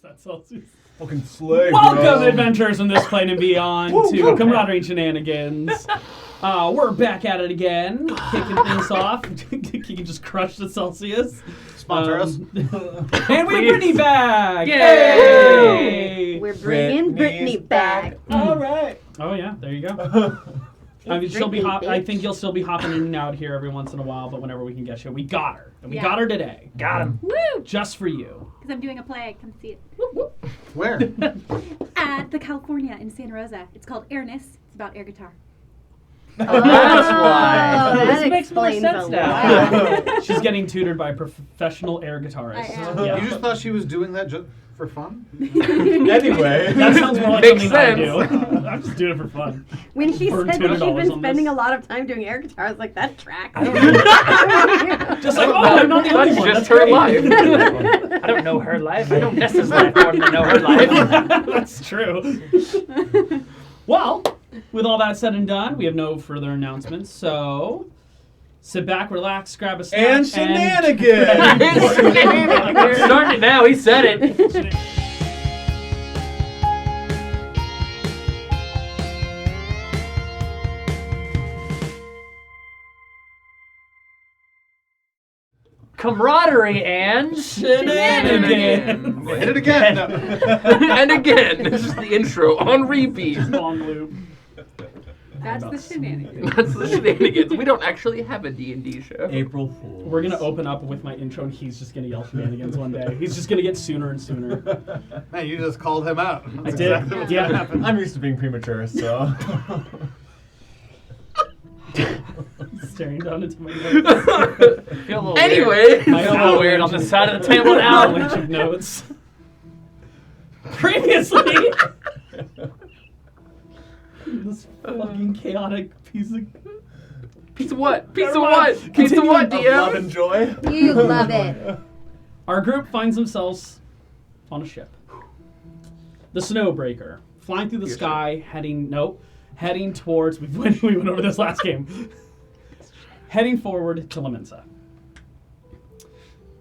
that Celsius. Fucking slay, Welcome, bro. adventurers from this plane and beyond, to Camaraderie and Shenanigans. We're back at it again, kicking things off. Keegan just crushed the Celsius. Sponsor us. And we have Brittany back! Yay! We're bringing Brittany back. All right. Oh yeah, there you go. I mean, she'll be Brittany, I think you'll still be hopping in and out here every once in a while, but whenever we can get you, we got her. And we Yeah. got her today. Got him. Woo! Just for you. Because I'm doing a play. Come see it. Where? At the California in Santa Rosa. It's called Airness. It's about air guitar. Oh, That's why. that This makes more explains sense a now. lot. She's getting tutored by a professional air guitarist. I am. Yeah. You just thought she was doing that just for fun? Anyway. That sounds more like Makes something I sense. do. I'm just doing it for fun. When she Earned said that she'd $200 been on spending this. a lot of time doing air guitar, I was like, that tracks. Just like, oh, I'm not the only That's one. just That's her great. life. I don't know her life. I know Nesta's life more than I know her life. That's true. Well, with all that said and done, we have no further announcements, so sit back, relax, grab a snack, And shenanigans. We're starting it now. He said it. Camaraderie and Shenanigans. Hit it again. No. and again, this is the intro on repeat. Long loop. That's the shenanigans. That's the shenanigans. We don't actually have a D&D show. April Fool. We're gonna open up with my intro, and he's just gonna yell shenanigans one day. He's just gonna get sooner and sooner. Man, you just called him out. I That's did. exactly what's Yeah. gonna happen. I'm used to being premature, so. Staring down into my notes. Feel a little Anyway, My so own weird on the legend. side of the table now. Avalanche of notes. Previously, this fucking chaotic piece of. Piece of what? Piece of Never what? mind. Piece of what, Continue. Love DM? and joy. You love it. Our group finds themselves on a ship. The Snowbreaker, flying through the Your sky, heading towards. We went over this last game. Heading forward to Lemensa.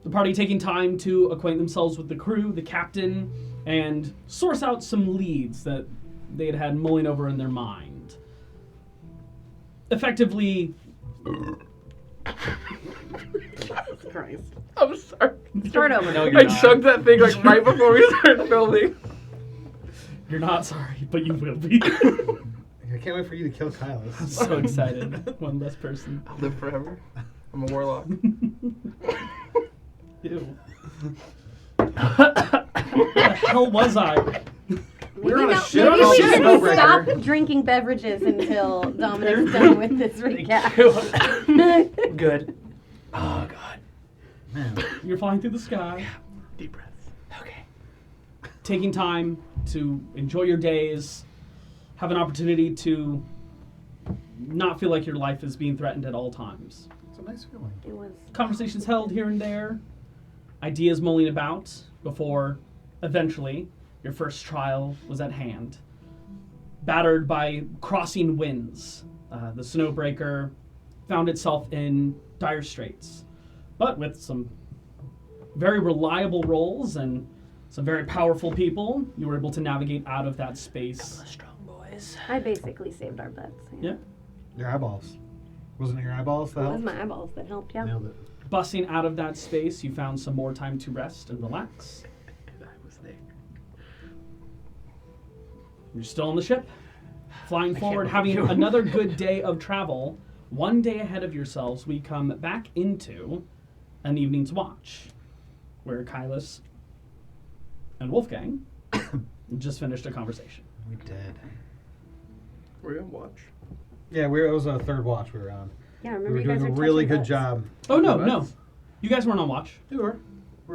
The party taking time to acquaint themselves with the crew, the captain, and source out some leads that they had mulling over in their mind. Effectively, Christ. I'm sorry. Start over. No, you're I not. chugged that thing like right before we started filming. You're not sorry, but you will be. I can't wait for you to kill Keelis. I'm so excited. One less person. I'll live forever. I'm a warlock. Ew. Where the hell was I? We're on a Maybe ship we called should Snowbreaker. stop drinking beverages until Dominic's done with this recap. Good. Oh, God. Man. You're flying through the sky, Deep breaths. Okay. taking time to enjoy your days, have an opportunity to not feel like your life is being threatened at all times. It's a nice feeling. It was. Conversations held here and there, ideas mulling about before eventually your first trial was at hand. Battered by crossing winds, the Snowbreaker found itself in dire straits. But with some very reliable rolls and some very powerful people, you were able to navigate out of that space. Strong boys. I basically saved our butts. Yeah. Your eyeballs. Wasn't it your eyeballs that It was helped? my eyeballs that helped, yeah. Nailed it. Busting out of that space, you found some more time to rest and relax. I was there. You're still on the ship, flying I forward, can't having believe you. another good day of travel. One day ahead of yourselves, we come back into an evening's watch, where Kaelus and Wolfgang just finished a conversation. We did. We're gonna watch. Yeah, it was a third watch we were on. Yeah, I We remember were you guys doing a were really touching good butts. job. Oh, no, What? no. You guys weren't on watch. We were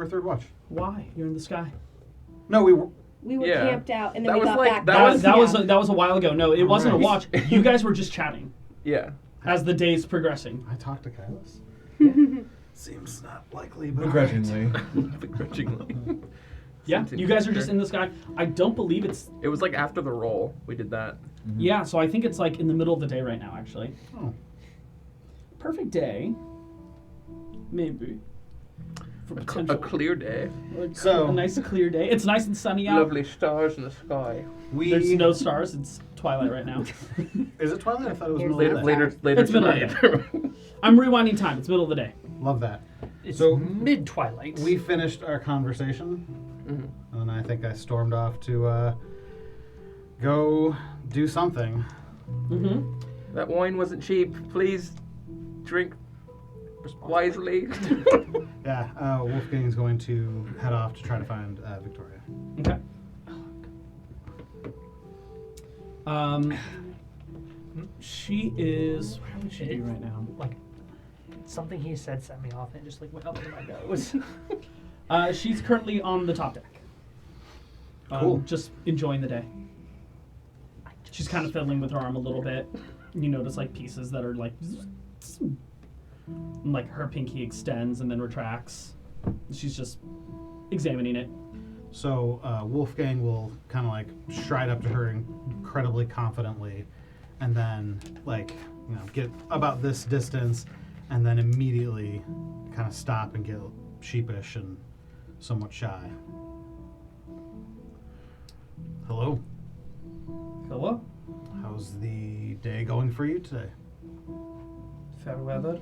third watch. Why? You're in the sky. No, we were. We were Yeah. camped out, and then That we was got like- back. that That was- was a while ago. No, it wasn't a Right. watch. You guys were just chatting Yeah. as the day's progressing. I talked to Keelis. Seems not likely, but Begrudgingly. Begrudgingly. Yeah, Seems you guys are just fair. in the sky. I don't believe it's... It was like after the roll we did that. Yeah, so I think it's like in the middle of the day right now, actually. Oh. Perfect day. Maybe. for A potential. clear day. So- a nice clear day. It's nice and sunny out. Lovely stars in the sky. There's no stars. It's twilight right now. Is it twilight? I thought it was Here's middle of the day. Later It's middle of tonight. I'm rewinding time. It's middle of the day. Love that. It's So- mid-twilight. We finished our conversation, Mhm. and I think I stormed off to go do something. Mm-hmm. That wine wasn't cheap. Please drink wisely. Yeah, Wolfgang's going to head off to try to find Victoria. Okay. She is. Where would she be right now? Like, something he said set me off, and it just like went up in my nose. She's currently on the top deck. Cool. Just enjoying the day. She's kind of fiddling with her arm a little bit. You notice like pieces that are like, and, like her pinky extends and then retracts. She's just examining it. So Wolfgang will kind of like stride up to her incredibly confidently, and then get about this distance, and then immediately kind of stop and get sheepish and somewhat shy. Hello. Hello. How's the day going for you today? Fair weather.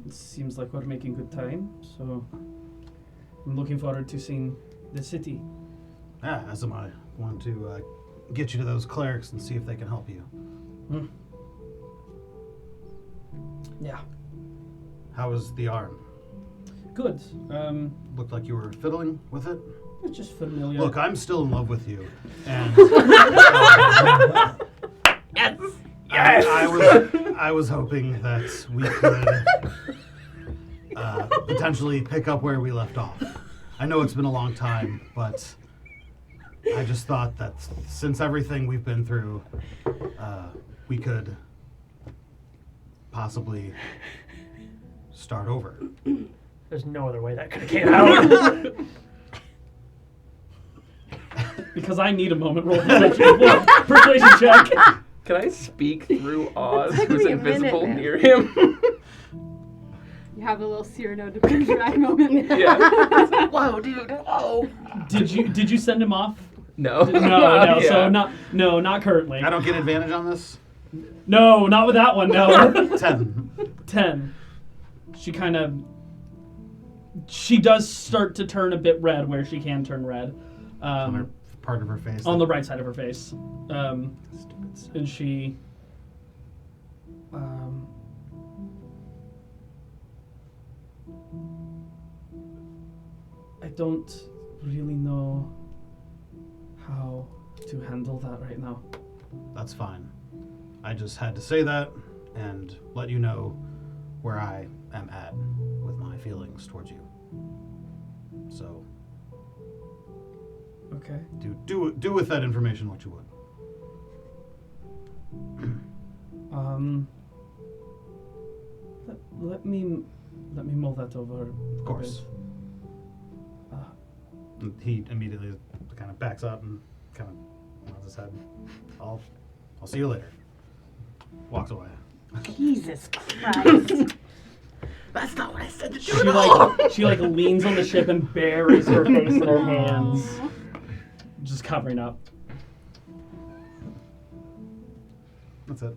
It seems like we're making good time, so I'm looking forward to seeing the city. Yeah, as am I. Want to get you to those clerics and see if they can help you. Yeah. How was the arm? Good. Looked like you were fiddling with it. It's just familiar. Look, I'm still in love with you, and Yes. I was hoping that we could potentially pick up where we left off. I know it's been a long time, but I just thought that since everything we've been through, we could possibly start over. There's no other way that could have came out. Because I need a moment. Roll persuasion check. Can I speak through Oz, took who's me a minute, invisible man. near him? You have a little Cyrano de Bergerac moment. Yeah. Whoa, dude. Whoa. Did you send him off? No. No. Yeah. So not currently. I don't get advantage on this? No, not with that one. No. 10. 10. She does start to turn a bit red where she can turn red. On her part of her face. On the right side of her face. And she I don't really know how to handle that right now. That's fine. I just had to say that and let you know where I am at with my feelings towards you. So Okay. do with that information what you would. Let me mull that over. Of course. And he immediately kind of backs up and kind of nods his head. I'll see you later. Walks away. Jesus Christ. That's not what I said to do. She leans on the ship and buries her face in her hands, just covering up. That's it.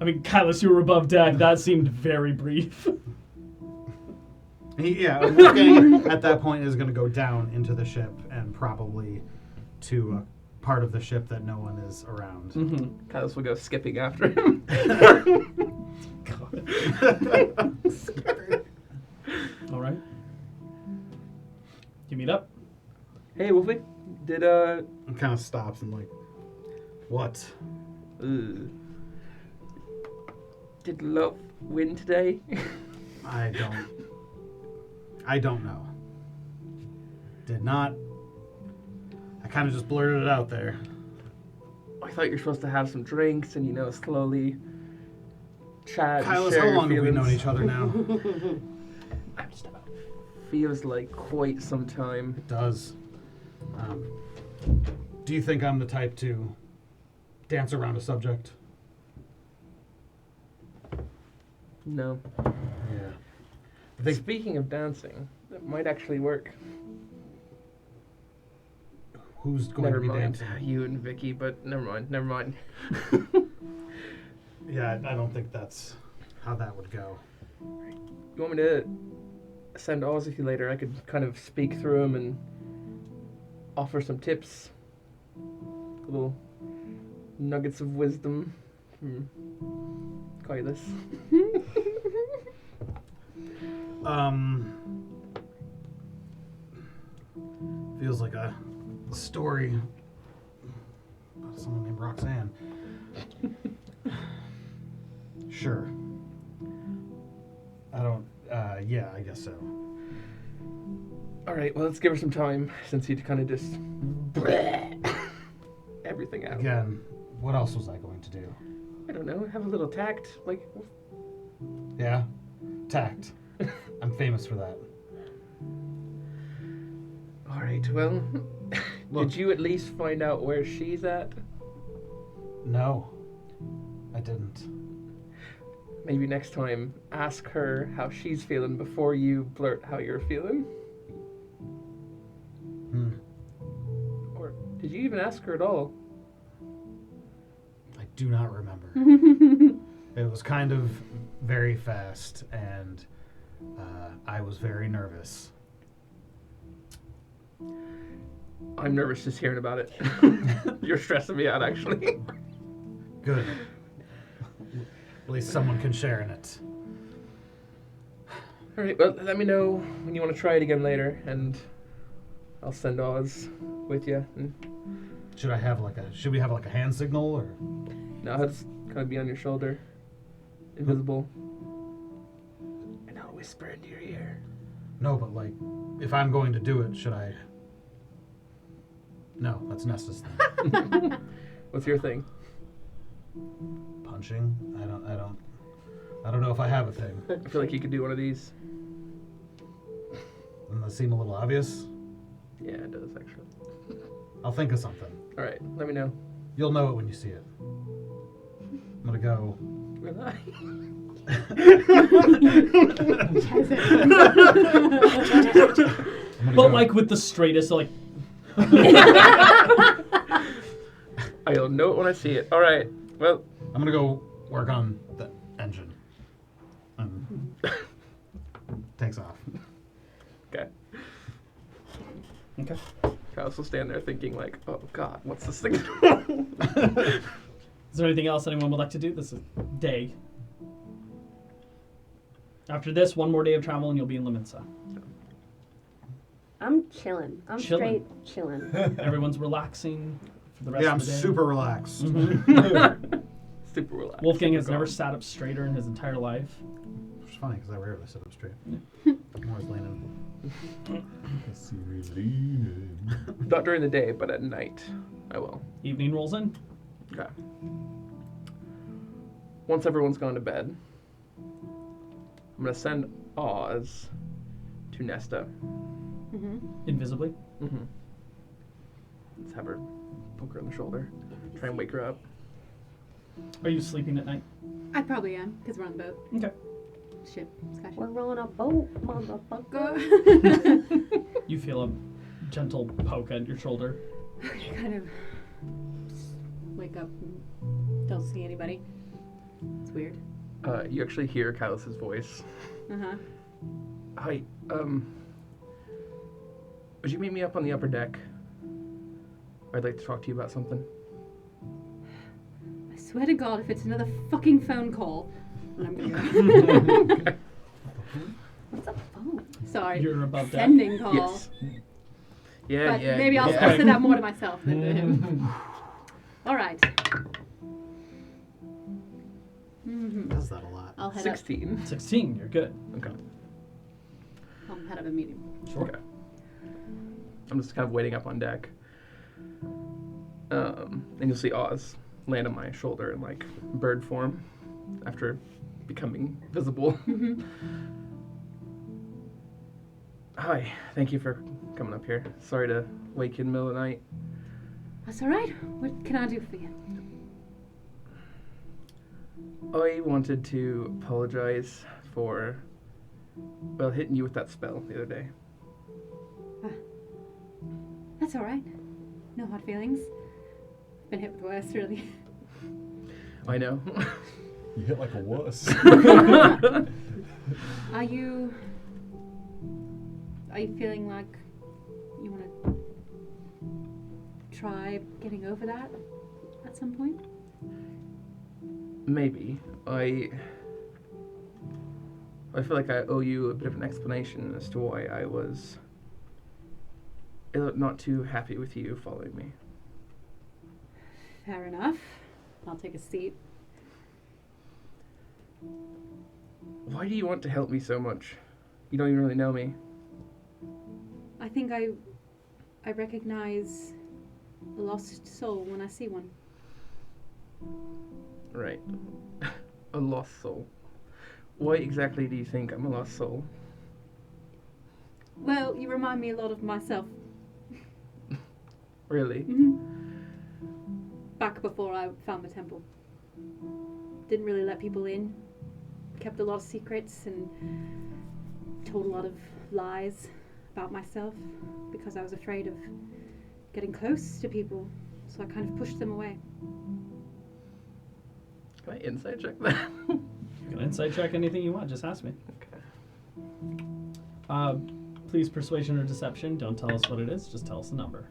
I mean, Kaelus, you were above deck. That seemed very brief. Wolfgang at that point is going to go down into the ship and probably to a part of the ship that no one is around. Mm-hmm. Kaelus will go skipping after him. All right. You meet up. Hey, Wolfie. Did And kind of stops and like, what? Did love win today? I don't know. Did not. I kind of just blurted it out there. I thought you were supposed to have some drinks and, slowly chat. Kaelus, and share how your long have we feelings. known each other now? Just about. Feels like quite some time. It does. Do you think I'm the type to dance around a subject? No. Yeah. Speaking of dancing, that might actually work. Who's going Never to be mind, dancing? you and Vicky, but never mind. Yeah, I don't think that's how that would go. You want me to send Oz with you later? I could kind of speak through him and offer some tips. Little nuggets of wisdom from Kaelus. Feels like a story about someone named Roxanne. Sure. I don't, yeah, I guess so. Alright, well, let's give her some time, since he kind of just everything out. Again, what else was I going to do? I don't know, have a little tact, like... Yeah? Tact. I'm famous for that. Alright, well, Look. did you at least find out where she's at? No, I didn't. Maybe next time, ask her how she's feeling before you blurt how you're feeling. Or did you even ask her at all? I do not remember. It was kind of very fast, and I was very nervous. I'm nervous just hearing about it. You're stressing me out, actually. Good. At least someone can share in it. Alright, well, let me know when you want to try it again later, and I'll send Oz with you. And Should we have like a hand signal, or? no, I'll just kind of be on your shoulder. Invisible. And I'll whisper into your ear. No, but like, if I'm going to do it, should I? No, that's Nesta's thing. What's your thing? Punching? I don't know if I have a thing. I feel like you could do one of these. Doesn't that seem a little obvious? Yeah, it does, actually. I'll think of something. Alright, let me know. You'll know it when you see it. I'm gonna go. Will I? But like with the straightest, like. I'll know it when I see it. Alright, well. I'm gonna go work on the engine. Takes off. Okay. Okay. Kaelus will stand there thinking like, oh god, what's this thing? Is there anything else anyone would like to do this day? After this, one more day of travel and you'll be in Leminsa. I'm chilling. I'm Chilling. straight chilling. Everyone's relaxing for the rest Yeah, I'm of the day. super relaxed. Super relaxed. Wolfgang super has never calm. sat up straighter in his entire life. Which is funny because I rarely sit up straight. I'm always leaning. I see me leaning. Not during the day, but at night, I will. Evening rolls in. Okay. Once everyone's gone to bed, I'm gonna send Oz to Nesta. Invisibly. Mm-hmm. Let's have her poke her on the shoulder, try and wake her up. Are you sleeping at night? I probably am, because we're on the boat. Okay. Ship. Sky We're ship. on a boat, motherfucker. Go. You feel a gentle poke at your shoulder. You kind of wake up and don't see anybody. It's weird. You actually hear Kaelus's voice. Uh-huh. Hi, would you meet me up on the upper deck? I'd like to talk to you about something. I swear to God, if it's another fucking phone call, then I'm gonna go. What's a phone? Sorry. You're above deck. Sending call. Yes. Yeah, But yeah. maybe I'll yeah. say that more to myself than to him. All right. Does that a lot. I'll head 16. 16, you're good. Okay. up. I'll head up and meet him. Sure. Okay. I'm just kind of waiting up on deck. And you'll see Oz land on my shoulder in like bird form after becoming visible. Hi, thank you for coming up here. Sorry to wake you in the middle of the night. That's all right. What can I do for you? I wanted to apologize for well, hitting you with that spell the other day. That's all right. No hard feelings. Been hit with worse, really. I know. You hit like a wuss. Are you feeling like you want to try getting over that at some point? Maybe. I feel like I owe you a bit of an explanation as to why I was not too happy with you following me. Fair enough. I'll take a seat. Why do you want to help me so much? You don't even really know me. I think I recognize a lost soul when I see one. Right. A lost soul. Why exactly do you think I'm a lost soul? Well, you remind me a lot of myself. Really? Back before I found the temple. Didn't really let people in. Kept a lot of secrets and told a lot of lies about myself because I was afraid of getting close to people. So I kind of pushed them away. Can I insight check that? You can insight check anything you want. Just ask me. Okay. Please, persuasion or deception. Don't tell us what it is. Just tell us the number.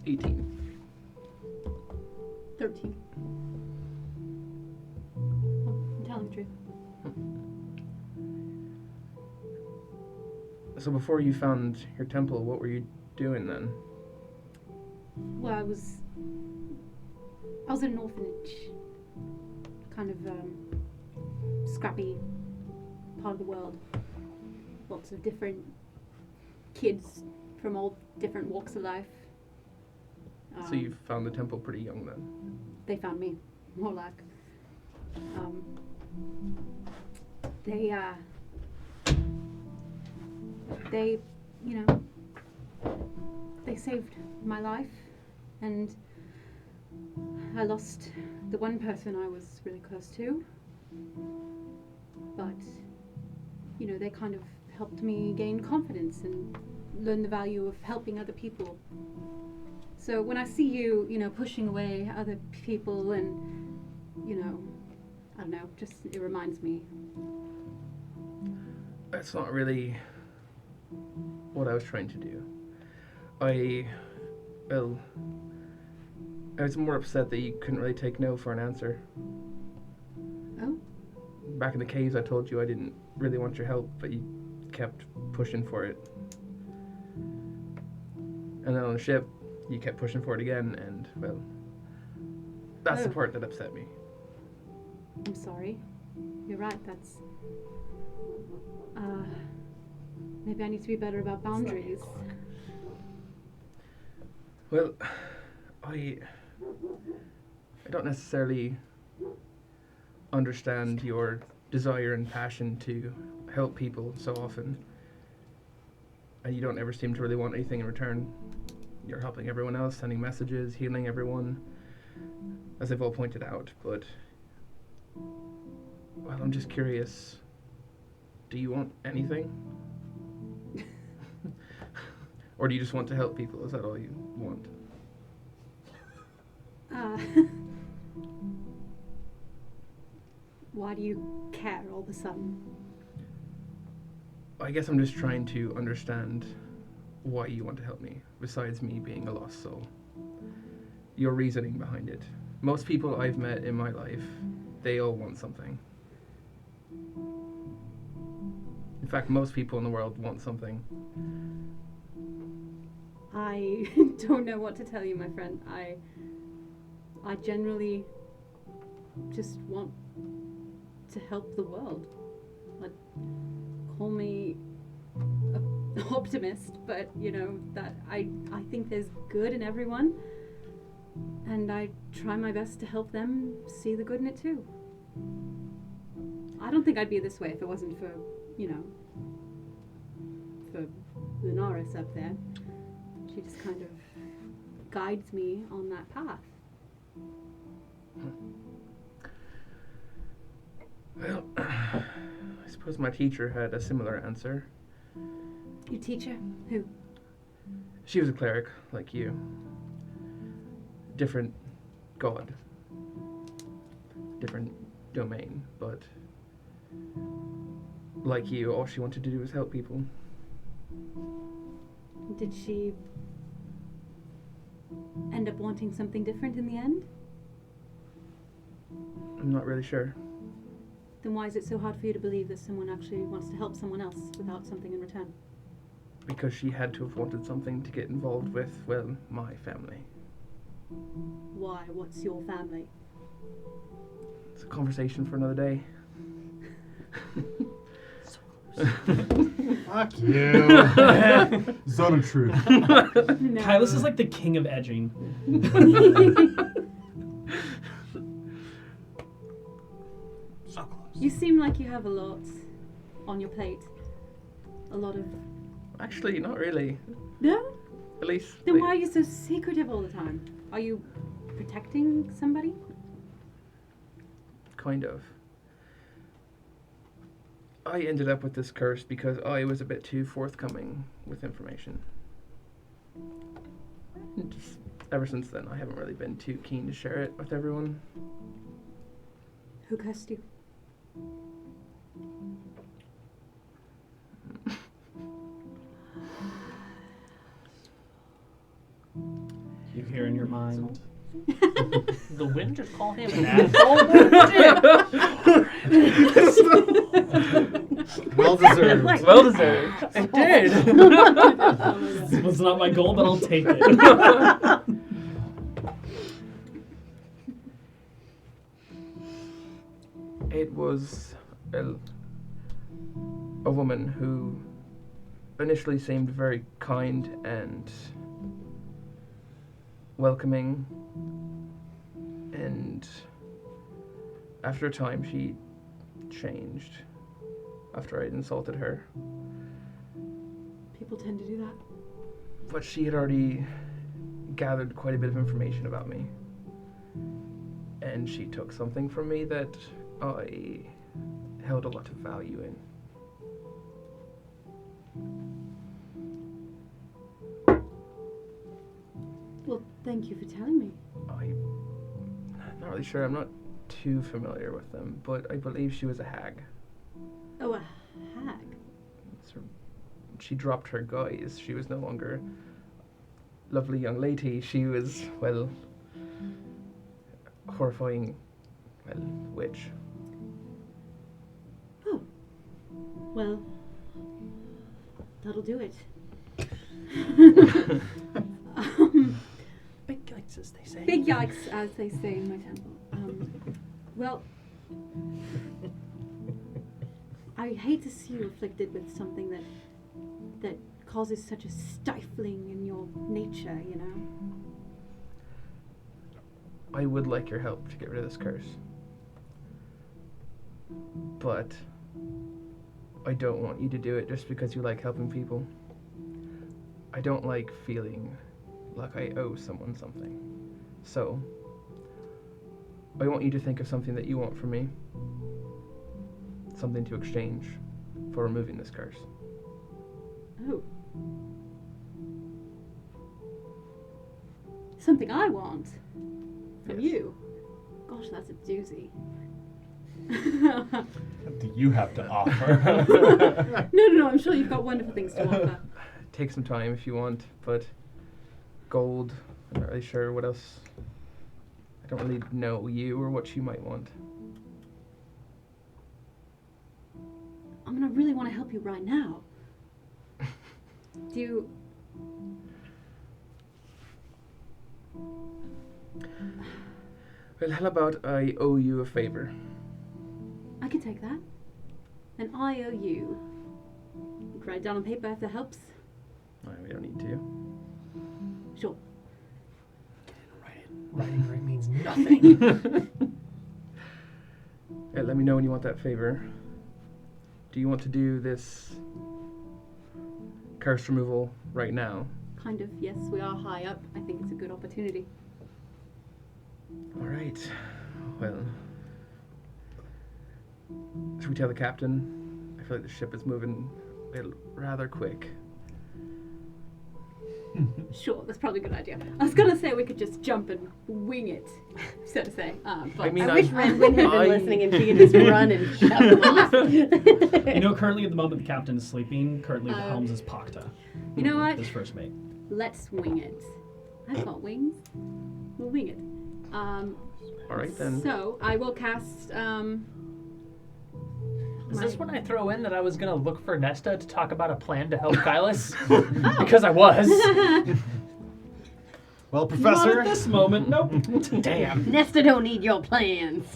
18. 13. I'm telling the truth. So before you found your temple, what were you doing then? Well, I was in an orphanage, kind of scrappy part of the world. Lots of different kids from all different walks of life. So you found the temple pretty young then? They found me, more like. They, you know, they saved my life, and I lost the one person I was really close to, but, you know, they kind of helped me gain confidence and learn the value of helping other people. So when I see you, you know, pushing away other people and, you know, I don't know, just it reminds me. That's not really what I was trying to do. I was more upset that you couldn't really take no for an answer. Oh? Back in the caves I told you I didn't really want your help, but you kept pushing for it. And then on the ship, you kept pushing for it again, and, well, that's the part that upset me. I'm sorry. You're right, that's... maybe I need to be better about boundaries. Well, I don't necessarily understand your desire and passion to help people so often, and you don't ever seem to really want anything in return. You're helping everyone else, sending messages, healing everyone, as they've all pointed out, but, well, I'm just curious, do you want anything? Or do you just want to help people? Is that all you want? Why do you care all of a sudden? I guess I'm just trying to understand why you want to help me, besides me being a lost soul. Your reasoning behind it. Most people I've met in my life, they all want something. In fact, most people in the world want something. I don't know what to tell you, my friend. I generally just want to help the world. Like, call me an optimist, but you know that I think there's good in everyone, and I try my best to help them see the good in it too. I don't think I'd be this way if it wasn't for, you know, for Lunaris up there. She just kind of guides me on that path. Well, I suppose my teacher had a similar answer. Your teacher? Who? She was a cleric, like you. Different god. Different domain, but like you, all she wanted to do was help people. Did she end up wanting something different in the end? I'm not really sure. Then why is it so hard for you to believe that someone actually wants to help someone else without something in return? Because she had to have wanted something to get involved with, well, my family. Why? What's your family? It's a conversation for another day. Fuck you. Zone of truth. No. Kaelus is like the king of edging. So close. You seem like you have a lot on your plate. A lot of... Actually, not really. No? At least. Then why are you so secretive all the time? Are you protecting somebody? Kind of. I ended up with this curse because I was a bit too forthcoming with information. And just ever since then, I haven't really been too keen to share it with everyone. Who cursed you? You hear in your mind. The wind just called him an asshole. Well deserved. Well deserved. I did. This was not my goal, but I'll take it. It was a woman who initially seemed very kind and welcoming, and after a time she changed after I'd insulted her. People tend to do that. But she had already gathered quite a bit of information about me, and she took something from me that I held a lot of value in. Well, thank you for telling me. I'm not really sure. I'm not too familiar with them, but I believe she was a hag. Oh, a hag. So she dropped her guise. She was no longer lovely young lady. She was, well, horrifying, well, witch. Oh. Well, that'll do it. Big yikes, as they say. Big yikes, as they say in my temple. Well, I hate to see you afflicted with something that causes such a stifling in your nature, you know? I would like your help to get rid of this curse. But I don't want you to do it just because you like helping people. I don't like feeling like I owe someone something. So, I want you to think of something that you want from me. Something to exchange for removing this curse. Oh. Something I want from Yes. you. Gosh, that's a doozy. What do you have to offer? No, I'm sure you've got wonderful things to offer. Take some time if you want, but gold, I'm not really sure what else. I don't really know you or what you might want. I'm gonna really want to help you right now. Do you... Well, how about I owe you a favor? I can take that. And I owe you. You can write it down on paper if that helps. We don't need to. Sure. Writing right means nothing. Let me know when you want that favor. Do you want to do this curse removal right now? Kind of, yes, we are high up. I think it's a good opportunity. All right. Well, Should we tell the captain? I feel like the ship is moving rather quick. Sure, that's probably a good idea. I was gonna say we could just jump and wing it, so to say. But I mean, I wish Ren had been listening and she could just run and shove them off. You know, currently at the moment the captain is sleeping. Currently the helms is Pakta. You know what? His first mate. Let's wing it. I've got wings. We'll wing it. All right then. So I will cast. Is this when I throw in that I was gonna look for Nesta to talk about a plan to help Kaelus? Because I was. Well, Not Professor. at this moment, nope. Damn. Nesta don't need your plans.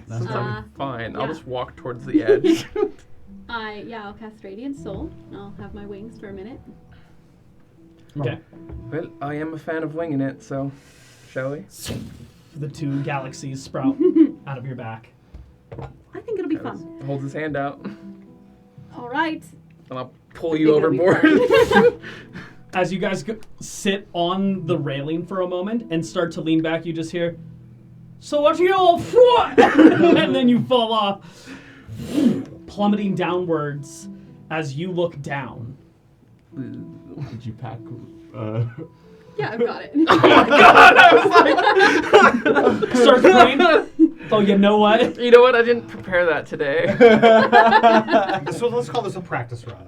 Since I'm fine, I'll yeah. just walk towards the edge. I'll cast Radiant Soul. I'll have my wings for a minute. Okay. Well, I am a fan of winging it, so shall we? The two galaxies sprout out of your back. I think it'll be Kaelus fun. holds his hand out, All right. and I'll pull you overboard. As you guys sit on the railing for a moment and start to lean back, you just hear, "So what are you all for?" And then you fall off, plummeting downwards as you look down. Did you pack? Yeah, I've got it. Start crying. Oh, you know what? You know what? I didn't prepare that today. So let's call this a practice run.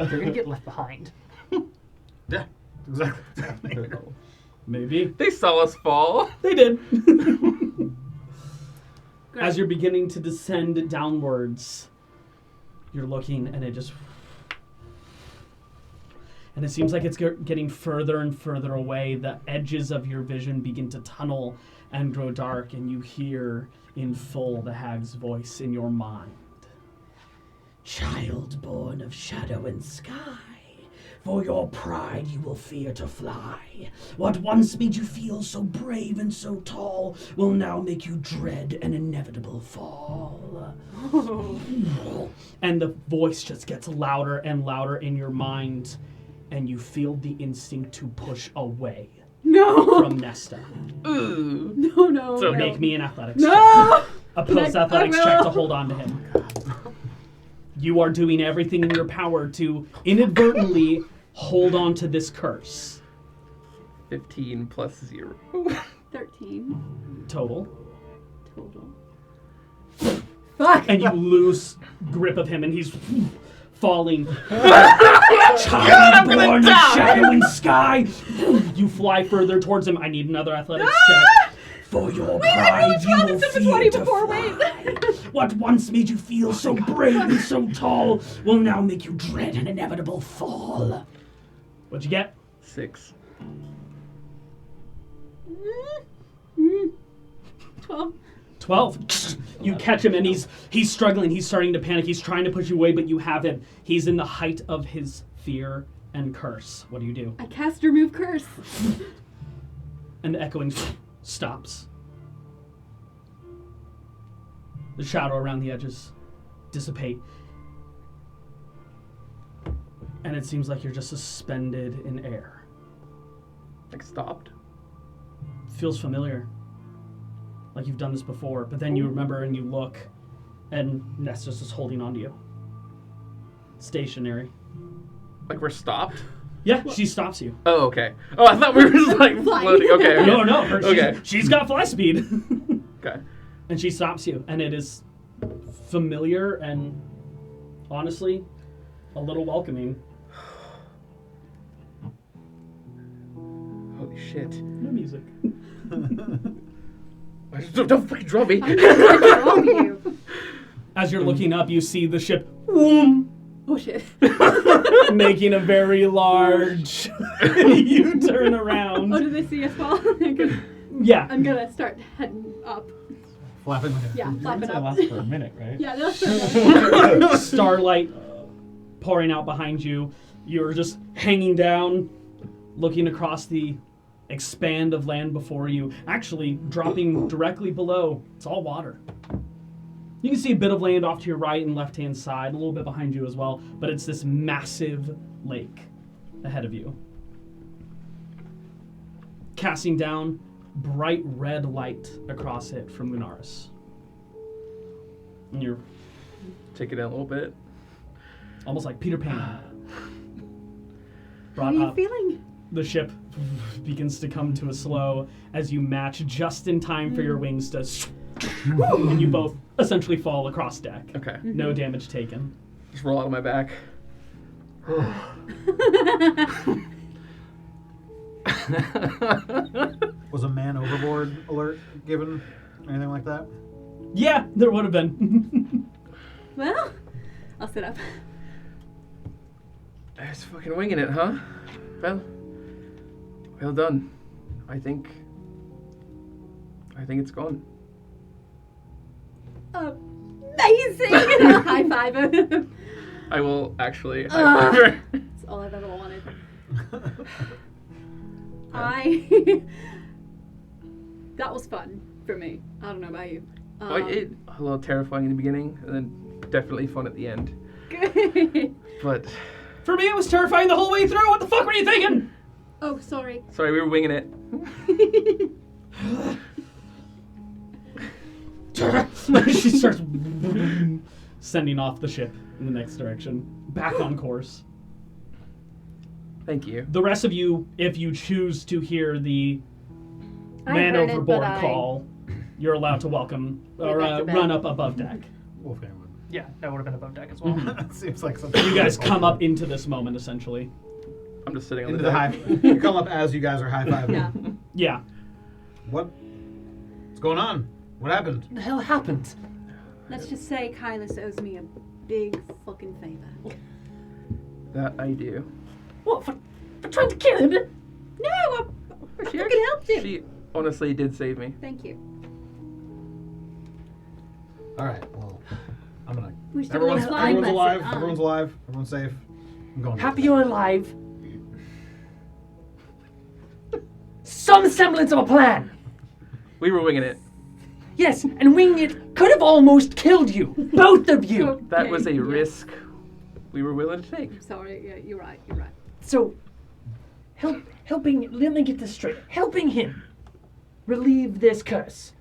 You're gonna get left behind. Yeah, exactly. Maybe. They saw us fall. They did. Great. As you're beginning to descend downwards, you're looking and it just... And it seems like it's getting further and further away. The edges of your vision begin to tunnel and grow dark, and you hear in full the hag's voice in your mind. Child born of shadow and sky, for your pride you will fear to fly. What once made you feel so brave and so tall will now make you dread an inevitable fall. And the voice just gets louder and louder in your mind, and you feel the instinct to push away No. from Nesta. Ooh. No. So no. Make me an athletics check. No. Opposed I athletics will. check to hold on to him. You are doing everything in your power to inadvertently hold on to this curse. 15 plus 0. 13 Total. Fuck. And you lose grip of him and he's falling. Child born of shadow and sky. You fly further towards him. I need another athletics check. For your pride you will fear to before, fly. What once made you feel so brave and so tall will now make you dread an inevitable fall. What'd you get? 6. 12. 12. You catch him and he's struggling. He's starting to panic. He's trying to push you away, but you have him. He's in the height of his fear and curse. What do you do? I cast Remove Curse. And the echoing stops. The shadow around the edges dissipate. And it seems like you're just suspended in air. Like stopped. Feels familiar. Like you've done this before, but then you remember and you look, and Nesta's just holding on to you. Stationary. Like we're stopped? Yeah, she stops you. Oh, okay. Oh, I thought we were just like floating. Okay. No, Okay. she's got fly speed. Okay. And she stops you, and it is familiar and honestly a little welcoming. Holy shit. No music. Don't fucking draw me. As you're looking up, you see the ship whoom, Oh shit. making a very large U-turn around. Oh, did they see us fall? Yeah. I'm gonna start heading up. Flapping my head. Yeah, flap it That up. lasts for a minute, right? Yeah, that's right. Starlight pouring out behind you. You're just hanging down, looking across the expand of land before you. Actually, dropping directly below. It's all water. You can see a bit of land off to your right and left-hand side, a little bit behind you as well, but it's this massive lake ahead of you. Casting down bright red light across it from Lunaris. And you're Take it down a little bit. almost like Peter Pan. How Brought are you up. feeling? The ship begins to come to a slow as you match just in time for your wings to and you both essentially fall across deck. Okay. No damage taken. Just roll out of my back. Was a man overboard alert given? Anything like that? Yeah, there would have been. Well, I'll sit up. Just fucking winging it, huh? Well done. I think it's gone. Amazing! High five him. I will actually high five her. That's all I've ever wanted. That was fun for me. I don't know about you. A little terrifying in the beginning, and then definitely fun at the end. Good. But For me, it was terrifying the whole way through. What the fuck were you thinking? Oh, sorry. sorry, we were winging it. She starts sending off the ship in the next direction, back on course. Thank you. The rest of you, if you choose to hear the I man heard it, overboard but I- call, you're allowed to welcome or back to bed. run up above deck. Wolfgang would. Yeah, that would have been above deck as well. Seems like something. You guys come up into this moment essentially. I'm just sitting on into the the deck. high. You come up as you guys are high fiving. Yeah. Yeah. What's going on? What happened? What the hell happened? Let's just say Keelis owes me a big fucking favor. That I do. What, for trying to kill him? No, I fucking helped him. She honestly did save me. Thank you. All right. Well, I'm gonna. We should do a little Everyone's flying lesson. alive. Everyone's alive. Everyone's safe. I'm going. Happy you're alive. Some semblance of a plan. We were winging it. Yes, and winging it could have almost killed you. Both of you. That was a Okay, risk we were willing to take. I'm sorry. Yeah, you're right. You're right. So, helping, let me get this straight. Helping him relieve this curse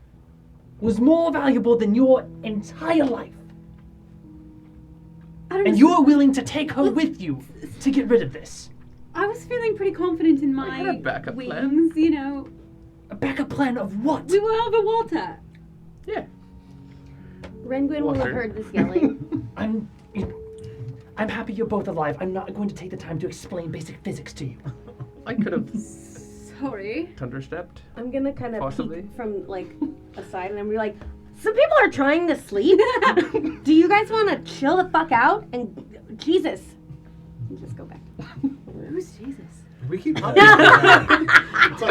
was more valuable than your entire life. I don't And know. you're willing to take her with you to get rid of this. I was feeling pretty confident in I had my a backup wings. plan. You know, A backup plan of what? we were over water. Yeah. Renguin will have Water. heard this yelling. I'm happy you're both alive. I'm not going to take the time to explain basic physics to you. I could have Sorry. thunderstepped. I'm gonna kind of Possibly. peek from like aside, and I'm be like, some people are trying to sleep. Do you guys want to chill the fuck out? And Jesus, and just go back. Who's Jesus? We keep. I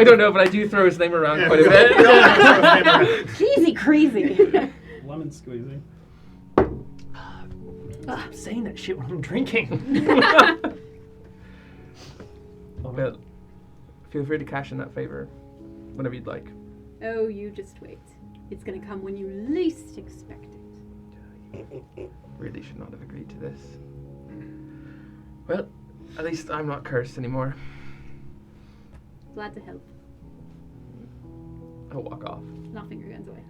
don't know, but I do throw his name around quite a bit. Cheesy crazy. Lemon squeezy. Stop saying that shit when I'm drinking. Well, feel free to cash in that favor whenever you'd like. Oh, you just wait. It's gonna come when you least expect it. Really should not have agreed to this. Well, at least I'm not cursed anymore. Glad to help. I'll walk off. Knocking your guns away.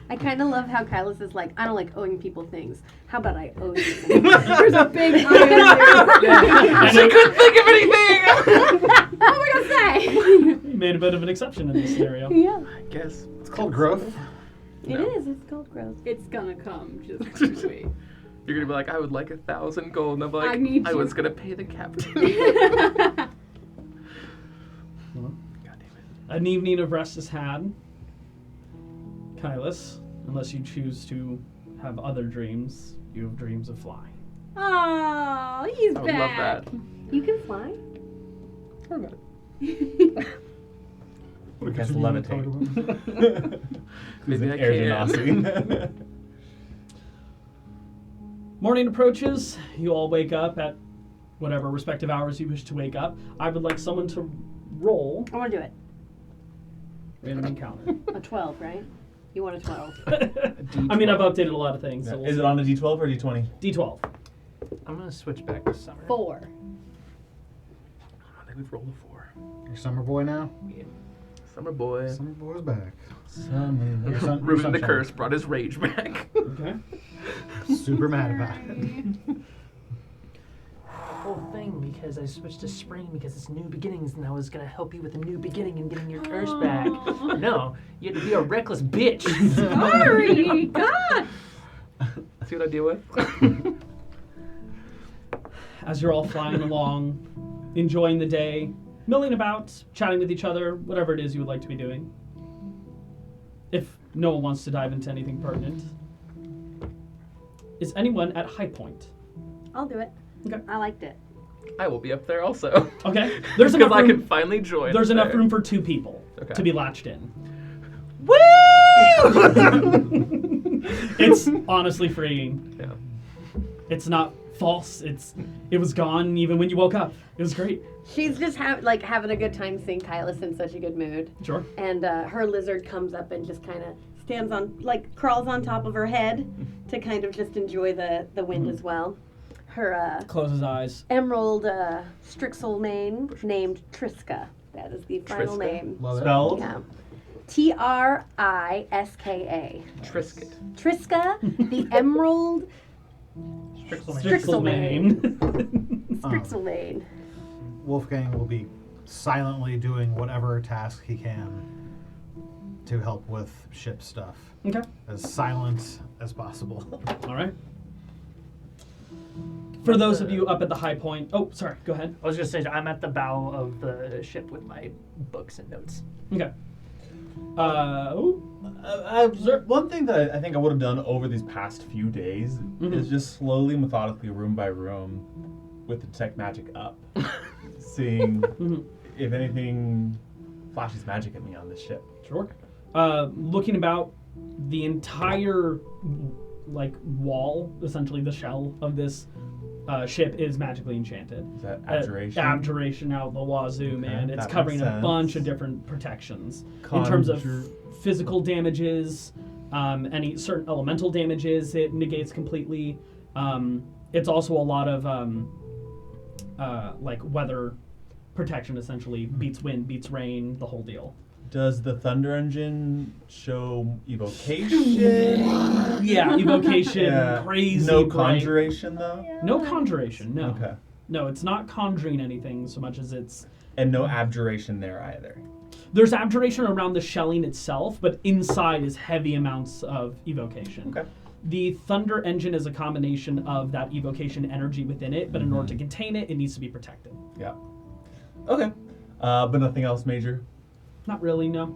I kind of love how Keelis is like, I don't like owing people things. How about I owe you something? There's a big iron. She couldn't think of anything! What am I gonna say? You made a bit of an exception in this scenario. Yeah, I guess. It's called growth. it is. It's called growth. It's gonna come. Just wait. You're gonna be like, I would like 1,000 gold. And I'm like, I need I you. was gonna pay the captain. Well, God damn it. an evening of rest is had. Keelis, unless you choose to have other dreams, you have dreams of flying. Oh, he's I would love back. that. You can fly. We can levitate. Maybe I Air can. genasi. Morning approaches. You all wake up at whatever respective hours you wish to wake up. I would like someone to roll I want to do it. random encounter. A 12, right? You want a 12. I mean, I've updated a lot of things. So Is it on the D12 or D20? D12. I'm gonna switch back to summer. 4. I think we've rolled a 4. You're summer boy now. Summer boy. Summer boy's back. Ruling the curse brought his rage back. Okay. Super mad about it. Whole thing because I switched to spring because it's new beginnings and I was gonna help you with a new beginning and getting your curse back. No, you had to be a reckless bitch. Sorry, God. See what I deal with? As you're all flying along, enjoying the day, milling about, chatting with each other, whatever it is you would like to be doing. If no one wants to dive into anything pertinent. Is anyone at high point? I'll do it. Okay. I liked it. I will be up there also. Okay. There's Because enough I room. can finally join. There's up enough there. room for 2 people Okay. to be latched in. Woo! It's honestly freeing. Yeah. It's not false. It was gone even when you woke up. It was great. She's just having a good time seeing Kaelus in such a good mood. Sure. And her lizard comes up and just kind of stands on, crawls on top of her head to kind of just enjoy the wind as well. Her Close his eyes. emerald Strixel name named Triska. That is the final Triska? name. Love it. Spelled? Yeah. Triska. Trisket. Triska, the emerald Strixelmane. Strixelmane. Wolfgang will be silently doing whatever task he can to help with ship stuff. Okay. As silent as possible. All right. For those of you up at the high point, oh, sorry, go ahead. I was gonna say I'm at the bow of the ship with my books and notes. Okay. One thing that I think I would have done over these past few days Mhm. is just slowly, methodically, room by room, with the detect magic up, seeing Mhm. if anything flashes magic at me on this ship. Sure. Looking about the entire wall, essentially the shell of this ship is magically enchanted. Is that abjuration? Abjuration out the wazoo, man. that It's makes covering a sense. bunch of different protections in terms of physical damages, any certain elemental damages. It negates completely. It's also a lot of weather protection. Essentially, beats wind, beats rain, the whole deal. Does the thunder engine show evocation? Yeah, evocation, Yeah. crazy. No bright. conjuration though. No conjuration. No. Okay. No, it's not conjuring anything so much as it's. And no abjuration there either. There's abjuration around the shelling itself, but inside is heavy amounts of evocation. Okay. The thunder engine is a combination of that evocation energy within it, but in order to contain it, it needs to be protected. Yeah. Okay. But nothing else major. Not really, no.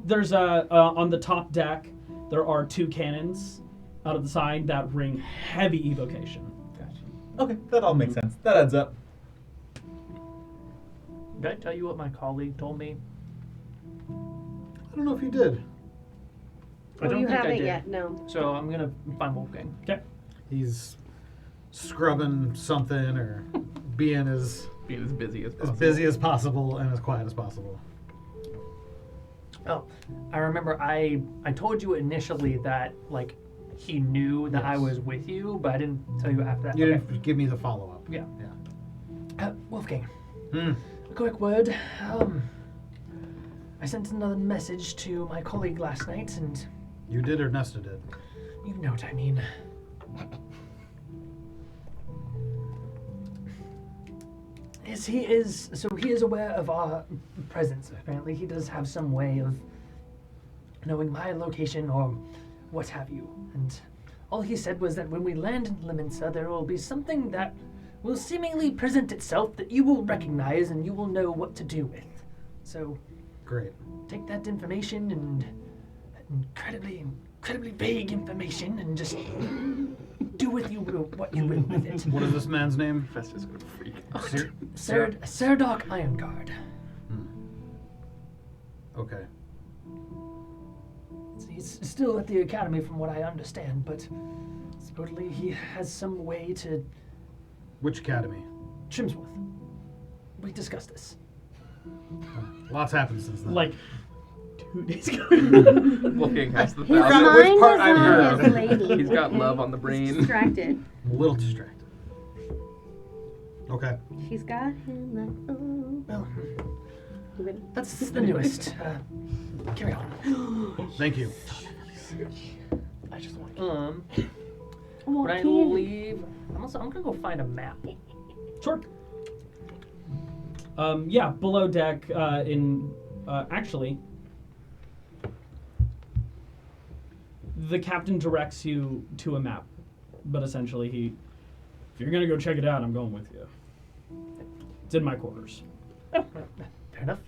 There's on the top deck, there are 2 cannons out of the side that ring heavy evocation. Gotcha. Okay, that all makes sense. That adds up. Did I tell you what my colleague told me? I don't know if you did. I don't You think I haven't did. yet, no. So I'm gonna find Wolfgang. Okay. He's scrubbing something or being as Being as busy as as possible. busy as possible and as quiet as possible. Oh, I remember I told you initially that he knew that I Yes. was with you, but I didn't tell you after that. You Okay. didn't give me the follow-up. Yeah. Yeah. Wolfgang, Hmm. a quick word. I sent another message to my colleague last night, and You did or Nesta did? you know what I mean. He is aware of our presence. Apparently, he does have some way of knowing my location or what have you. And all he said was that when we land in Liminsa, there will be something that will seemingly present itself that you will recognize and you will know what to do with. So Great. take that information and incredibly vague information and just do with you what you will with it. What is this man's name? Festus gonna freak out. Serdok Ironguard. Okay. He's still at the academy from what I understand, but supposedly he has some way to Which academy? Trimsworth. We discussed this. Lots happened since then. Like 2 days ago. Wolfgang has the His thousand. which mind part is I've on heard his of. lady. He's got okay? love on the He's brain. distracted. A little distracted. Okay. She's got him like, oh. Well, That's the newest. Carry on. Thank you. I just want Well, When I Keegan- leave, I'm gonna go find a map. Sure. Yeah, below deck, actually, the captain directs you to a map, but essentially if you're gonna go check it out, I'm going with you. It's in my quarters. Fair enough.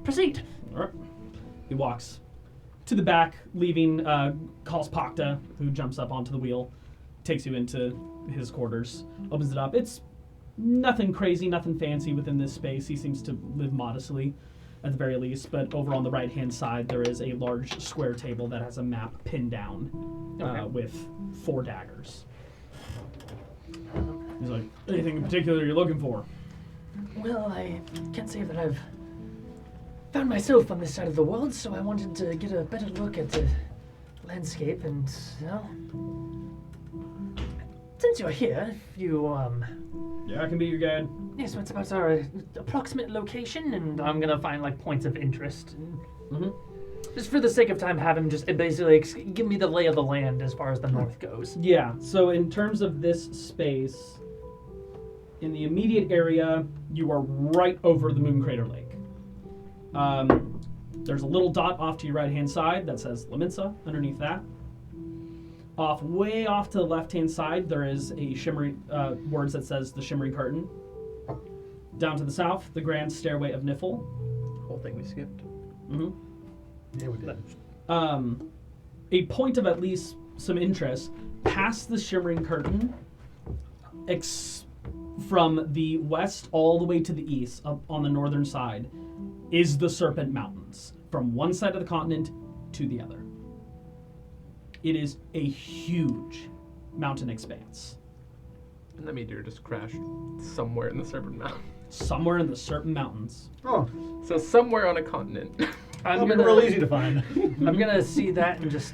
Proceed. All right. He walks to the back, leaving, calls Pakta, who jumps up onto the wheel, takes you into his quarters, opens it up. It's nothing crazy, nothing fancy within this space. He seems to live modestly, at the very least. But over on the right-hand side, there is a large square table that has a map pinned down with 4 daggers. He's like, anything in particular you're looking for? Well, I can't say that I've found myself on this side of the world, so I wanted to get a better look at the landscape and, since you're here, if you, Yeah, I can be your guide. yes, what's about our approximate location, and I'm gonna find, like, points of interest. And just for the sake of time, have him just basically give me the lay of the land as far as the north goes. Yeah, so in terms of this space, in the immediate area, you are right over the Moon Crater Lake. There's a little dot off to your right-hand side that says Laminsa underneath that. Way off to the left-hand side, there is a shimmering words that says the Shimmering Curtain. Down to the south, the Grand Stairway of Niffle. whole thing we skipped. Mm-hmm. Yeah, we did. A point of at least some interest, past the Shimmering Curtain, from the west all the way to the east, up on the northern side, is the Serpent Mountains, from one side of the continent to the other. It is a huge mountain expanse. And that meteor just crashed somewhere in the Serpent Mountain. Somewhere in the Serpent Mountains. Oh, So somewhere on a continent. that'll be real easy to find. I'm gonna see that and just.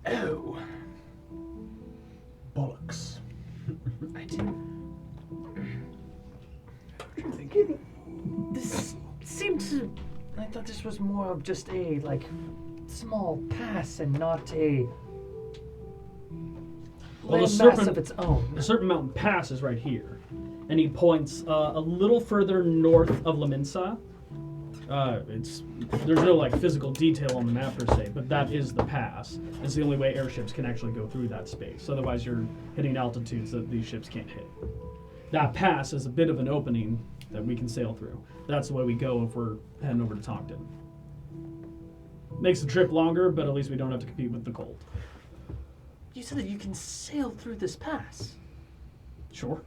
Oh, Bollocks. I do. This seemed to. I thought this was more of just a, like, small pass and not a Well, the landmass Serpent- of its own. The Serpent Mountain Pass is right here. And he points a little further north of Laminsa. There's no like physical detail on the map per se, but that is the pass. It's the only way airships can actually go through that space. Otherwise, you're hitting altitudes that these ships can't hit. That pass is a bit of an opening that we can sail through. That's the way we go if we're heading over to Tonkton. Makes the trip longer, but at least we don't have to compete with the cold. You said that you can sail through this pass. Sure.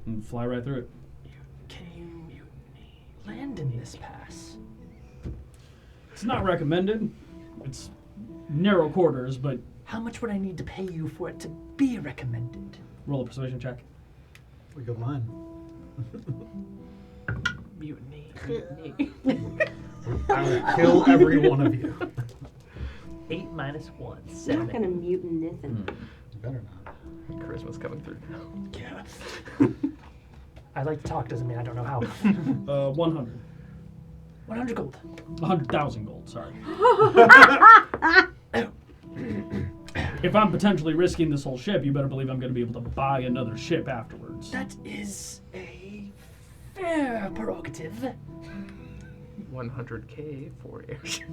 And fly right through it. Can you land in this pass? It's not recommended. It's narrow quarters, but How much would I need to pay you for it to be recommended? roll a persuasion check. We good line. Mutiny. I will kill every one of you. 8 minus 1, I'm 7. not gonna mute nothing. You better not. Charisma's coming through. Yeah. I like to talk, doesn't mean I don't know how. 100. 100 gold. 100,000 gold, sorry. If I'm potentially risking this whole ship, you better believe I'm going to be able to buy another ship afterwards. That is a fair prerogative. 100k for airship.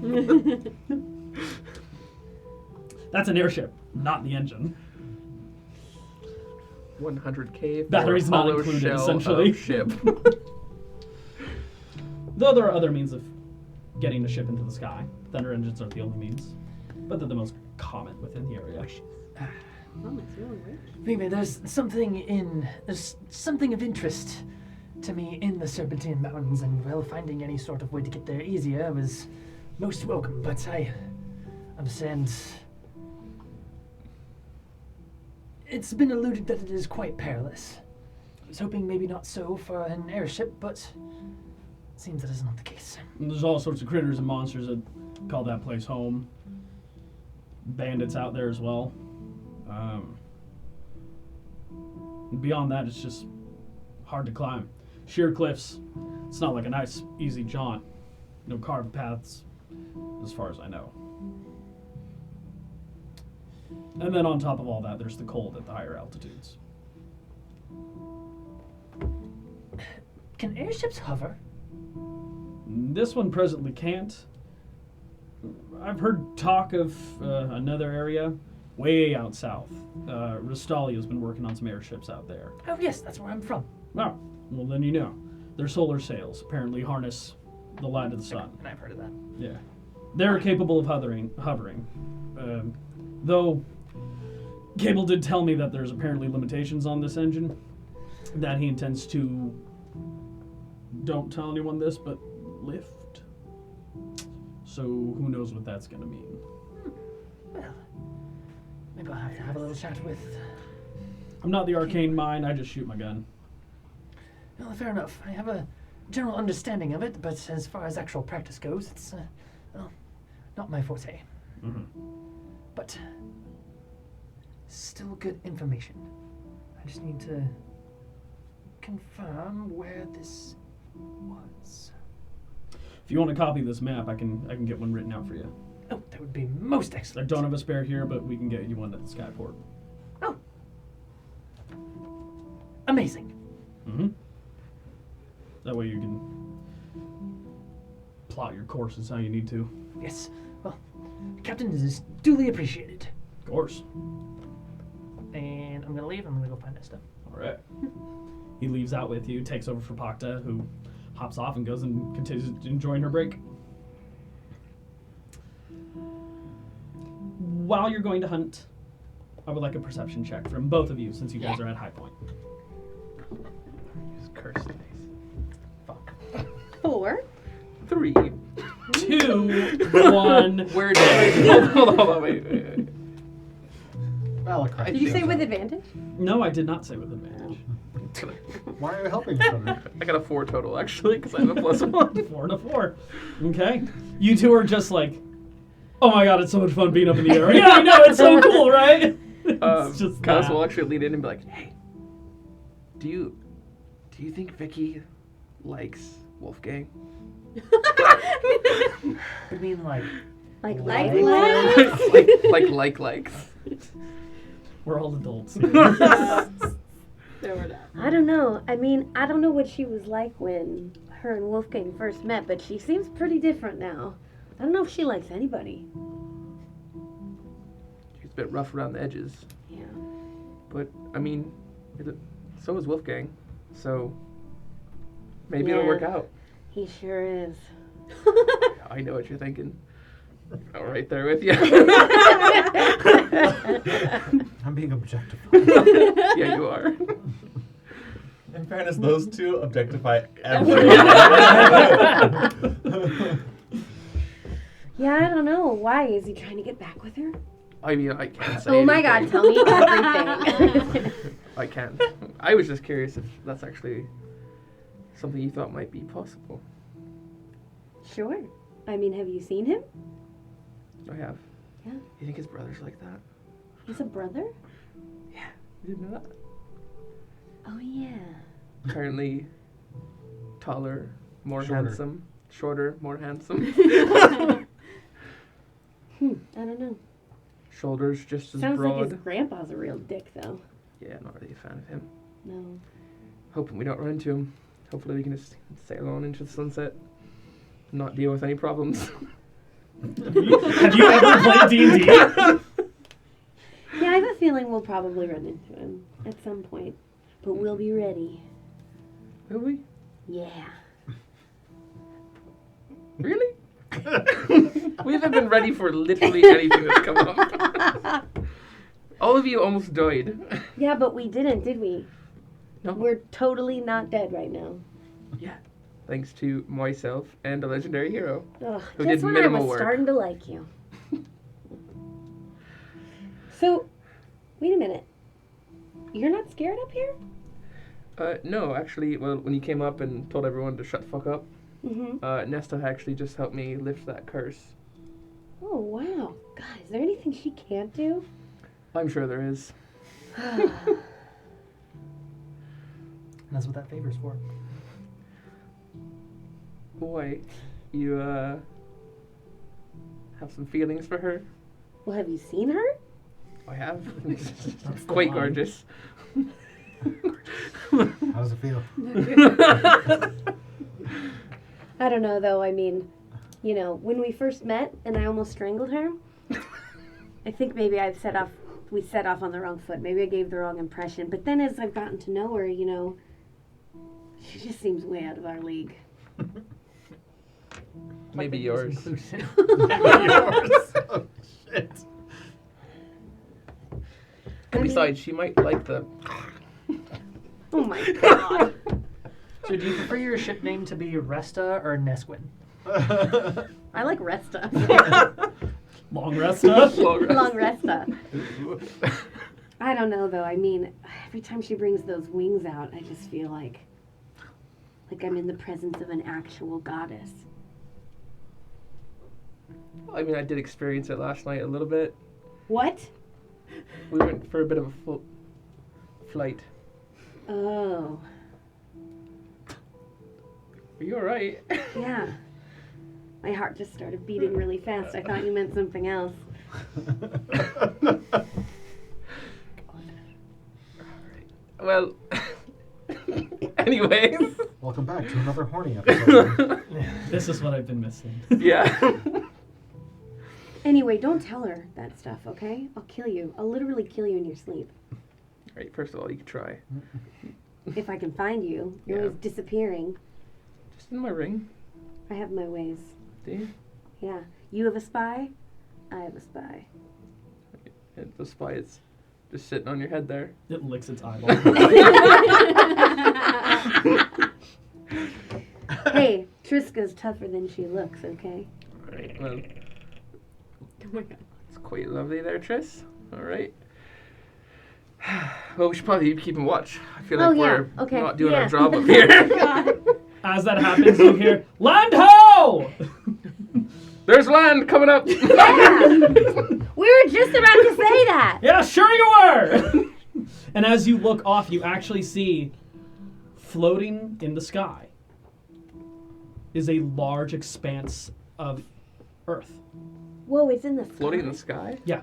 That's an airship, not the engine. 100k for Batteries a not hollow included, shell essentially. of ship. Though there are other means of getting a ship into the sky. Thunder engines aren't the only means, but they're the most common within the area. Oh, it's really weird. Anyway, there's something of interest to me in the Serpentine Mountains, and well, finding any sort of way to get there easier was most welcome, but I understand it's been alluded that it is quite perilous. I was hoping maybe not so for an airship, but it seems that is not the case. And there's all sorts of critters and monsters that call that place home. Bandits out there as well. Beyond that, it's just hard to climb. sheer cliffs. It's not like a nice, easy jaunt. No carved paths, as far as I know. And then on top of all that, there's the cold at the higher altitudes. Can airships hover? This one presently can't. I've heard talk of another area way out south. Ristalio's been working on some airships out there. Oh, yes, that's where I'm from. Oh, well then you know. Their solar sails apparently harness the light of the sun. And I've heard of that. Yeah. They're capable of hovering. Though, Cable did tell me that there's apparently limitations on this engine. That he intends to, don't tell anyone this, but lift. So who knows what that's going to mean. Well, maybe I'll have to have a little chat with... I'm not the arcane mind, I just shoot my gun. Well, fair enough. I have a general understanding of it, but as far as actual practice goes, it's, well, not my forte. Mm-hmm. But still good information. I just need to confirm where this was. If you want to copy this map, I can get one written out for you. Oh, that would be most I excellent. don't have a spare here, but we can get you one at the skyport. Oh. Amazing. Mm-hmm. That way you can plot your courses how you need to. Yes. Well, Captain, this is duly appreciated. Of course. And I'm going to leave. I'm going to go find Nesta. All right. He leaves out with you, takes over for Pakta, who hops off and goes and continues enjoying her break. While you're going to hunt, I would like a perception check from both of you, since you guys are at high point. Just curse dice. Fuck. 4. 3. 2, 1. We're dead. Hold on, wait. Malachite. Did you say shows with up. advantage? No, I did not say with advantage. Why are you helping each other? I got a 4 total, actually, because I have a +1. 4 and a 4. Okay. You two are just like, oh my god, it's so much fun being up in the air. Yeah, I know, it's so cool, right? It's just Kaelus that. will actually lean in and be like, hey, do you think Vicky likes Wolfgang? I mean, like... Like likes. We're all adults. There we're not. I don't know. I mean, I don't know what she was like when her and Wolfgang first met, but she seems pretty different now. I don't know if she likes anybody. She's a bit rough around the edges. Yeah. But, I mean, so is Wolfgang. So, maybe it'll work out. He sure is. I know what you're thinking. I'm right there with you. I'm being objectified. Yeah, you are. In fairness, those two objectify everyone. Yeah, I don't know. Why? Is he trying to get back with her? I mean, I can't say Oh my god, anything. tell me everything. I can't. I was just curious if that's actually something you thought might be possible. Sure. I mean, have you seen him? I have. Yeah. You think his brother's like that? He's a brother? Yeah. You didn't know that? Oh, yeah. Apparently taller, more Shorter. handsome. Shorter, more handsome. I don't know. Shoulders just as Sounds broad. like his grandpa's a real dick, though. Yeah, not really a fan of him. No. Hoping we don't run into him. Hopefully we can just sail on into the sunset. Not deal with any problems. Have you ever played D&D? Yeah, I have a feeling we'll probably run into him at some point. But we'll be ready. Will we? Yeah. Really? We haven't been ready for literally anything that's come up. All of you almost died. Yeah, but we didn't, did we? No. We're totally not dead right now. Yeah. Thanks to myself and a legendary hero. Ugh, Who just did when I minimal was work. starting to like you. So, wait a minute. You're not scared up here? No, actually, well, when you came up and told everyone to shut the fuck up, Mm-hmm. Nesta actually just helped me lift that curse. Oh, wow. God, is there anything she can't do? I'm sure there is. And that's what that favor's for. boy, you have some feelings for her? Well, have you seen her? I have. That's the Quite line. gorgeous. How does it feel? I don't know, though. I mean, you know, when we first met and I almost strangled her, I think maybe we set off on the wrong foot. Maybe I gave the wrong impression. But then as I've gotten to know her, you know, she just seems way out of our league. Maybe yours. Inclusive. Oh, shit. And besides, she might like the. Oh my god. So do you prefer your ship name to be Resta or Nesquin? I like Resta. Long rest up. Long Resta. I don't know, though. I mean, every time she brings those wings out, I just feel like I'm in the presence of an actual goddess. I mean, I did experience it last night a little bit. What? We went for a bit of a flight. Oh. Are you alright? Yeah. My heart just started beating really fast. I thought you meant something else. Well, anyways. Welcome back to another horny episode. This is what I've been missing. Yeah. Anyway, don't tell her that stuff, okay? I'll kill you. I'll literally kill you in your sleep. Right, first of all, you can try. If I can find you. You're Yeah. always disappearing. Just in my ring. I have my ways. Do you? Yeah. You have a spy. I have a spy. And the spy is just sitting on your head there. It licks its eyeball. Hey, Triska's tougher than she looks, okay? Alright, well, Oh my god. it's quite lovely there, Triss. Alright. Well, we should probably be keeping watch. I feel like Oh, yeah. we're Okay. not doing Yeah. our job up here. God. As that happens, you hear, "Land ho!" There's land coming up! Yeah. We were just about to say that. Yeah, sure you were! And as you look off, you actually see, floating in the sky, is a large expanse of Earth. Whoa, it's in the Floating in the sky? Yeah.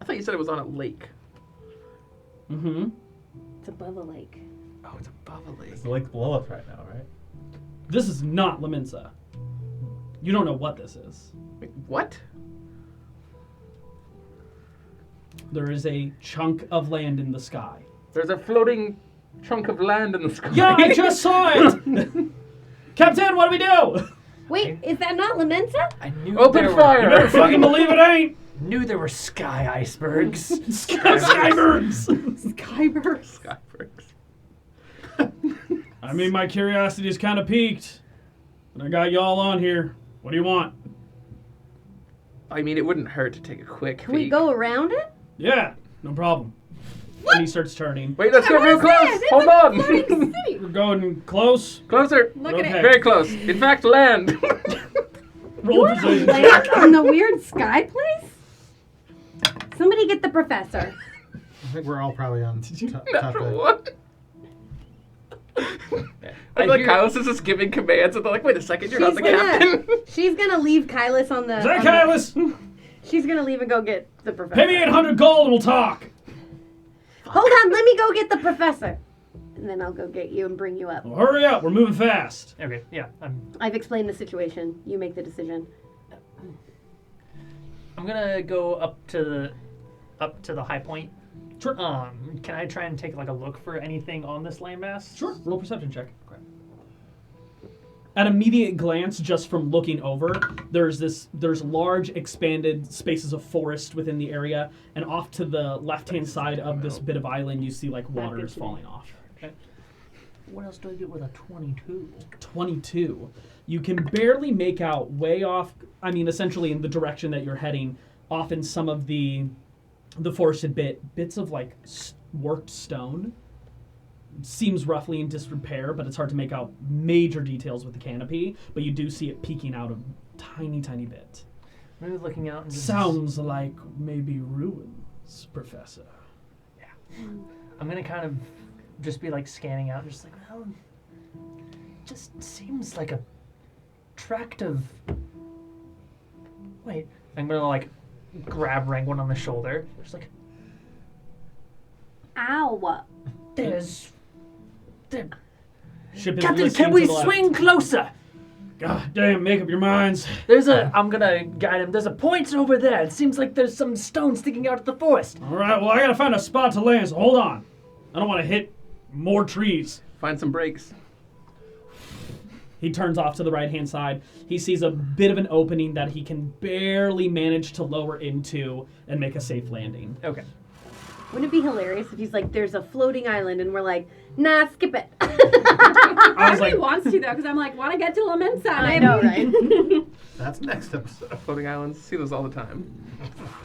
I thought you said it was on a lake. Mm-hmm. It's above a lake. Oh, it's above a lake. It's the lake below us right now, right? This is not Laminsa. You don't know what this is. Wait, what? There is a chunk of land in the sky. There's a floating chunk of land in the sky. Yeah, I just saw it! Captain, what do we do? Wait, is that not Lamensa? I knew Open there You better fire! fucking believe it ain't! Knew there were sky icebergs. Skybirds! Skybirds. Skybergs. I mean, my curiosity is kind of piqued. And I got y'all on here. What do you want? I mean, it wouldn't hurt to take a quick Can we peek. go around it? Yeah, no problem. And he starts turning. Wait, let's go real What is close. this? It's Hold a on. floating city. We're going close. Closer. Look at Okay. it. Very close. In fact, land. Roll You position. land on the weird sky place? Somebody get the professor. I think we're all probably on top Natural end. one. I feel like Kaelus is just giving commands, and they're like, "Wait a second, you're not the captain." She's gonna leave Kaelus on the. Zach on the- Kaelus, She's gonna leave and go get the professor. pay me 800 gold and we'll talk. Hold on, let me go get the professor. And then I'll go get you and bring you up. Well, hurry up, we're moving fast. Okay, yeah, I've explained the situation. You make the decision. I'm gonna go up to the high point. Sure. Can I try and take like a look for anything on this landmass? Sure, roll perception check. At immediate glance, just from looking over, there's large expanded spaces of forest within the area, and off to the left-hand side of this bit of island, you see like water is falling off. What else do I get with a 22? 22. You can barely make out way off, I mean, essentially in the direction that you're heading, off in some of the forested bits of like worked stone. Seems roughly in disrepair, but it's hard to make out major details with the canopy, but you do see it peeking out a tiny, tiny bit. Maybe looking out and just... Sounds like maybe ruins, Professor. I'm gonna kind of just be like scanning out, just like, well, just seems like a tract of... Wait, I'm gonna like grab Rangoon on the shoulder. Just like, Ow. there's... There... Ship is Captain, listening can we to the left. swing closer? God damn, make up your minds. I'm gonna guide him. There's a point over there. It seems like there's some stone sticking out of the forest. All right, well, I gotta find a spot to land, so hold on. I don't want to hit more trees. Find some breaks. He turns off to the right-hand side. He sees a bit of an opening that he can barely manage to lower into and make a safe landing. Okay. Wouldn't it be hilarious if he's like, there's a floating island, and we're like, nah, skip it. I was He like, wants to though, because I'm like, want to get to Lamensa. I know, right? That's next episode. Floating islands, see those all the time.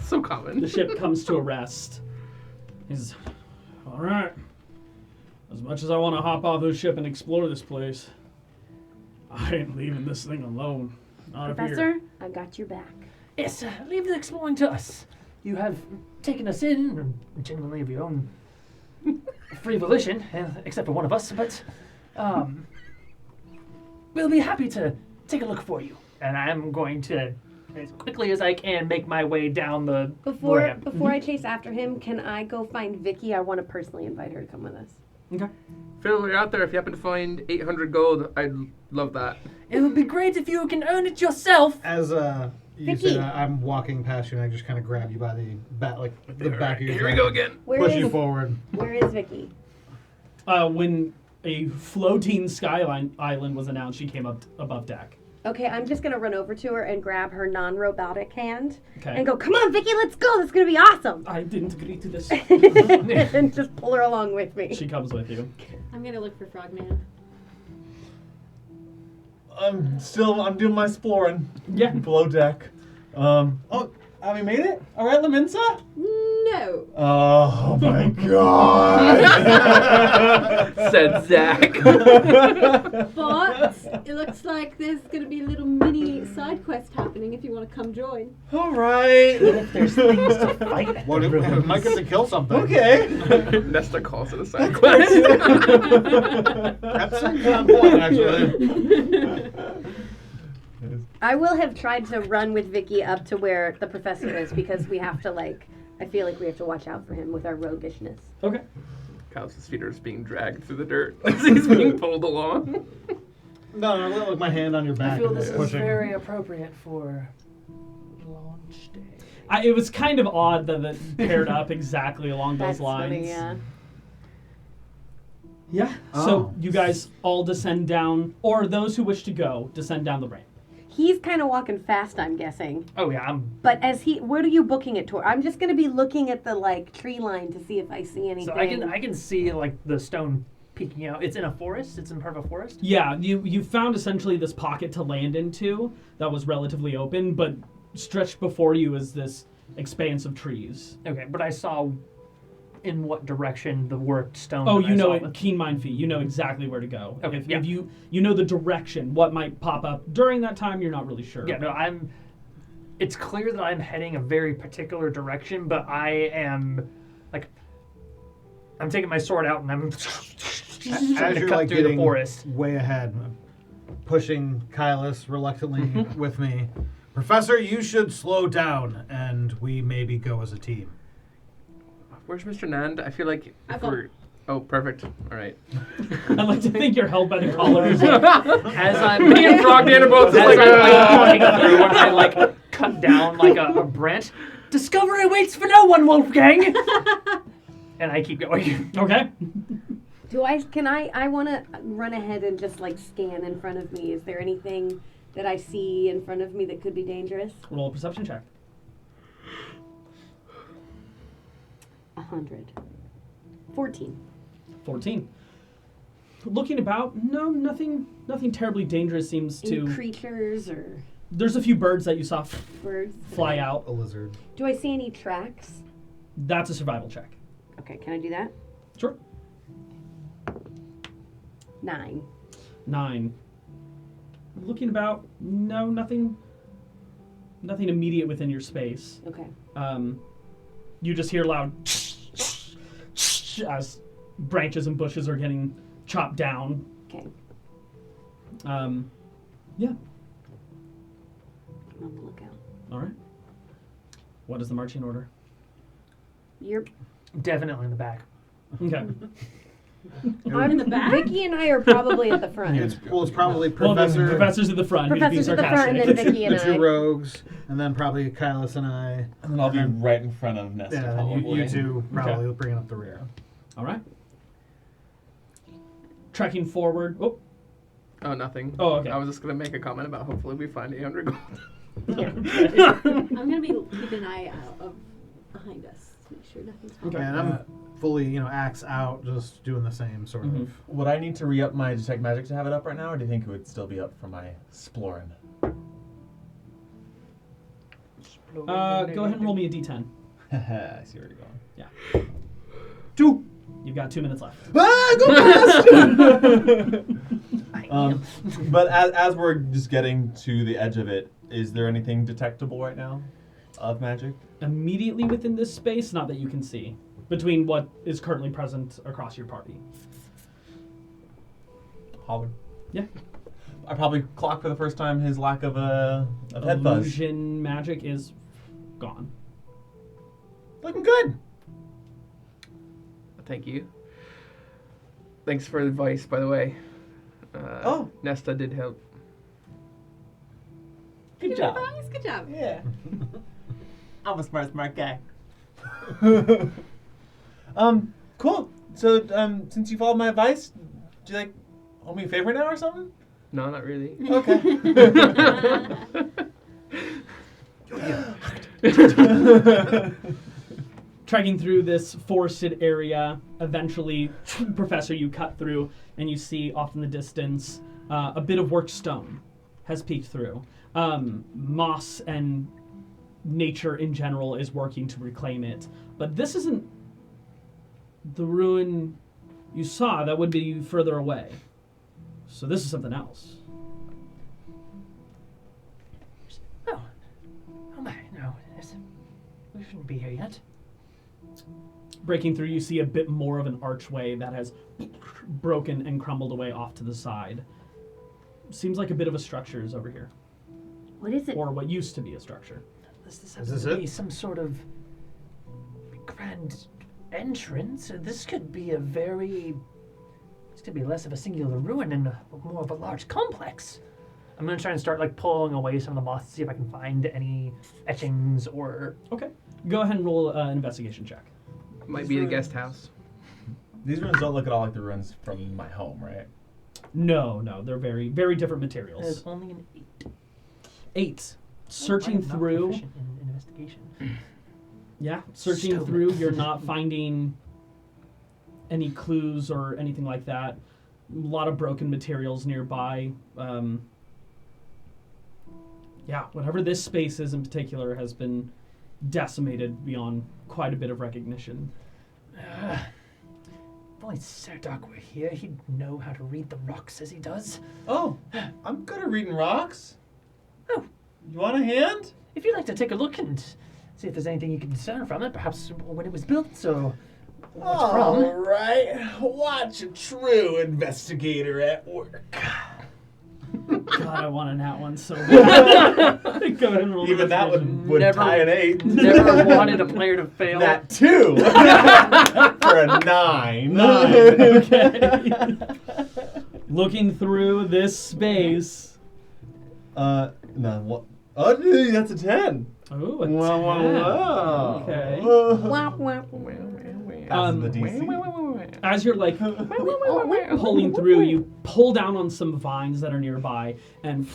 So common. the ship comes to a rest. He's, all right. As much as I want to hop off this ship and explore this place, I ain't leaving this thing alone. Not up here. Professor, I got your back. Yes, leave the exploring to us. You have taken us in, genuinely of your own free volition, except for one of us, but we'll be happy to take a look for you. And I'm going to, as quickly as I can, make my way down the ramp. Before I chase after him, can I go find Vicky? I want to personally invite her to come with us. Okay. Phil, you're out there. If you happen to find 800 gold, I'd love that. It would be great if you can earn it yourself. As you Vicky. say that, I'm walking past you and I just kind of grab you by the back, the back of your Here we jacket, go again. push you forward. Where is Vicky? When a floating skyline island was announced, she came up above deck. Okay, I'm just gonna run over to her and grab her non-robotic hand Okay. and go, "Come on, Vicky, let's go. This is gonna be awesome." I didn't agree to this. And just pull her along with me. She comes with you. I'm gonna look for Frogman. I'm doing my exploring. Yeah. Below deck. Have you made it? All right, Laminsa? No. Oh my god. Said Zach. But it looks like there's gonna be a little mini side quest happening if you want to come join. All right. If there's things to fight. What if we might get to kill something? Okay. Nesta calls it a side quest. That's a good point, actually. I will have tried to run with Vicky up to where the professor is because we have to I feel like we have to watch out for him with our roguishness. Okay. Kaelus' feet are just being dragged through the dirt as he's being pulled along. No, with my hand on your back. I feel and this is pushing. very appropriate for launch day. It was kind of odd that it paired up exactly along those That's lines. funny, yeah. Yeah. Oh. So you guys all descend down, or those who wish to go, descend down the ramp. He's kind of walking fast, I'm guessing. Oh yeah, I'm. But what are you booking it toward? I'm just gonna be looking at the tree line to see if I see anything. So I can see the stone peeking out. It's in a forest. It's in part of a forest. Yeah, you found essentially this pocket to land into that was relatively open, but stretched before you is this expanse of trees. Okay, but I saw in what direction the worked stone. Oh, that you I know saw it, was. keen mind feet. You know exactly where to go. Okay, If yeah. you know the direction, what might pop up during that time, you're not really sure. Yeah, no, I'm. It's clear that I'm heading a very particular direction, but I am I'm taking my sword out and I'm trying As to you're cut through the getting forest. way ahead, pushing Kaelus reluctantly with me. Professor, you should slow down, and we maybe go as a team. Where's Mr. Nand? I feel like I've if got- we're... Oh, perfect. All right. I like to think you're held by the collars. As I'm Me and Frogman are both as just I'm walking through, and I cut down a branch. Discovery waits for no one, Wolfgang. And I keep going. Okay. I want to run ahead and just scan in front of me. Is there anything that I see in front of me that could be dangerous? Roll a perception check. 100. 14. 14. Looking about, no, nothing terribly dangerous seems Any to. creatures or There's a few birds that you saw birds? fly out. A lizard. Do I see any tracks? That's a survival check. Okay, can I do that? Sure. 9. 9. Looking about, no, nothing immediate within your space. Okay. You just hear loud as branches and bushes are getting chopped down. Okay. Yeah. I'm on the lookout. All right. What is the marching order? You're Definitely in the back. Okay. I'm in the back? Vicky and I are probably at the front. It's probably Well, the Professor, professor's at the front. He's being Professor's at the front, and then sarcastic. Vicky and the two I. rogues, and then probably Kaelus and I. And then I'll be And then- right in front of Nesta. Yeah, then probably. you two probably bringing up the rear. All right. Tracking forward. Oh. Oh, nothing. Oh, okay. I was just gonna make a comment about hopefully we find 800 gold. I'm gonna be keeping an eye out behind us to make sure nothing's wrong. Okay. And I'm fully, axe out, just doing the same sort Mhm. of. Would I need to re-up my detect magic to have it up right now, or do you think it would still be up for my exploring? Go ahead and roll me a d10. I see where you're going. Yeah. 2. You've got 2 minutes left. Ah, go fast! But as we're just getting to the edge of it, is there anything detectable right now of magic? Immediately within this space, not that you can see, between what is currently present across your party. Holler. Yeah. I probably clocked for the first time his lack of head buzz. Illusion magic is gone. Looking good. Thank you. Thanks for the advice, by the way. Nesta did help. Good job. Advice, good job. Yeah. I'm a smart guy. Cool. So, since you followed my advice, do you owe me a favor now or something? No, not really. Okay. Trekking through this forested area, eventually, Professor, you cut through, and you see off in the distance a bit of worked stone has peeked through. Moss and nature in general is working to reclaim it, but this isn't the ruin you saw. That would be further away. So this is something else. Oh my, no. We shouldn't be here yet. Breaking through, you see a bit more of an archway that has broken and crumbled away off to the side. Seems like a bit of a structure is over here. What is it? Or what used to be a structure. This Is has this to be it? some sort of grand entrance. This could be a very... This could be less of a singular ruin and more of a large complex. I'm going to try and start pulling away some of the moss to see if I can find any etchings or... Okay. Go ahead and roll an investigation check. Might be the guest house. These ruins don't look at all like the ruins from my home, right? No, they're very, very different materials. There's only an 8. 8. I Searching am not through, proficient in investigation. yeah, searching Stone. through, you're not finding any clues or anything like that. A lot of broken materials nearby. Yeah, whatever this space is in particular has been decimated beyond quite a bit of recognition. If only Serdok were here, he'd know how to read the rocks as he does. Oh, I'm good at reading rocks. Oh. You want a hand? If you'd like to take a look and see if there's anything you can discern from it, perhaps when it was built, so what it's All from. right. Watch a true investigator at work. God, I want a nat one so bad. Go ahead and roll Even that investigation. would Never- tie an 8. Never wanted a player to fail. That 2 for a 9. Okay. Looking through this space. No. What? Oh, dude, that's a 10. Oh, a 10. Wow. Okay. Womp womp. That's the DC. As you're pulling through, you pull down on some vines that are nearby, and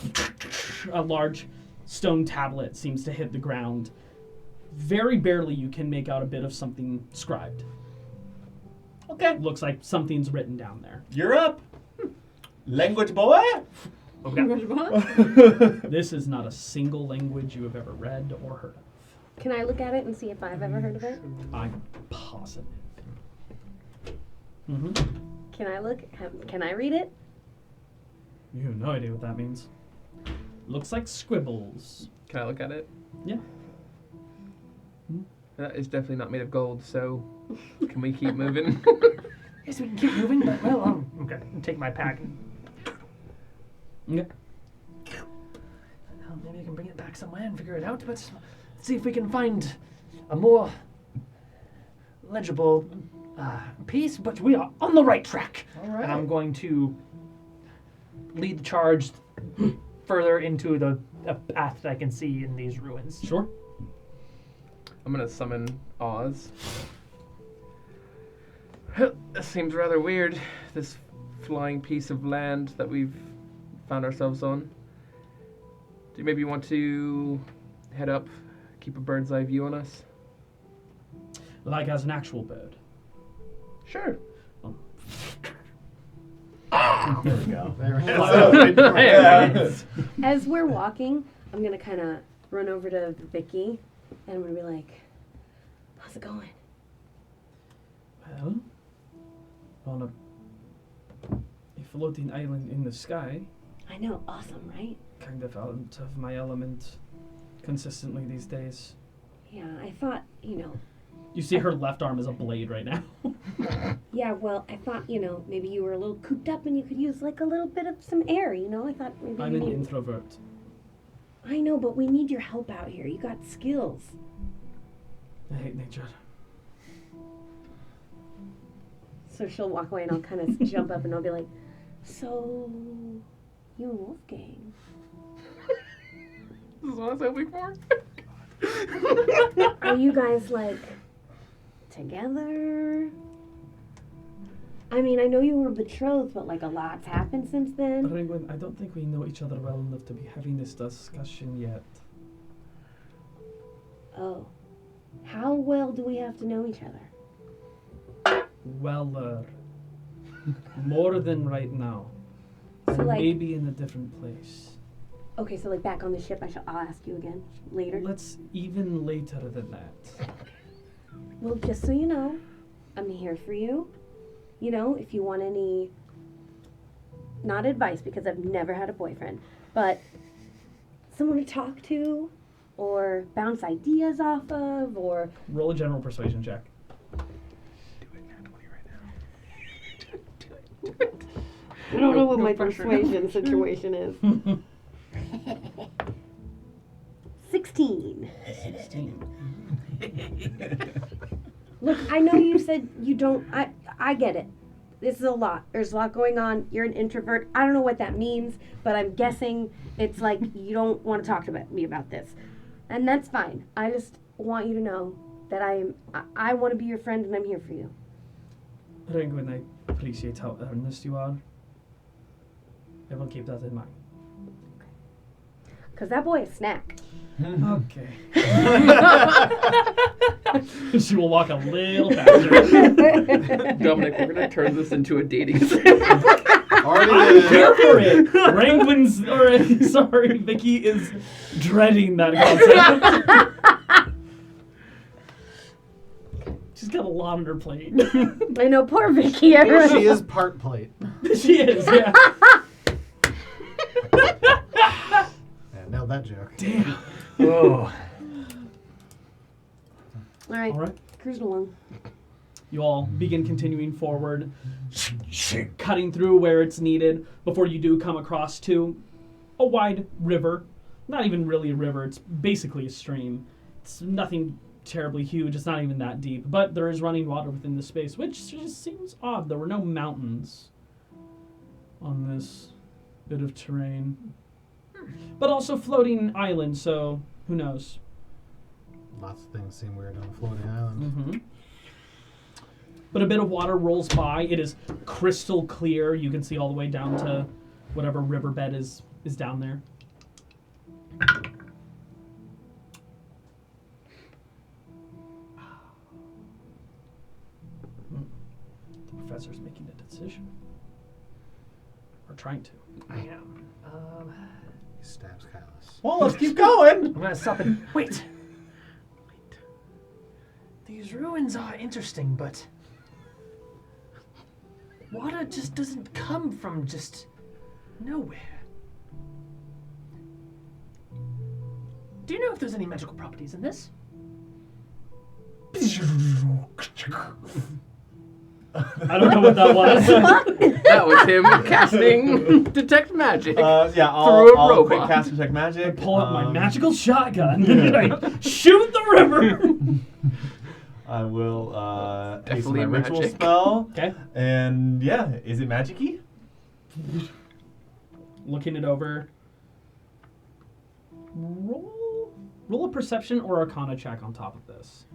a large stone tablet seems to hit the ground. Very barely you can make out a bit of something scribed. Okay. Looks like something's written down there. You're up. Language boy. This is not a single language you have ever read or heard of. Can I look at it and see if I've ever heard of it? I'm positive. Can I look? Can I read it? You have no idea what that means. Looks like scribbles. Can I look at it? Yeah. That is definitely not made of gold, so can we keep moving? Yes, we can keep moving, but, well, I'm going to take my pack and Okay. Well, maybe I can bring it back somewhere and figure it out, but let's see if we can find a more legible piece, but we are on the right track. All right. And I'm going to lead the charge further into a path that I can see in these ruins. Sure. I'm gonna summon Oz. This seems rather weird, this flying piece of land that we've found ourselves on. Do you maybe want to head up, keep a bird's eye view on us? Like as an actual bird. Sure. There we go. As we're walking, I'm gonna kind of run over to Vicky, and I'm gonna be like, "How's it going?" Well, on a floating island in the sky, I know, awesome, right? kind of out of my element consistently these days. Yeah, I thought, You see her left arm is a blade right now. Yeah, well, I thought, maybe you were a little cooped up and you could use like a little bit of some air, I thought maybe I'm you an need... introvert. I know, but we need your help out here. You got skills. I hate nature. So she'll walk away and I'll kind of jump up and I'll be like, "So, you and Wolfgang." This is what I was hoping for. Are you guys like together? I mean, I know you were betrothed, but like a lot's happened since then. Ringwin, I don't think we know each other well enough to be having this discussion yet. Oh. How well do we have to know each other? Well, more than right now. So, like- Maybe in a different place. Okay, so like back on the ship, I'll ask you again later. Let's even later than that. Well, just so you know, I'm here for you. If you want any, not advice because I've never had a boyfriend, but someone to talk to or bounce ideas off of or... Roll a general persuasion check. I don't know what No my pressure. persuasion situation is. 16. 16. Look, I know you said you don't... I get it. This is a lot. There's a lot going on. You're an introvert. I don't know what that means, but I'm guessing it's like you don't want to talk to me about this. And that's fine. I just want you to know that I want to be your friend and I'm here for you. Ringwin, I appreciate how earnest you are. I will keep that in mind. Because that boy is snack. Okay. She will walk a little faster. Dominic, we're gonna turn this into a dating sim. Already I'm did. here for it. Vicky is dreading that concept. She's got a lot on her plate. I know, poor Vicky. She is part plate. She is, yeah. Yeah, nailed that joke. Damn. Oh. All right, All right. cruising along. You all begin continuing forward, cutting through where it's needed before you do come across to a wide river. Not even really a river, it's basically a stream. It's nothing terribly huge, it's not even that deep, but there is running water within the space, which just seems odd. There were no mountains on this bit of terrain. But also floating island, so who knows? Lots of things seem weird on a floating island. Mm-hmm. But a bit of water rolls by. It is crystal clear. You can see all the way down to whatever riverbed is down there. The professor's making a decision. Or trying to. I am. He stabs Kaelus. Well, let's keep going. I'm gonna stop and wait. These ruins are interesting, but water just doesn't come from just nowhere. Do you know if there's any magical properties in this? I don't know what that was. That was him casting detect magic. Yeah, Through a I'll quick robot. cast detect magic. I pull out my magical shotgun and I shoot the river. I will hasten Definitely my ritual magic. spell. Okay. And yeah, is it magic-y? Looking it over. Roll a perception or arcana check on top of this.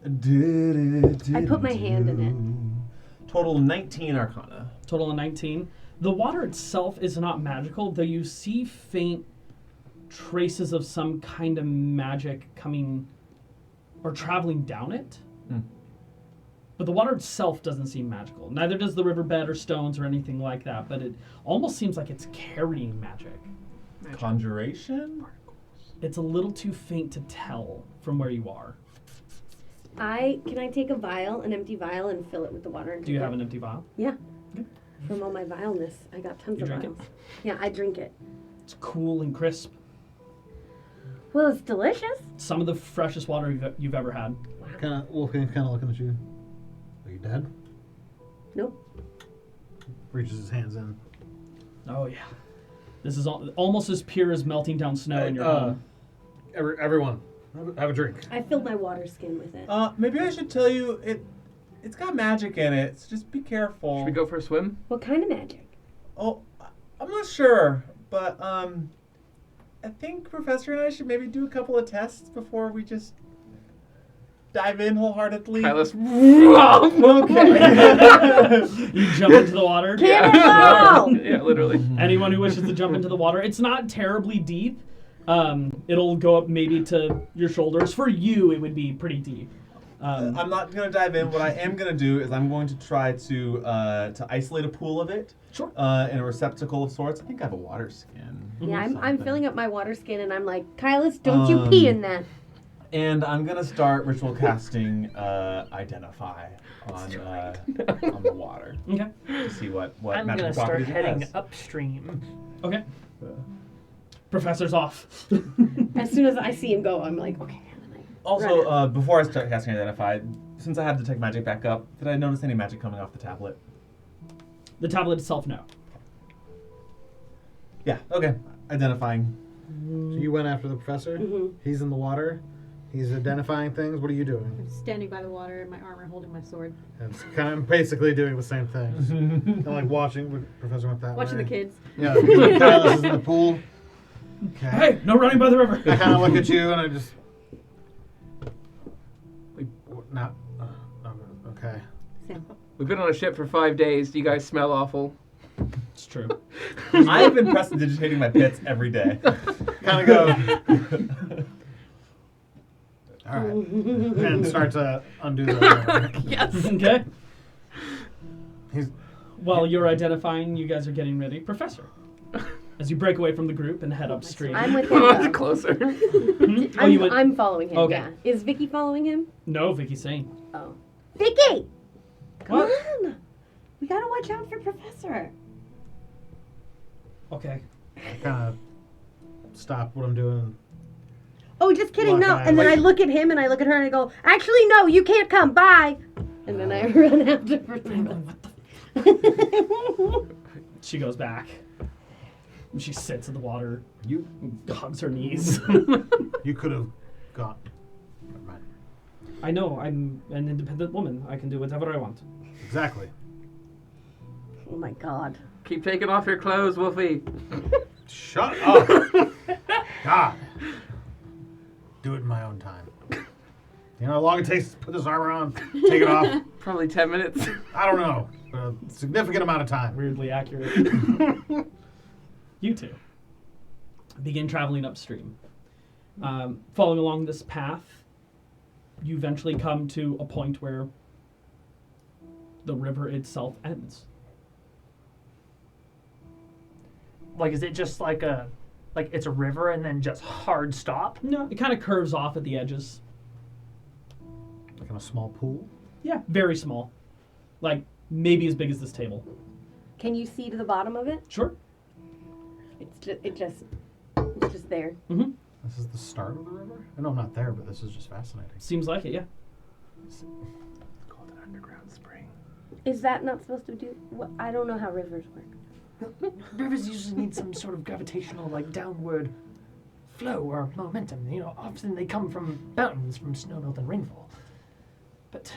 I put my hand in it. Total 19 arcana. Total of 19. The water itself is not magical, though you see faint traces of some kind of magic coming or traveling down it. But the water itself doesn't seem magical. Neither does the riverbed or stones or anything like that, but it almost seems like it's carrying magic. Conjuration? It's a little too faint to tell from where you are. Can I take a vial, an empty vial, and fill it with the water? And Do you drink have it? an empty vial? Yeah. Okay. From all my vileness, I got tons You of drink it? vials. Yeah, I drink it. It's cool and crisp. Well, it's delicious. Some of the freshest water you've ever had. Wolfgang's kind of looking at you. Are you dead? Nope. Reaches his hands in. Oh, yeah. This is almost as pure as melting down snow in your home. Everyone, have a drink. I filled my water skin with it. Maybe I should tell you it's got magic in it, so just be careful. Should we go for a swim? What kind of magic? Oh, I'm not sure, but I think Professor and I should maybe do a couple of tests before we just dive in wholeheartedly. Kaelus. Okay. You jump into the water. Cannonball! Yeah, literally. Anyone who wishes to jump into the water, it's not terribly deep. It'll go up maybe to your shoulders. For you, it would be pretty deep. I'm not going to dive in. What I am going to do is I'm going to try to isolate a pool of it. Sure. In a receptacle of sorts. I think I have a water skin. Yeah, I'm Something. filling up my water skin, and I'm like, Kaelus, don't you pee in that. And I'm going to start ritual casting Identify on the water Okay. to see what I'm magical gonna start properties it heading has. upstream. Okay. Professor's off. As soon as I see him go, I'm like, okay. And then I run Also, out. before I start casting Identify, since I have Detect Magic back up, did I notice any magic coming off the tablet? The tablet itself, no. Yeah, okay. Identifying. So you went after the professor. Mhm. He's in the water. He's identifying things. What are you doing? I'm standing by the water in my armor holding my sword. It's kind of basically doing the same thing. Kind of like watching. The professor went that Watching way. the kids. Yeah, Kaelus is in the pool. Okay. Hey, no running by the river. I kind of look at you and I just. Not. Okay. Sam. We've been on a ship for 5 days. Do you guys smell awful? It's true. I have been prestidigitating my pits every day. Kind of go. All right. And start to undo the. Yes. Okay. He's. While you're identifying, you guys are getting ready. Professor, as you break away from the group and head upstream. I'm with him. It's though. closer. Oh, you went- I'm following him, Okay. yeah. Is Vicky following him? No, Vicky's saying. Oh. Vicky! Come What? on! We gotta watch out for Professor. Okay. Kind of stop what I'm doing. Oh, just kidding, Walk no. by, And then I like- look at him and I look at her and I go, actually, no, you can't come, bye! And then I run after Professor. She goes back. And she sits in the water, You hugs her knees. you could have gone. Never mind. I know, I'm an independent woman. I can do whatever I want. Exactly. Oh my god. Keep taking off your clothes, Wolfie. Shut up. God. Do it in my own time. You know how long it takes to put this armor on, take it off? Probably 10 minutes. I don't know. But a significant amount of time. Weirdly accurate. You two begin traveling upstream. Following along this path, you eventually come to a point where the river itself ends. Like, is it just like it's a river and then just hard stop? No, it kind of curves off at the edges. Like in a small pool. Yeah, very small. Like, maybe as big as this table. Can you see to the bottom of it? Sure. It's just there. Mm-hmm. This is the start of the river? I know I'm not there, but this is just fascinating. Seems like it, yeah. Called an underground spring. Is that not supposed to do? What? I don't know how rivers work. Rivers usually need some sort of gravitational, like, downward flow or momentum. You know, often they come from mountains, from snow melt and rainfall. But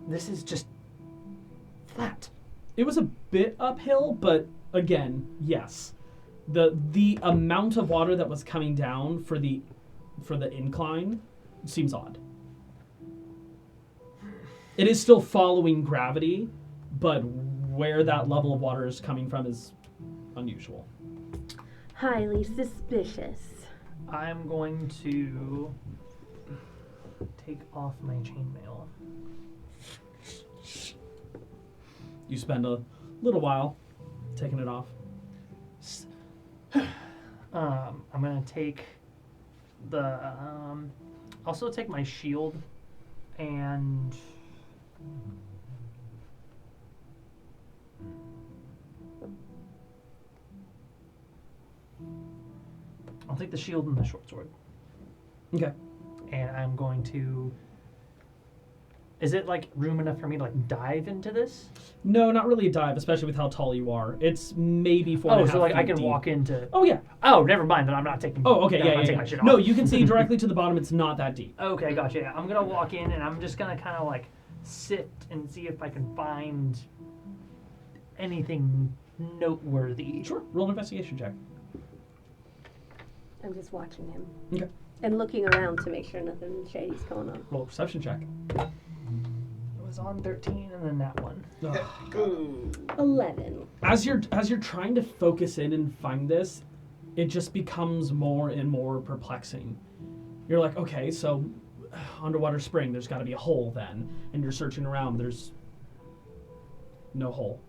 this is just flat. It was a bit uphill, but again, yes. The amount of water that was coming down for the incline seems odd. It is still following gravity, but where that level of water is coming from is unusual. Highly suspicious. I'm going to take off my chainmail. You spend a little while taking it off. I'm gonna take the also take my shield and I'll take the shield and the short sword. Okay. And I'm going to. Is it like room enough for me to like dive into this? No, not really a dive, especially with how tall you are. It's maybe 4.5 Oh, so like I feet can deep. walk into. Oh yeah. Oh, never mind. Then I'm not taking. Oh, okay, then yeah, I'm not yeah, taking yeah. my shit No, off. you can see directly to the bottom. It's not that deep. Okay, gotcha. Yeah. I'm gonna walk in and I'm just gonna kind of like sit and see if I can find anything noteworthy. Sure. Roll an investigation check. I'm just watching him. Okay. And looking around to make sure nothing shady's going on. Roll a perception check. It was on 13 and then that one. 11. As you're trying to focus in and find this, it just becomes more and more perplexing. You're like, okay, so underwater spring, there's got to be a hole then, and you're searching around. There's no hole.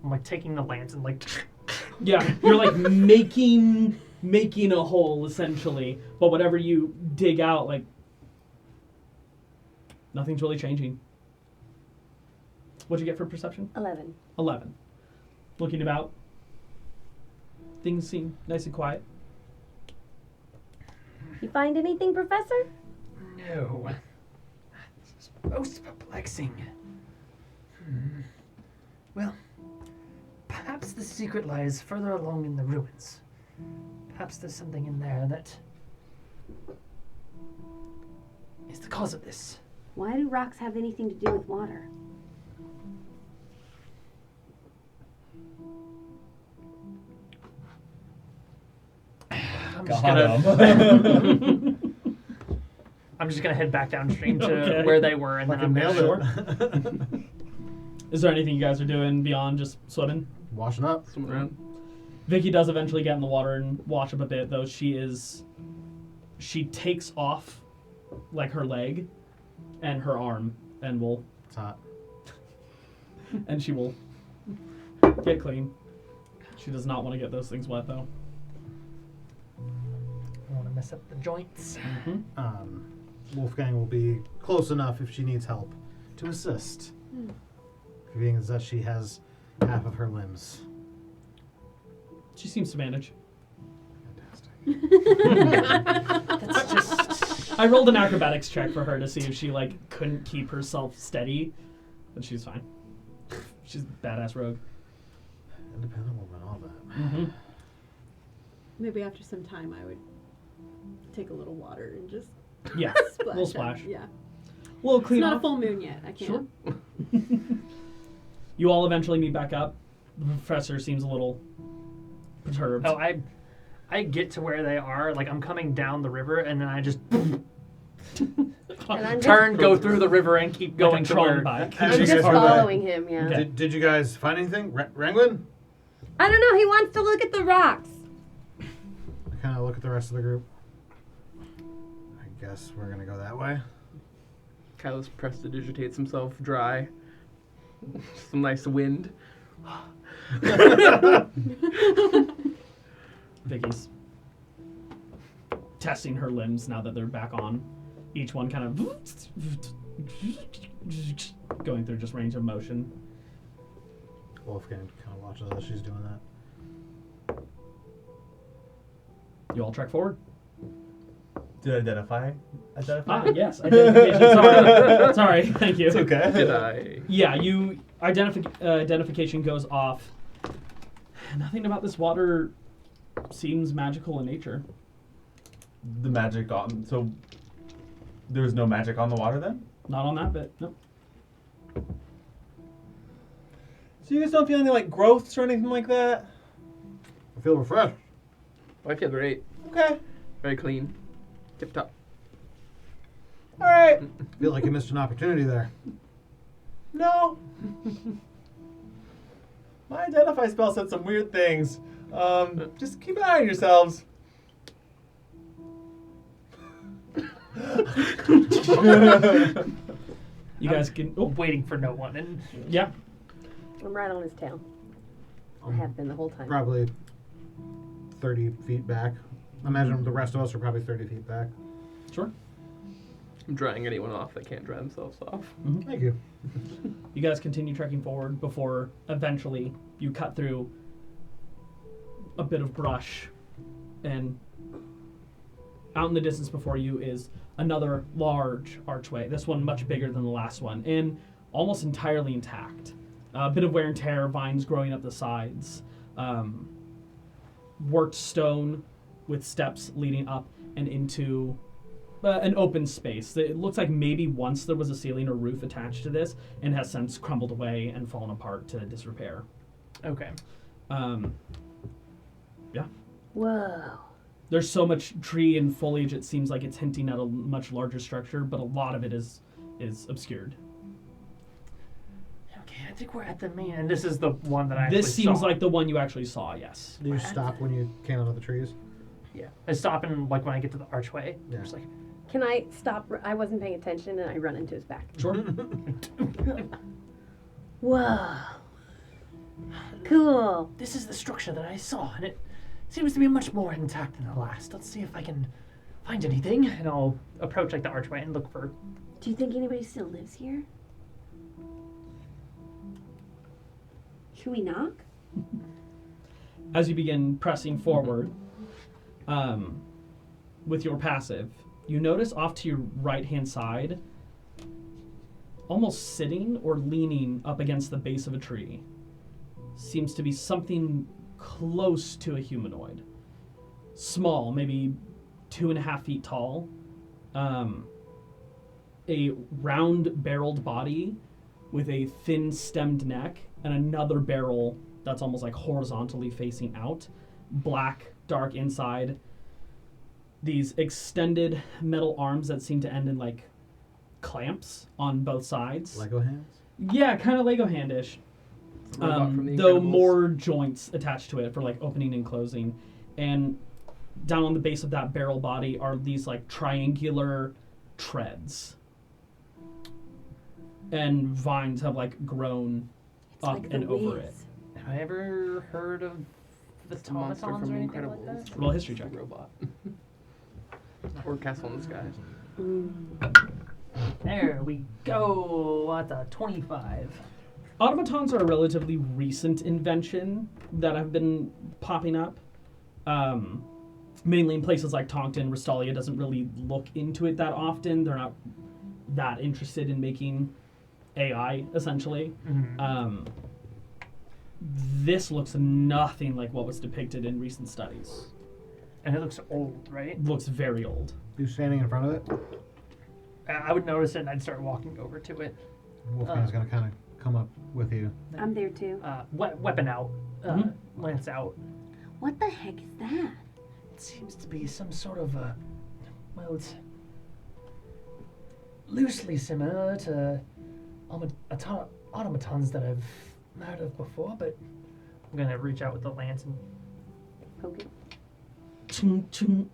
I'm like taking the lance and like. Yeah, you're like making a hole essentially, but whatever you dig out, like nothing's really changing. What'd you get for perception? 11. 11. Looking about, things seem nice and quiet. You find anything, Professor? No. This is most perplexing. Well, perhaps the secret lies further along in the ruins. Perhaps there's something in there that is the cause of this. Why do rocks have anything to do with water? I'm just gonna head back downstream to Okay. where they were, and then I'm gonna nailed it. Is there anything you guys are doing beyond just swimming? Washing up. Swimming around. Vicky does eventually get in the water and wash up a bit, though she takes off like her leg and her arm and It's hot. she will get clean. She does not want to get those things wet though. I don't want to mess up the joints. Wolfgang will be close enough if she needs help to assist. Being that she has half of her limbs. She seems to manage. Fantastic. That's just. I rolled an acrobatics check for her to see if she couldn't keep herself steady, but she's fine. She's a badass rogue. Independent woman, all that. Mm-hmm. Maybe after some time I would take a little water and just Yeah, splash. little splash. Yeah. A little It's clean not a off. full moon yet. I can't. Sure. You all eventually meet back up. The professor seems a little perturbed. Oh, I get to where they are. Like I'm coming down the river, and then I just And I'm just, turn, go through the river, and keep going like a to Tron where. bike. I'm Did you just guys hear that? following him, yeah. Okay. Did you guys find anything? Ranglin? I don't know, he wants to look at the rocks. I kind of look at the rest of the group. I guess we're going to go that way. Kaelus prestidigitates himself dry. Some nice wind. Vicky's testing her limbs now that they're back on. Each one kind of going through just range of motion. Wolfgang kind of watches as she's doing that. You all trek forward. Did identify? Yes, identification. Sorry, thank you. It's okay. Did I? Yeah, you identification goes off. Nothing about this water seems magical in nature. The magic on. So there's no magic on the water then? Not on that bit. No. So you guys don't feel any like growths or anything like that? I feel refreshed. I feel great. Okay. Very clean. Tip top. All right. I feel like you missed an opportunity there. No. My identify spell said some weird things. Just keep an eye on yourselves. You guys can. Oh, Waiting for no one. And yeah. I'm right on his tail. I have been the whole time. Probably 30 feet back. Imagine the rest of us are probably 30 feet back. Sure. I'm drying anyone off that can't dry themselves off. Thank you. You guys continue trekking forward before eventually you cut through a bit of brush, and out in the distance before you is another large archway. This one much bigger than the last one, and almost entirely intact. A bit of wear and tear, vines growing up the sides, worked stone with steps leading up and into an open space. It looks like maybe once there was a ceiling or roof attached to this and has since crumbled away and fallen apart to disrepair. okay. Yeah. Whoa. There's so much tree and foliage, it seems like it's hinting at a much larger structure, but a lot of it is obscured. Okay, I think we're at the main, and this is the one that I actually This seems saw. like the one you actually saw, yes. Do you stop when you came out of the trees? Yeah. I stop and like when I get to the archway. Yeah. Just like, Can I stop? I wasn't paying attention and I run into his back. Sure. Whoa. Cool. this is the structure that I saw, and it seems to be much more intact than the last. Let's see if I can find anything, and I'll approach like the archway and look for. Do you think anybody still lives here? Should we knock? As you begin pressing forward with your passive, you notice off to your right-hand side, almost sitting or leaning up against the base of a tree, seems to be something close to a humanoid. Small, maybe 2.5 feet tall. A round-barreled body with a thin-stemmed neck and another barrel that's almost like horizontally facing out. Black, dark inside. These extended metal arms that seem to end in like clamps on both sides. Lego hands? Yeah, kind of Lego handish. Robot from The Though Incredibles. more joints attached to it for like opening and closing. And down on the base of that barrel body are these like triangular treads. And vines have like grown It's up like the and over it. waves. Have I ever heard of the It's a monster automatons from or The anything like Incredibles. that? Roll a history check. Robot. Or Castle in the Sky. There we go. At the 25. Automatons are a relatively recent invention that have been popping up. Mainly in places like Tonkton. Ristalia doesn't really look into it that often. They're not that interested in making AI, essentially. This looks nothing like what was depicted in recent studies. And it looks old, right? It looks very old. You standing in front of it? I would notice it and I'd start walking over to it. Wolfgang's gonna kind of come up with you. I'm there too. Weapon out. Lance out. What the heck is that? It seems to be some sort of a. Well, it's loosely similar to automatons that I've heard of before, but I'm gonna reach out with the lance and. Poke it. Chung, chung.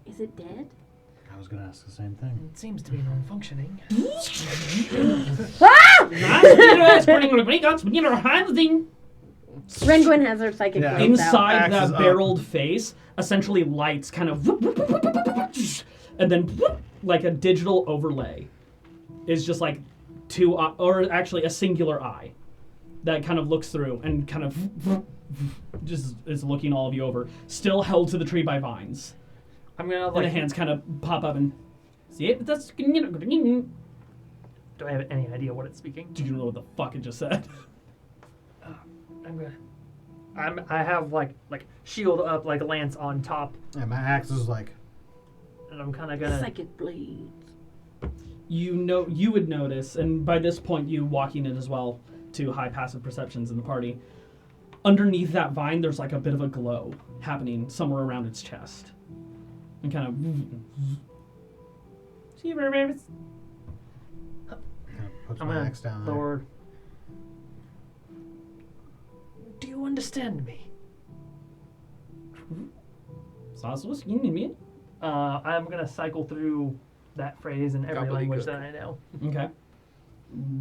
Is it dead? I was gonna ask the same thing. It seems to be non-functioning. Rengwin has her psychic Yeah. blades out. Inside Axe is that up. barreled face, essentially lights kind of and then like a digital overlay is just like two or actually a singular eye that kind of looks through and kind of just is looking all of you over, still held to the tree by vines. I'm gonna And like. the hands kind of pop up and see it. That's. Do Do I have any idea what it's speaking? you know what the fuck it just said? I have like shield up, like lance on top, And my axe is like, and I'm kind of gonna. Psychic blades. You would notice, and by this point you walking in as well to high passive perceptions in the party. Underneath that vine, there's like a bit of a glow happening somewhere around its chest, and kind of. See, rabbits. puts I'm my gonna axe down there. lower. Do you understand me? I'm gonna cycle through that phrase in every language that I know. Okay.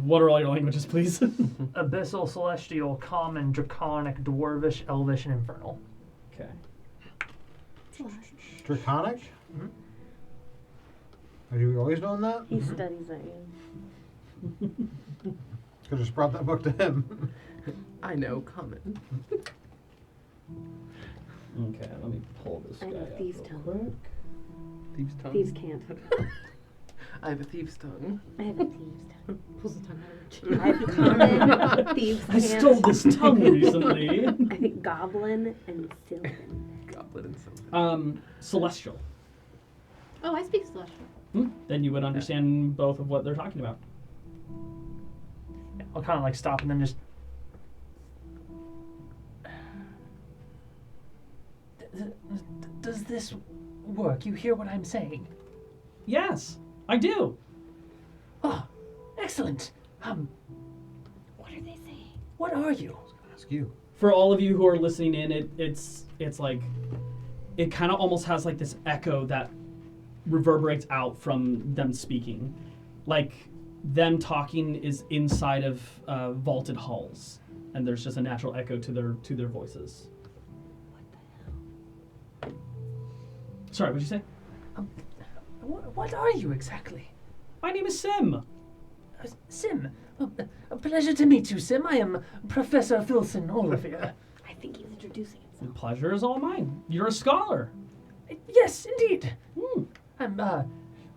What are all your languages, please? Abyssal, Celestial, Common, Draconic, Dwarvish, Elvish, and Infernal. Okay. Draconic? Mhm. Are you always doing that? He studies that, yeah. Could have just brought that book to him. I know, common. Okay, let me pull this I guy have a up thieves' real tongue. quick. Thieves' tongue. Thieves can't. I have a thieves' tongue. I have a thieves' tongue. Pulls the tongue out of her I have common, thieves I can't. stole this tongue recently. I think goblin and sylvan. Goblin and something. Celestial. Oh, I speak Celestial. Then you would understand both of what they're talking about. I'll kind of like stop and then just. Does this work? You hear what I'm saying? Yes, I do. Oh, excellent. What are they saying? What are you? Ask you. For all of you who are listening in, it's like it kind of almost has like this echo that reverberates out from them speaking, like them talking is inside of vaulted halls, and there's just a natural echo to their voices. Sorry, what'd you say? What are you exactly? My name is Sim. Sim. A pleasure to meet you, Sim. I am Professor Filson Olivier. I think he's introducing The himself. pleasure is all mine. You're a scholar. Yes, indeed. Hmm.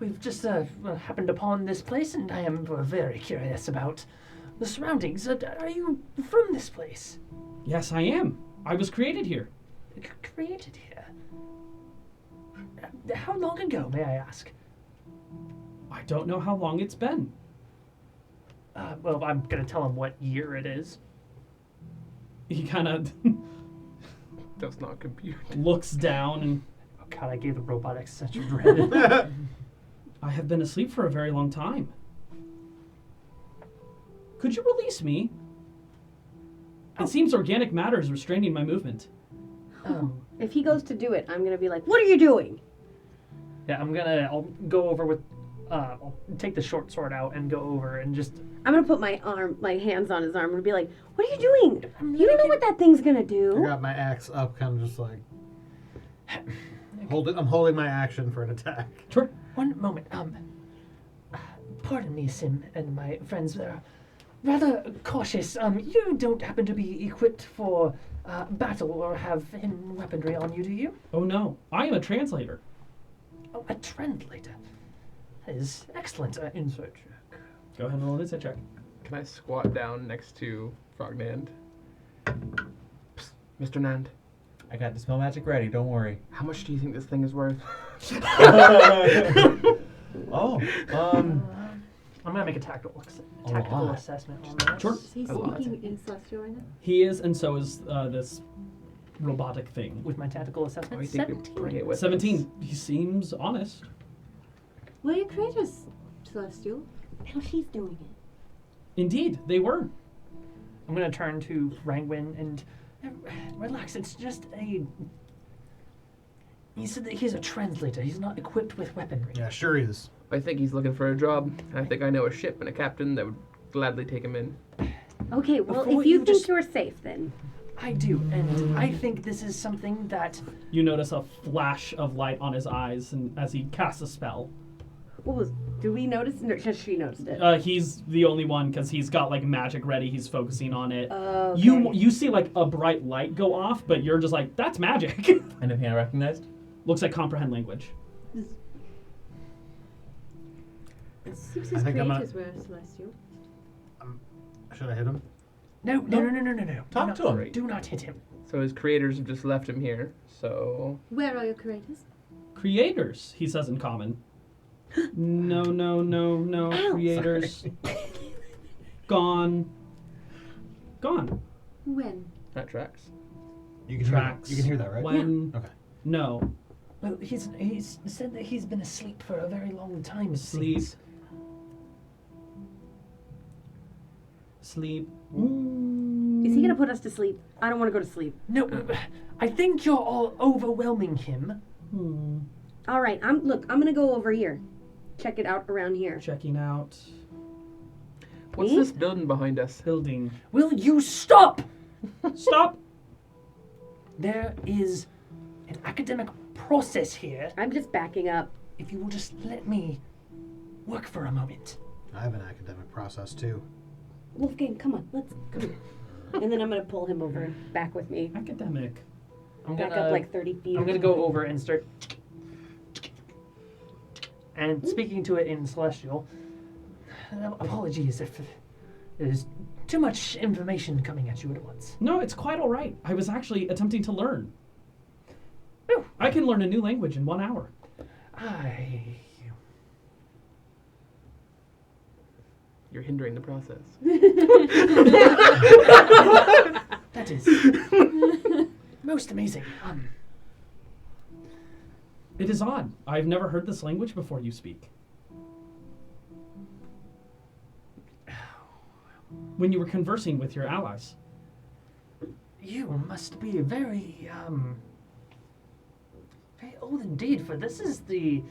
We've just happened upon this place, and I am very curious about the surroundings. Are you from this place? Yes, I am. I was created here. Created here? How long ago, may I ask? I don't know how long it's been. Well, I'm gonna tell him what year it is. He kind of Does not compute. looks down and Oh God, I gave the robotics such a dread. I have been asleep for a very long time. Could you release me? It seems organic matter is restraining my movement. If he goes to do it, I'm gonna be like, "What are you doing?" Yeah, I'll go over with. I'll take the short sword out and go over and just. I'm gonna put my hands on his arm and be like, "What are you doing? You don't know what that thing's gonna I do." got my axe up, kind of just like. I'm holding my action for an attack. Sure. One moment. Pardon me, Sim, and my friends. They're rather cautious. You don't happen to be equipped for battle or have hidden weaponry on you, do you? Oh no, I am a translator. Oh, a translator. That is excellent. Insight check. Go ahead and roll this check. Can I squat down next to Frog Nand? Psst, Mr. Nand, I got Dispel Magic ready, don't worry. how much do you think this thing is worth? Oh, I'm gonna make a tactical A lot. assessment on that. Sure. Is he A lot. speaking in Celestial right now? He is, and so is this robotic thing. With my tactical assessment, I think we bring it with 17. us. He seems honest. Well, your creators, Celestial. Now she's doing it. Indeed, they were. I'm gonna turn to Rangwin and relax. It's just a. He said that he's a translator. He's not equipped with weaponry. Yeah, sure he is. I think he's looking for a job. I think I know a ship and a captain that would gladly take him in. Okay, well, Before if you you think just- you're safe, then I do, and I think this is something that. You notice a flash of light on his eyes and as he casts a spell. Do we notice? No, just she noticed it. He's the only one because he's got like magic ready. He's focusing on it. Okay. You see like a bright light go off, but you're just like, that's magic. Anything I recognized? Looks like comprehend language. It seems I his think I'm gonna- creators were celestial. Should I hit him? No. Talk to him. Do not hit him. So his creators have just left him here. So Where are your creators? Creators, he says in common. No, Ow, creators. Gone. When? that tracks. You can Tracks. Hear, you can hear that, right? When? Okay. No. Well, he's said that he's been asleep for a very long time. it Sleep. seems. Sleep. Is he gonna put us to sleep? I don't want to go to sleep. No, I think you're all overwhelming him. All right, I'm gonna go over here, check it out around here. Checking out. What's Me? this building behind us? Building. Will you stop? Stop! There is an academic process here. I'm just backing up. If you will just let me work for a moment. I have an academic process too. Wolfgang, come on, let's come here. And then I'm gonna pull him over and back with me. Academic. I'm Back gonna up like 30 feet. I'm gonna go over and start and speaking to it in Celestial. Apologies if there's too much information coming at you at once. No, it's quite all right. I was actually attempting to learn. Oh. I can learn a new language in 1 hour. You're hindering the process. That is most amazing. It is odd. I've never heard this language before you speak. When you were conversing with your allies. You must be very old indeed, for this is the,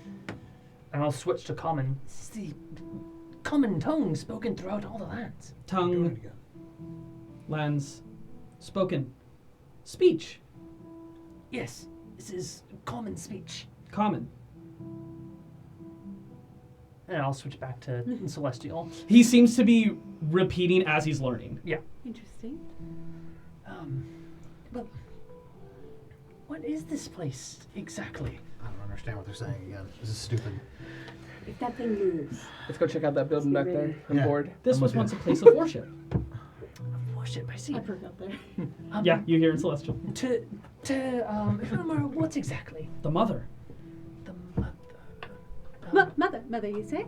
and I'll switch to common. This is the common tongue spoken throughout all the lands. Tongue, lands, spoken, speech, Yes, this is common speech. common. And I'll switch back to Celestial. He seems to be repeating as he's learning. Interesting. But what is this place exactly? I don't understand what they're saying again. This is stupid. If that thing moves. Let's go check out that building back there. I'm Yeah. bored. This I'm was with once you. a place of worship. Worship, I see. I forgot there. Yeah, you hear in Celestial. What exactly? The mother. The mother. Mother, you say?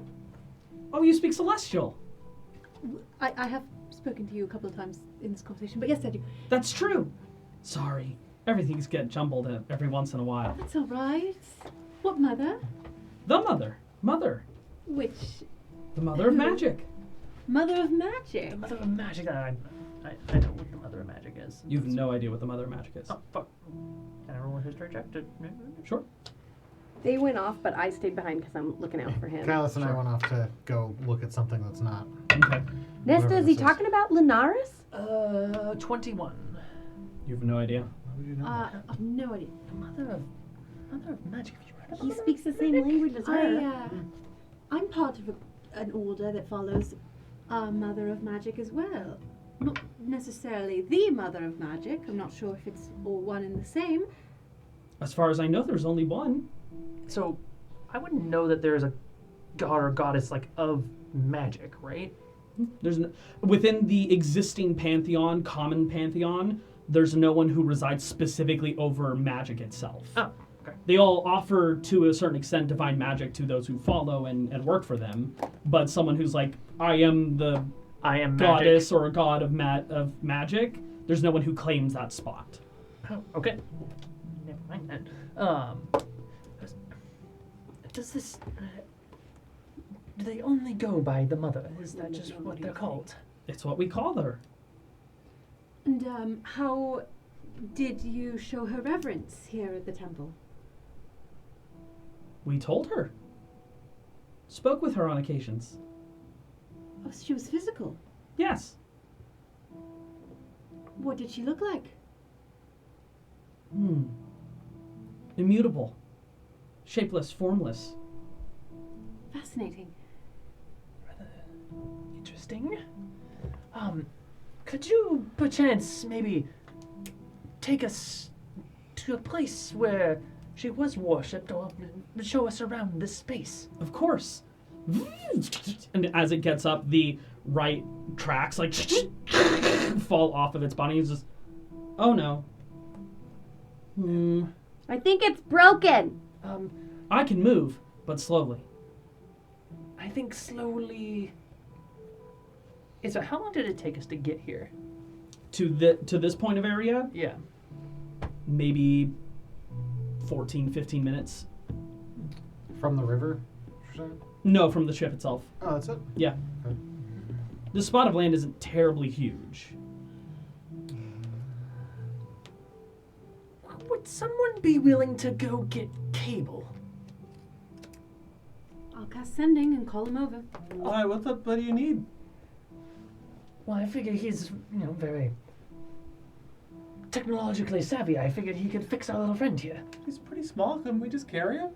Oh, you speak Celestial. I have spoken to you a couple of times in this conversation, but yes, I do. That's true. Sorry. Everything's get jumbled every once in a while. That's all right. What mother? The mother. Mother. Which The mother of magic. mother of magic? The mother of magic. I know what the mother of magic is. You have no idea what the mother of magic is. Oh, fuck. Can I roll a history check? Sure. They went off, but I stayed behind because I'm looking out for him. Kaelus and I went off to go look at something that's not. Okay. Nesta, whatever is he this is. talking about Linares? 21. You have no idea. How would you know that? I've no idea. The mother of magic. Have you heard of He Mother speaks the of same Magic? language as her. I'm part of an order that follows Mother of Magic as well. Not necessarily the Mother of Magic. I'm not sure if it's all one and the same. As far as I know, there's only one. So, I wouldn't know that there's a god or goddess like of magic, right? There's no, within the existing pantheon, common pantheon, there's no one who resides specifically over magic itself. Oh, okay. They all offer, to a certain extent, divine magic to those who follow and work for them. But someone who's like, I am the I am goddess or a god of magic, there's no one who claims that spot. magic. Oh, okay. Never mind that. Does this? Do they only go by the mother? Is that just what they're called? It's what we call her. And how did you show her reverence here at the temple? We told her. Spoke with her on occasions. Oh, so she was physical. Yes. What did she look like? Immutable. Shapeless, formless. fascinating. Interesting. Could you, perchance, maybe take us to a place where she was worshipped, or show us around this space? Of course. And as it gets up, the right tracks like fall off of its body. It's just, oh no. I think it's broken. I can move, but slowly. I think slowly. So how long did it take us to get here? To this point of area, Yeah. maybe 14, 15 minutes. From the river? you're saying? No, from the ship itself. Oh, that's it? Yeah. Okay. The spot of land isn't terribly huge. Would someone be willing to go get Cable? I'll cast sending and call him over. Why? What do you need? Well, I figure he's, very technologically savvy. I figured he could fix our little friend here. He's pretty small. Couldn't we just carry him?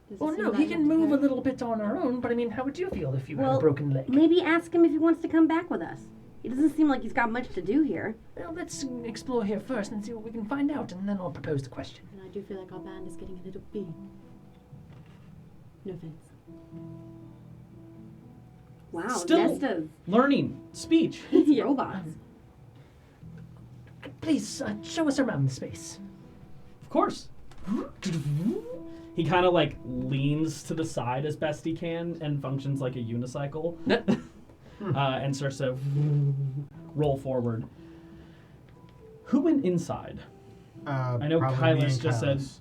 Does it Well, seem no, that he you can have to move a carry? little bit on our own, but I mean, how would you feel if you had a Well, broken leg? Maybe ask him if he wants to come back with us. He doesn't seem like he's got much to do here. Well, let's explore here first and see what we can find out, and then I'll propose the question. And I do feel like our band is getting a little big. No offense. Wow, Still- Nesta's Learning speech. robots. Please, show us around the space. Of course. He kind of like leans to the side as best he can and functions like a unicycle. And starts to roll forward. Who went inside? I know Probably me Kaelus and just said Kaelus.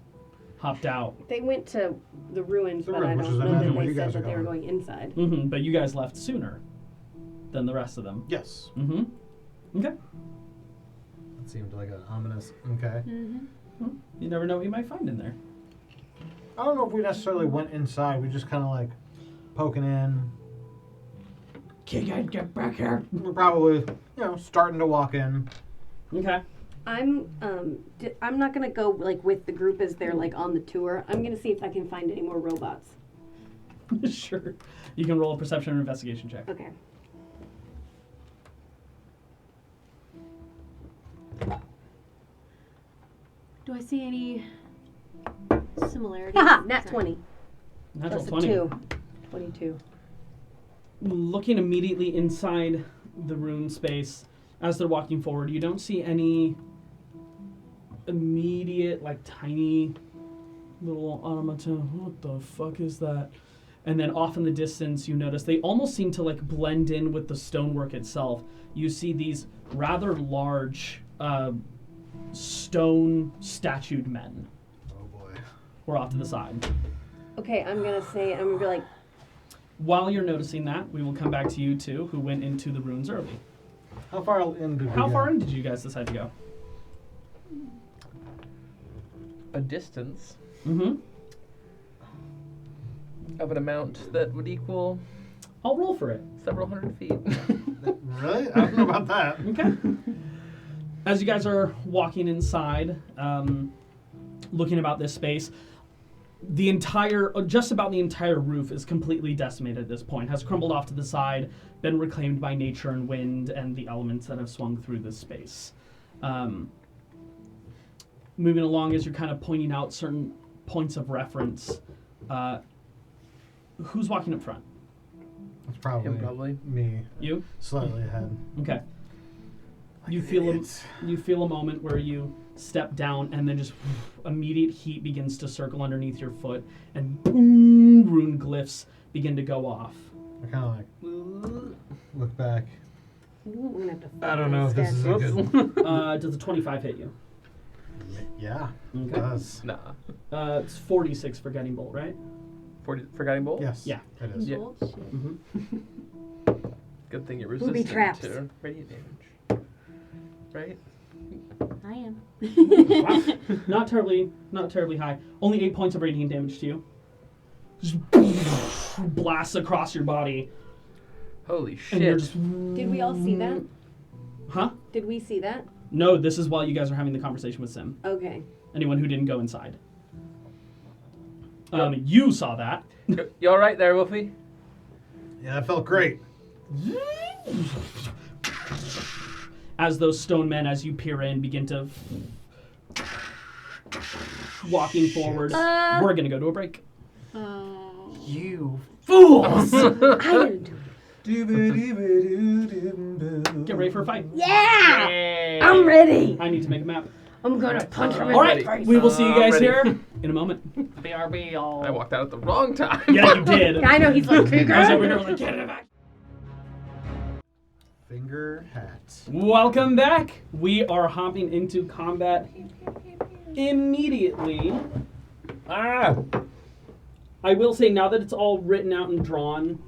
hopped out. They went to the ruins, The but I ruins, which don't is know imagine that where they you said guys are that they were going. going inside. But you guys left sooner than the rest of them. Yes. Okay. That seemed like an ominous. Okay. You never know what you might find in there. I don't know if we necessarily went inside. We just kind of like poking in. Keegan, get back here. We're probably, starting to walk in. Okay. I'm not gonna go like with the group as they're like on the tour. I'm gonna see if I can find any more robots. Sure. You can roll a perception or investigation check. Okay. Do I see any similarities? Haha, nat Sorry. 20. Natural Plus a 20. 2. 22. Looking immediately inside the rune space, as they're walking forward, you don't see any immediate, like, tiny little automaton. What the fuck is that? And then off in the distance, you notice they almost seem to, like, blend in with the stonework itself. You see these rather large stone statued men Oh boy. who are off to the side. Okay, I'm gonna be like, While you're noticing that, we will come back to you two, who went into the ruins early. How far in did we How go? far in did you guys decide to go? A distance Mm-hmm. of an amount that would equal I'll roll for it. several hundred feet. Really? I don't know about that. Okay. As you guys are walking inside, looking about this space, just about the entire roof is completely decimated at this point, has crumbled off to the side, been reclaimed by nature and wind and the elements that have swung through this space. Moving along as you're kind of pointing out certain points of reference, who's walking up front? It's probably, Him, probably. me, You? slightly ahead. Okay. You feel a moment where you step down and then just immediate heat begins to circle underneath your foot and boom, rune glyphs begin to go off. I kind of like look back. I'm gonna have to I don't know if this is a Whoops. good. Does a 25 hit you? Yeah. It Okay. does. Nah. It's 46 for Guiding Bolt, right? For guiding bolt? Yes. Yeah. It is. Yeah. Bullshit. Mm-hmm. Good thing you're Booby resistant traps. to radiant damage. Right? I am. Wow. Not terribly high. Only 8 points of radiant damage to you. Just blasts across your body. Holy And you're shit. just... Did we all see that? Huh? Did we see that? No, this is while you guys are having the conversation with Sim. Okay. Anyone who didn't go inside. You saw that. You all right there, Wolfie? Yeah, that felt great. As those stone men, as you peer in, begin to walking forward. We're gonna go to a break. Oh. You fools! I didn't do it. Get ready for a fight. Yeah! I'm ready. I need to make a map. I'm gonna punch him in All the right, face. we will see you guys ready. here in a moment. BRB all. I walked out at the wrong time. Yeah, you did. Yeah, I know he's like, I was over here like, get it back. Finger hat. Welcome back. We are hopping into combat immediately. I will say, now that it's all written out and drawn,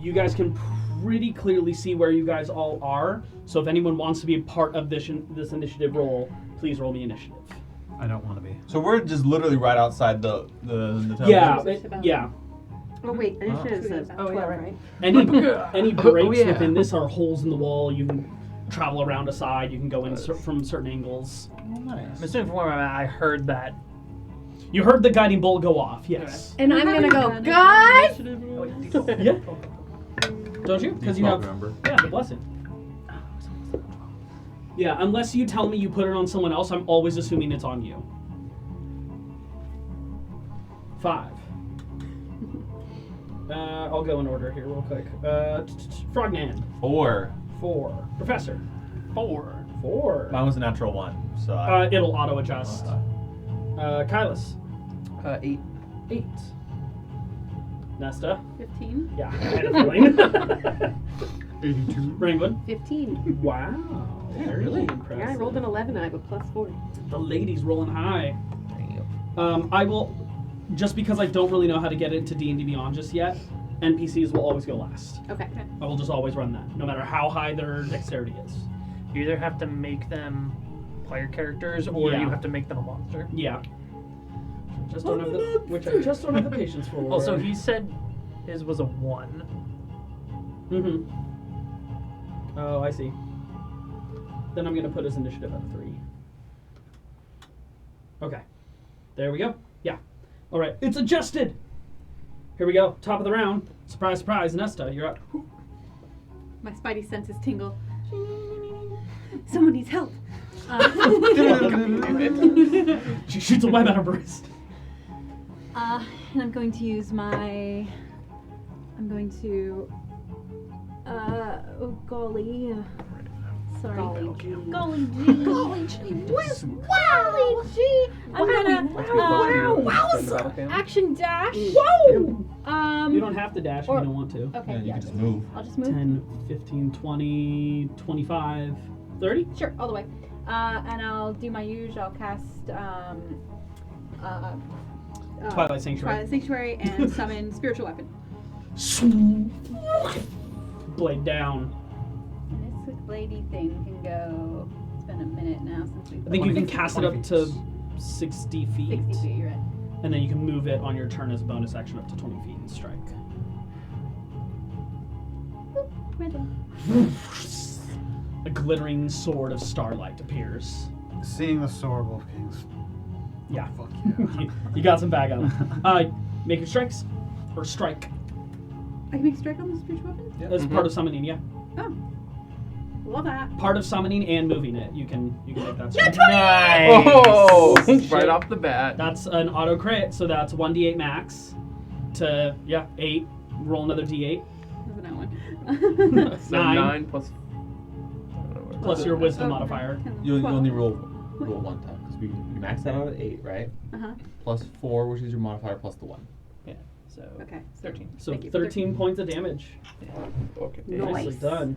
you guys can pretty clearly see where you guys all are. So if anyone wants to be a part of this initiative roll, please roll me initiative. I don't want to be. So we're just literally right outside the temple. Yeah, yeah. Oh wait, initiative says 12, right? Any breaks yeah. within this are holes in the wall. You can travel around a side. You can go in from certain angles. Oh, nice. Just to inform you, I heard that. You heard the guiding bolt go off. Yes. And I'm gonna go, guys! Yeah. Don't you? Because you have remember. the blessing. Yeah, unless you tell me you put it on someone else, I'm always assuming it's on you. 5. I'll go in order here real quick. Frogman. 4. 4. Professor. 4. 4. Mine was a natural 1, so It'll auto adjust. Kaelus. 8. 8. Nesta. 15. Yeah, I had a feeling. 82. Ringwood. 15. Wow. Very impressive. Yeah, I rolled an 11 and I have a plus 4. The lady's rolling high. I will, just because I don't really know how to get into D&D Beyond just yet, NPCs will always go last. Okay. I will just always run that, no matter how high their dexterity is. You either have to make them player characters, or Yeah. you have to make them a monster. Yeah. Just don't have the, which I just don't have the patience for. Also, he said his was a 1. Mm-hmm. Oh, I see. Then I'm gonna put his initiative at 3. Okay. There we go. Yeah. All right. It's adjusted. Here we go. Top of the round. Surprise, surprise. Nesta, you're up. My spidey senses tingle. Someone needs help. She shoots a web at her wrist. And I'm going to use my. I'm going to. Oh golly. Sorry. Golly gee. Golly gee. Golly gee. Golly gee. I'm gonna. Wowza. Action dash. Whoa! Um. You don't have to dash if you don't want to. Okay. Yeah, you Yeah. can just move. I'll just move. 10, 15, 20, 25, 30? Sure, all the way. And I'll do my usual. I'll cast Twilight Sanctuary. Twilight Sanctuary and summon spiritual weapon. Blade down. And this quick bladey thing can go. It's been a minute now since we've. I think you can 60 cast it up to 60 feet. 60 feet, you're right. And then you can move it on your turn as a bonus action up to 20 feet and strike. Right there. A glittering sword of starlight appears. Seeing the sword, Wolfking's. Yeah. Fuck yeah. You got some bag on. Making strikes? Or strike. I can make a strike on the spiritual weapon? That's part of summoning, yeah. Oh. Love that. Part of summoning and moving it. You can make that strike. Nice! Oh! Shit. Right off the bat. That's an auto crit, so that's 1d8 max to 8. Roll another d8. That's a no one. So 9 plus. Plus your wisdom Okay. modifier. You only roll 1 time because we maxed that out at 8, right? Uh-huh. Plus 4, which is your modifier, plus the 1. Yeah. So Okay. 13. So Thank you. 13 points of damage. Okay. Nicely Nice. done.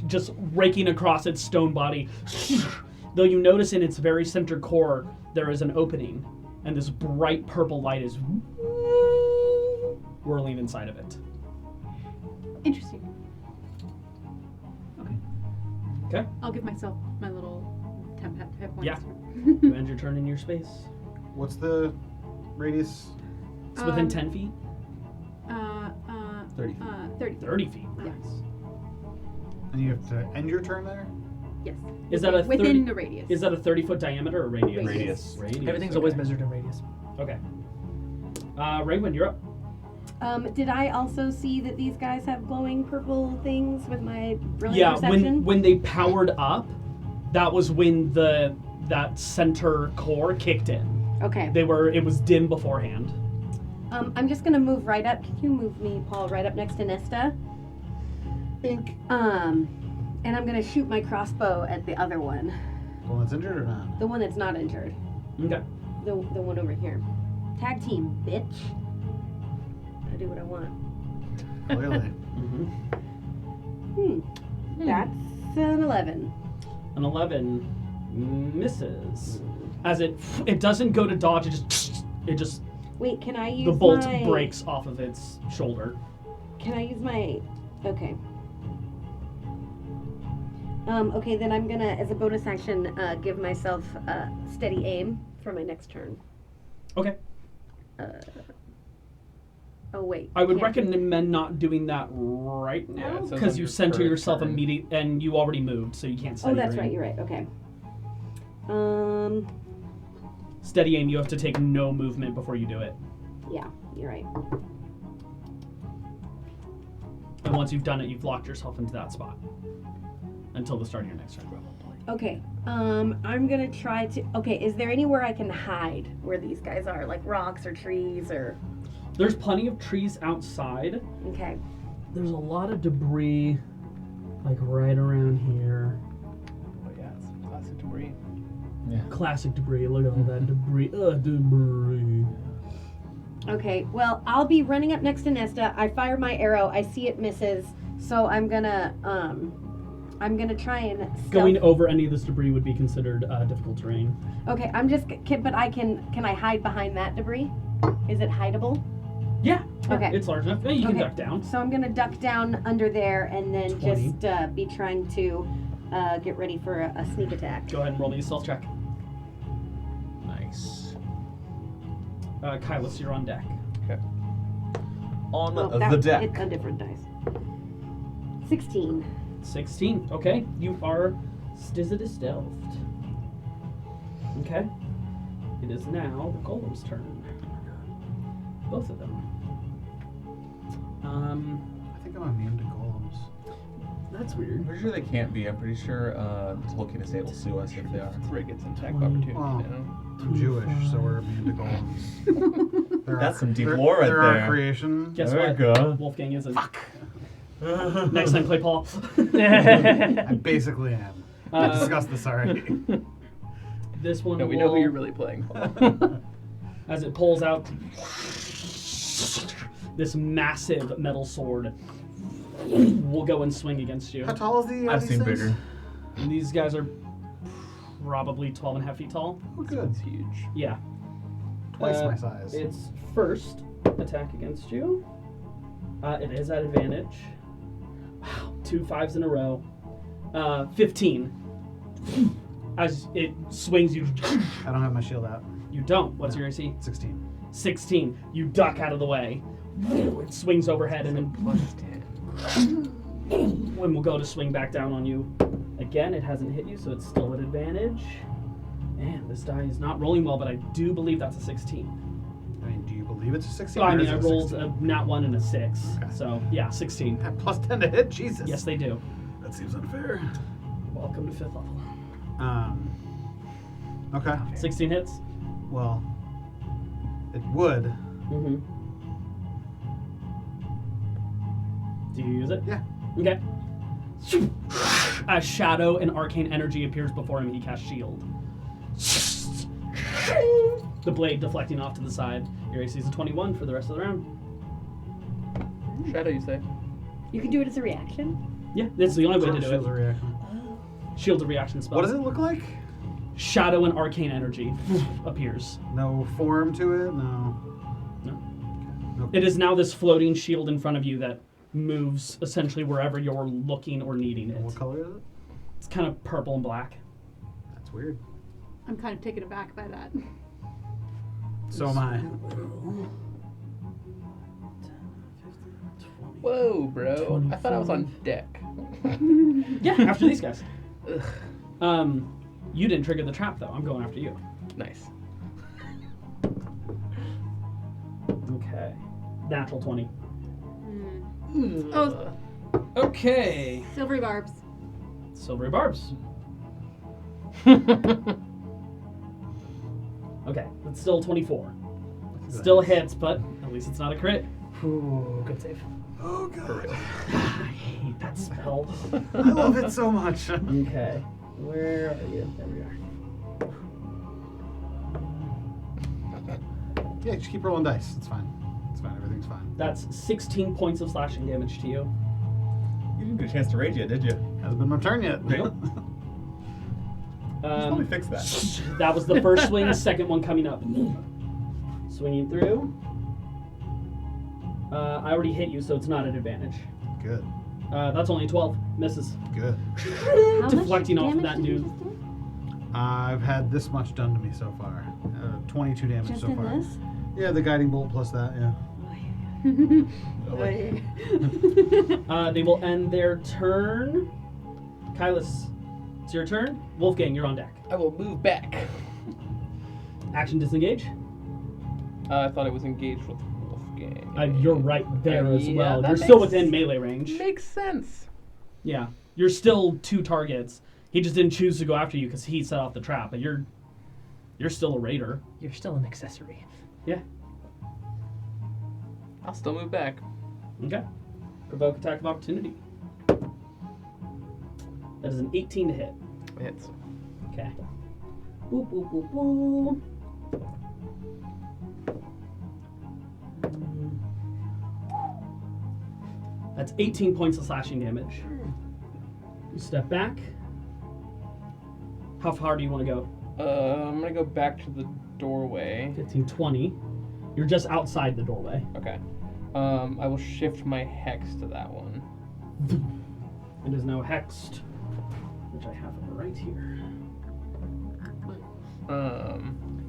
Just raking across its stone body. Though you notice in its very center core there is an opening, and this bright purple light is whirling inside of it. Interesting. Okay. Okay. I'll give myself my little temp hit points. Yeah. You end your turn in your space. What's the radius? It's within Um, 10 feet. 30 feet. 30. 30 feet. Yeah. Nice. And you have to end your turn there? Yes. Is that a 30, within the radius? Is that a 30-foot diameter or radius? Radius. Radius. Everything's okay. always measured in radius. Okay. Raymond, you're up. Did I also see that these guys have glowing purple things with my brilliant Yeah, perception? when they powered up, that was when that center core kicked in. Okay. It was dim beforehand. I'm just gonna move right up. Can you move me, Paul, right up next to Nesta? Bink. And I'm gonna shoot my crossbow at the other one. The one that's injured or not? The one that's not injured. Okay. The one over here. Tag team, bitch. I do what I want. Clearly. That's an 11. An 11 misses. As it doesn't go to dodge, it just Wait, can I use the bolt my... breaks off of its shoulder. Can I use my... Okay. Okay, then I'm gonna, as a bonus action, give myself steady aim for my next turn. Okay. Oh, wait. I would can't do- recommend not doing that right Yeah, now it says because on you your center current yourself turn. immediately, and you already moved, so you can't steady Oh, that's aim. right, you're right, okay. Steady aim, you have to take no movement before you do it. Yeah, you're right. And once you've done it, you've locked yourself into that spot until the start of your next turn. Okay, I'm gonna try to... Okay, is there anywhere I can hide where these guys are? Like rocks or trees or... There's plenty of trees outside. Okay. There's a lot of debris, like right around here. Oh yeah, it's classic debris. Classic debris. Look at all that debris. Debris. Okay, well, I'll be running up next to Nesta. I fire my arrow. I see it misses. So I'm gonna try and stealth. Going over any of this debris would be considered difficult terrain. Okay, I'm just... But I can I hide behind that debris? Is it hideable? Yeah. Okay. It's large enough. Yeah, you can Okay. duck down. So I'm gonna duck down under there and then 20. just be trying to get ready for a sneak attack. Go ahead and roll me a stealth check. Nice. Kaelus, you're on deck. On Oh, the deck. It's a different dice. 16. 16. Okay. You are stizzity stealthed. Okay. It is now the golem's turn. Both of them. I think I'm immune to golems. That's I'm weird. pretty sure they can't be. I'm pretty sure Tolkien is able to sue us if they are. Frigates and attack opportunity Wow. now. I'm Jewish, so we're immune to golems. That's some deep lore right they're our there. creation. Guess There what? we go. Wolfgang isn't. Fuck. Next time, play Paul. I basically am. We Uh, discussed this already. This one. No, we know who you're really playing. As it pulls out this massive metal sword, will go and swing against you. How tall is the? I've these seen things? bigger. And these guys are probably 12 and a half feet tall. Oh, good. It's huge. Yeah. Twice my size. Its first attack against you. It is at advantage. Wow, 2 5s in a row. 15. As it swings you. I don't have my shield out. You don't. What's your AC? 16. 16. You duck out of the way. It swings overhead and then Plus 10. when we'll go to swing back down on you. Again, it hasn't hit you, so it's still at advantage. Man, this die is not rolling well, but I do believe that's a 16. I mean, do you believe it's a 16? So, I or mean, is I it a rolled 16? a nat 1 and a 6. Okay. So, yeah, 16. At plus 10 to hit? Jesus. Yes, they do. That seems unfair. Welcome to 5th level. Okay. 16 hits. Well, it would. Mm-hmm. Do you use it? Yeah. Okay. A shadow and arcane energy appears before him. He casts shield. The blade deflecting off to the side. Your AC is a 21 for the rest of the round. Shadow, you say? You can do it as a reaction. Yeah, this is the only way to do Shield's a it. reaction. Shield's a reaction spell. What does it look like? Shadow and arcane energy appears. No form to it? No. No. Nope. It is now this floating shield in front of you that moves essentially wherever you're looking or needing it. What color is it? It's kind of purple and black. That's weird. I'm kind of taken aback by that. So am I. Whoa, bro. I thought I was on deck. Yeah, after these guys. You didn't trigger the trap though. I'm going after you. Nice. Okay. Natural 20. Oh, Okay. silvery barbs. Silvery barbs. Okay, it's still 24. Still hits, but at least it's not a crit. Ooh, good save. Oh god. I hate that spell. I love it so much. Okay. Where are you? There we are. Yeah, just keep rolling dice. It's fine. It's fine. Everything's fine. That's 16 points of slashing damage to you. You didn't get a chance to rage yet, did you? Hasn't been my turn yet. Nope. Let me fix that. That was the first swing, second one coming up. Swinging through. I already hit you, so it's not an advantage. Good. That's only 12. Misses. Good. How Deflecting much off of damage that did you new. just do? I've had this much done to me so far. 22 damage Just so in far. this? Yeah, the guiding bolt plus that. Yeah. They will end their turn. Kaelus, it's your turn. Wolfgang, you're on deck. I will move back. Action disengage. I thought it was engaged with Wolfgang. You're right there as Yeah, well. that You're still makes- within melee range. Makes sense. Yeah, you're still 2 targets. He just didn't choose to go after you because he set off the trap. But you're still a raider. You're still an accessory. Yeah. I'll still move back. Okay. Provoke attack of opportunity. That is an 18 to hit. Hits. Okay. Boop, boop, boop, boop. That's 18 points of slashing damage. You step back. How far do you want to go? I'm gonna go back to the doorway. 15, 20. You're just outside the doorway. Okay. I will shift my hex to that one. It is now hexed, which I have right here.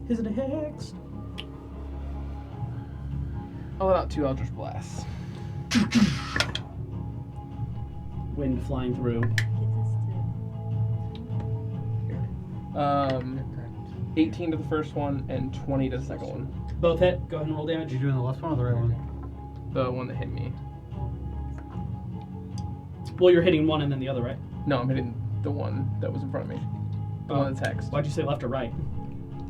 Is it hexed? Oh, without 2 Eldritch Blasts. Wind flying through. 18 to the first one and 20 to the second one. Both hit. Go ahead and roll Are damage. you doing the left one or the right one? The one that hit me. Well, you're hitting one and then the other, right? No, I'm hitting the one that was in front of me. The one that's hexed. Why'd you say left or right?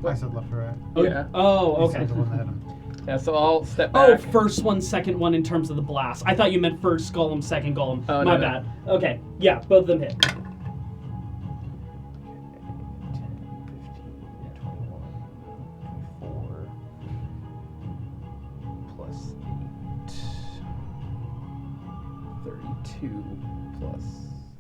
I said left or right. Oh, Yeah. Oh, He okay. said the one that hit him. Yeah, so I'll step Oh, back. first one, second one in terms of the blast. I thought you meant first golem, second golem. Oh, My no, no. bad. Okay. Yeah, both of them hit. 10, 15, 21, 24, plus 8, 32, plus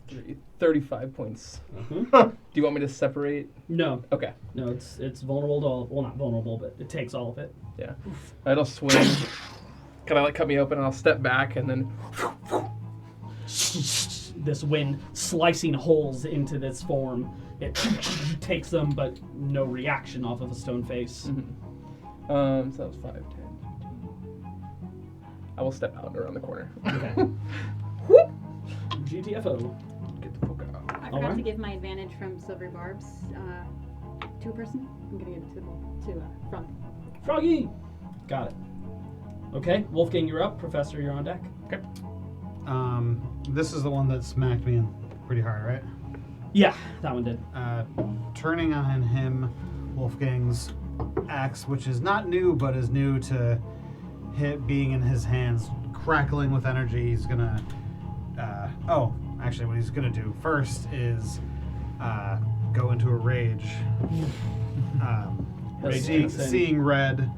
3, 35 points. Mhm. Do you want me to separate? No, Okay, no, it's vulnerable to all. Well, not vulnerable, but it takes all of it. yeah. It'll swing. Kind of like cut me open, and I'll step back, and then This wind slicing holes into this form. It takes them, but no reaction off of a stone face. so that was 5, 10, 15. I will step out around the corner. Okay. GTFO. Get the fuck out. I forgot Alright. to give my advantage from silvery barbs to a person. I'm gonna give it to front. Froggy! Got it. Okay, Wolfgang, you're up. Professor, you're on deck. Okay. This is the one that smacked me in pretty hard, right? Yeah, that one did. Turning on him, Wolfgang's axe, which is not new, but is new to being in his hands, crackling with energy. He's gonna. Actually, what he's gonna do first is go into a rage. Rage Seeing, insane. seeing red,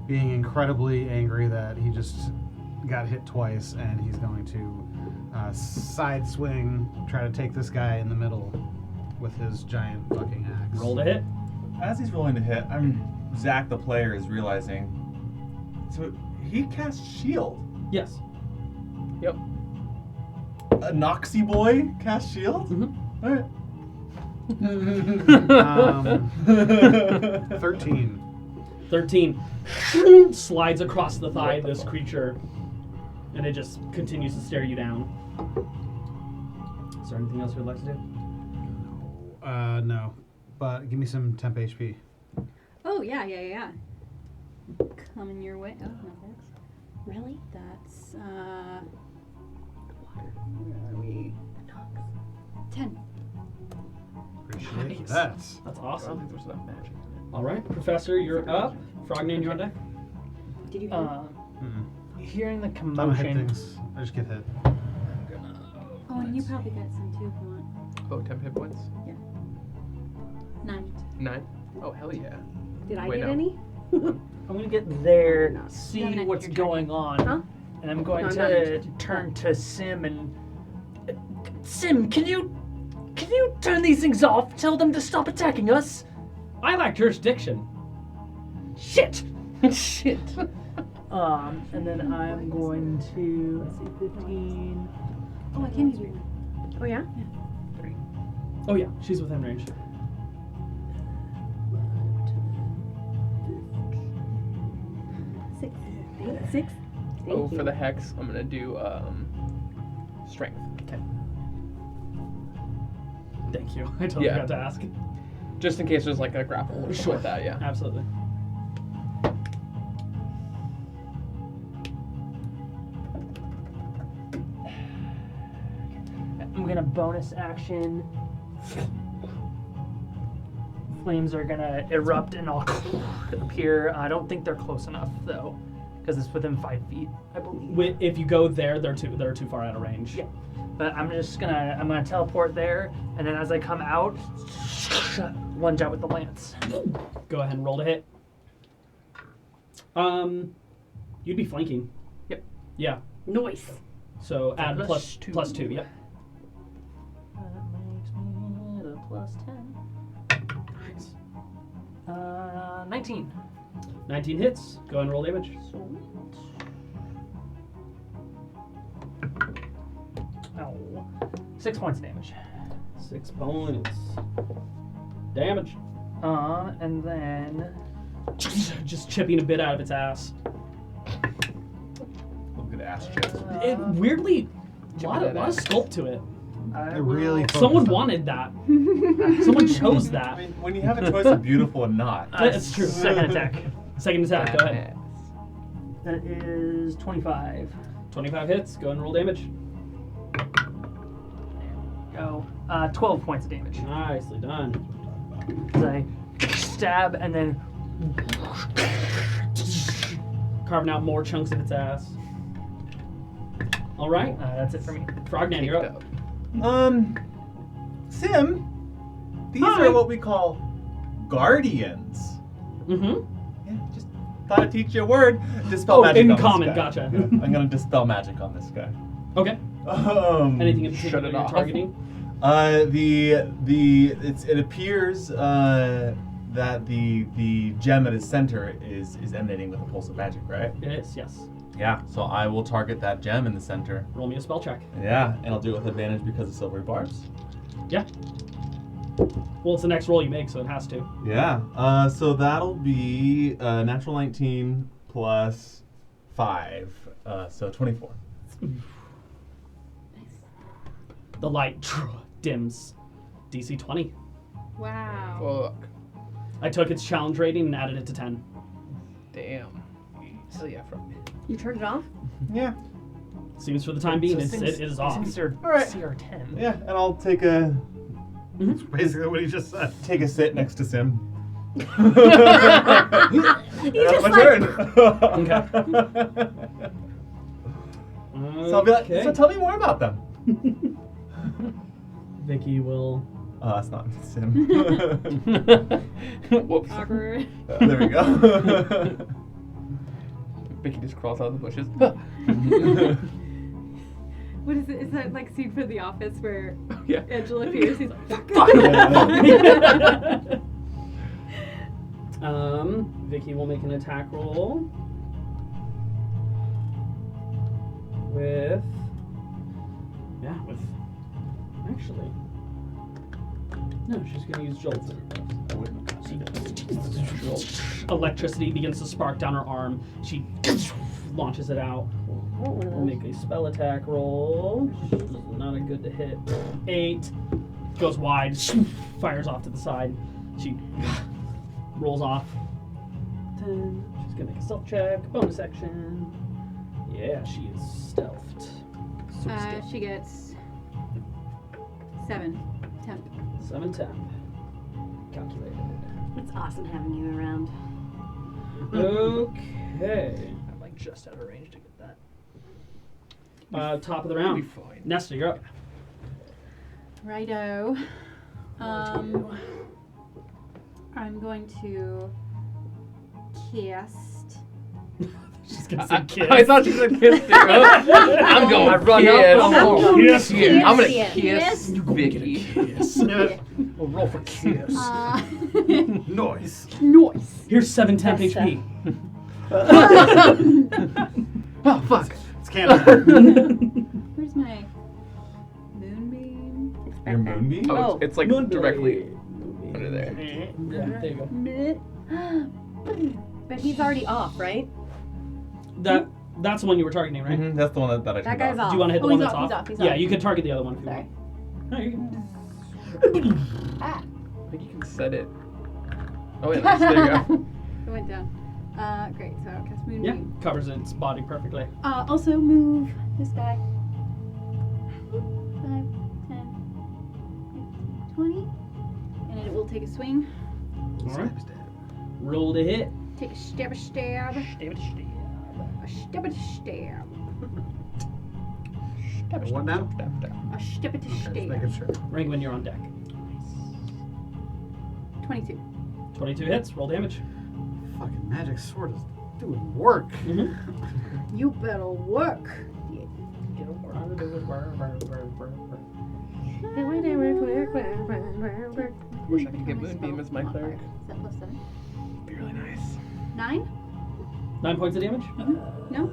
being incredibly angry that he just got hit twice, and he's going to side swing, try to take this guy in the middle with his giant fucking axe. Roll to hit. As he's rolling to hit, Zach the player is realizing. So he cast shield. Yes. Yep. A Noxy boy cast shield. Mhm. All right. 13. 13 slides across the thigh of this creature, and it just continues to stare you down. Is there anything else you'd like to do? No. But give me some temp HP. Oh yeah. Coming your way. Oh, no thanks. That's where are we? 10. Appreciate Nice. that. That's I don't awesome. think there's enough magic in it. All right, Professor, you're up. Frogman, you're on deck. Did you? Hearing the I'm hit commotion. things. I just get hit. Oh, and you probably get some too if you want. Oh, 10 hit points? 9. 9? Oh, hell yeah. Did I Wait, get no. any? I'm gonna get there, No. see No, no, what's you're going on, Huh? and I'm going No, to not your turn to Sim and Sim, can you turn these things off? Tell them to stop attacking us. I lack jurisdiction. Shit. Shit. And then I'm going to let's see, 15. Oh, I can use your. Oh yeah. Oh yeah, she's within range. 6. 6. Oh, for the hex, I'm gonna do strength. Okay. Thank you. I totally Yeah. forgot to ask. Just in case there's like a grapple or something like that, yeah. Absolutely. I'm gonna bonus action. Flames are gonna erupt and all appear. I don't think they're close enough though, because it's within 5 feet, I believe. If you go there, they're too far out of range. Yeah. But I'm gonna teleport there, and then as I come out, lunge out with the lance. Go ahead and roll to hit. You'd be flanking. Yep. Yeah. Nice. So add plus two. plus 2. Yep. That makes me at a plus 10. Nice. 19. 19 hits. Go ahead and roll damage. Oh. 6 points of damage. 6 points. Damage. And then Just chipping a bit out of its ass. Look at ass chips. It weirdly, a lot that of ass. sculpt to it. I It really will- Someone focused on wanted that. Someone chose I that. mean, when you have a choice of beautiful and not. That's true. Second attack. Second attack. Go ahead. That is 25. 25 hits. Go ahead and roll damage. Go. 12 points of damage. Nicely done. As I stab and then Carving out more chunks of its ass. All right. that's it for me. Frogman, you're up. Sim, these Hi. are what we call guardians. Mm-hmm. Yeah, just thought I'd teach you a word. Dispel Oh, magic in on this common, guy. gotcha. Yeah, I'm gonna dispel magic on this guy. Okay. Anything in particular Shut it you're off. targeting? It appears that the gem at its center is emanating with a pulse of magic, right? It is, yes. Yeah. So I will target that gem in the center. Roll me a spell check. Yeah, and I'll do it with advantage because of silvery barbs. Yeah. Well, it's the next roll you make, so it has to. Yeah. So that'll be natural 19 plus 5, so 24. The light dims. DC 20. Wow. Fuck. I took its challenge rating and added it to 10. Damn. Hell yeah, from You turned it off? Yeah. Seems for the time being, it is off. Since they're All right. CR10. Yeah, and I'll take a That's basically what he just said. sit next to Sim. He's That's just my like, turn. So I'll be like, so tell me more about them. Vicky will. That's not Sim. Whoops. Awkward. There we go. Vicky just crawls out of the bushes. What is it? Is that like scene from The Office where Yeah. Angela appears? He's like, Vicky will make an attack roll with. Actually. No, she's gonna use Jolt. Electricity begins to spark down her arm. She launches it out. We'll make a spell attack roll. Not a good to hit. 8. Goes wide. Fires off to the side. She rolls off. 10. She's gonna make a stealth check. Bonus action. Yeah, she is stealthed. So stealth. She gets 7 temp. 7 temp. Calculated. It's awesome having you around. Okay. I'm like just out of range to get that. Top of the It'll be round. fine. Nesta, you're up. Righto. I'm going to cast. She's gonna say kiss. I thought you said kiss too. I'm going to run up. up. Yes. I'm going to Yes. kiss You go get a Vicky. kiss. We'll roll for kiss. Noise. Nice. Here's 7 temp Nesta. HP. Oh, fuck. It's Canada. Where's my moonbeam? Your moonbeam? Oh, it's like Moonblade. directly under there. Yeah, there you go. But he's already off, right? That's the one you were targeting, right? Mhm, that's the one that I That turned guy's off. off. Do you want to hit the Oh, one he's that's off, off? he's off, he's Yeah, off. you can target the other one if you Sorry. want. No, you can. Ah, I think you can set it. Oh, yeah, nice. There you go. it went down. Great. So I'll cast moonbeam. Yeah, covers its body perfectly. Also move this guy. 5, 10, 20. And it will take a swing. Alright. Roll to hit. Take a stab. A stab. A stab. What now? A stab. Just making sure. Ringwin, you're on deck. 22. 22 hits. Roll damage. Fucking magic sword is doing work. You better work. Wish I could get Moonbeam as my cleric. Is that plus 7? Be really nice. 9? 9 points of damage? No?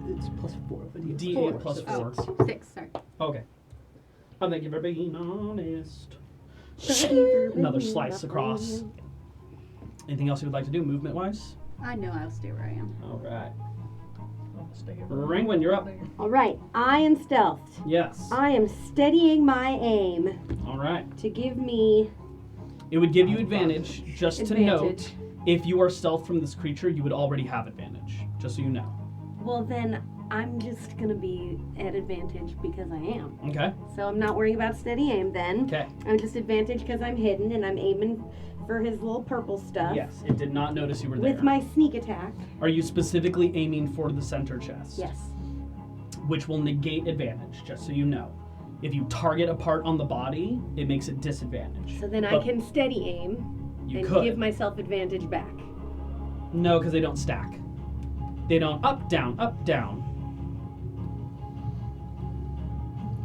It's plus 4. D8 plus 4. Oh, 6. Sorry. Okay. Oh, thank you for being honest. Another slice across. Anything else you would like to do, movement-wise? I know I'll stay where I am. Alright. I'll stay here. Ringwin, you're up. All right, I am stealthed. Yes. I am steadying my aim Alright. to give me It would give you advantage, just to note, advantage. if you are stealth from this creature, you would already have advantage, just so you know. Well, then I'm just gonna be at advantage because I am. Okay? So I'm not worrying about steady aim then. Okay. I'm just advantage because I'm hidden and I'm aiming for his little purple stuff. Yes, it did not notice you were there. With my sneak attack. Are you specifically aiming for the center chest? Yes. Which will negate advantage, just so you know. If you target a part on the body, it makes it disadvantage. So then I But can steady aim You and could. give myself advantage back. No, because they don't stack. They don't up, down, up, down.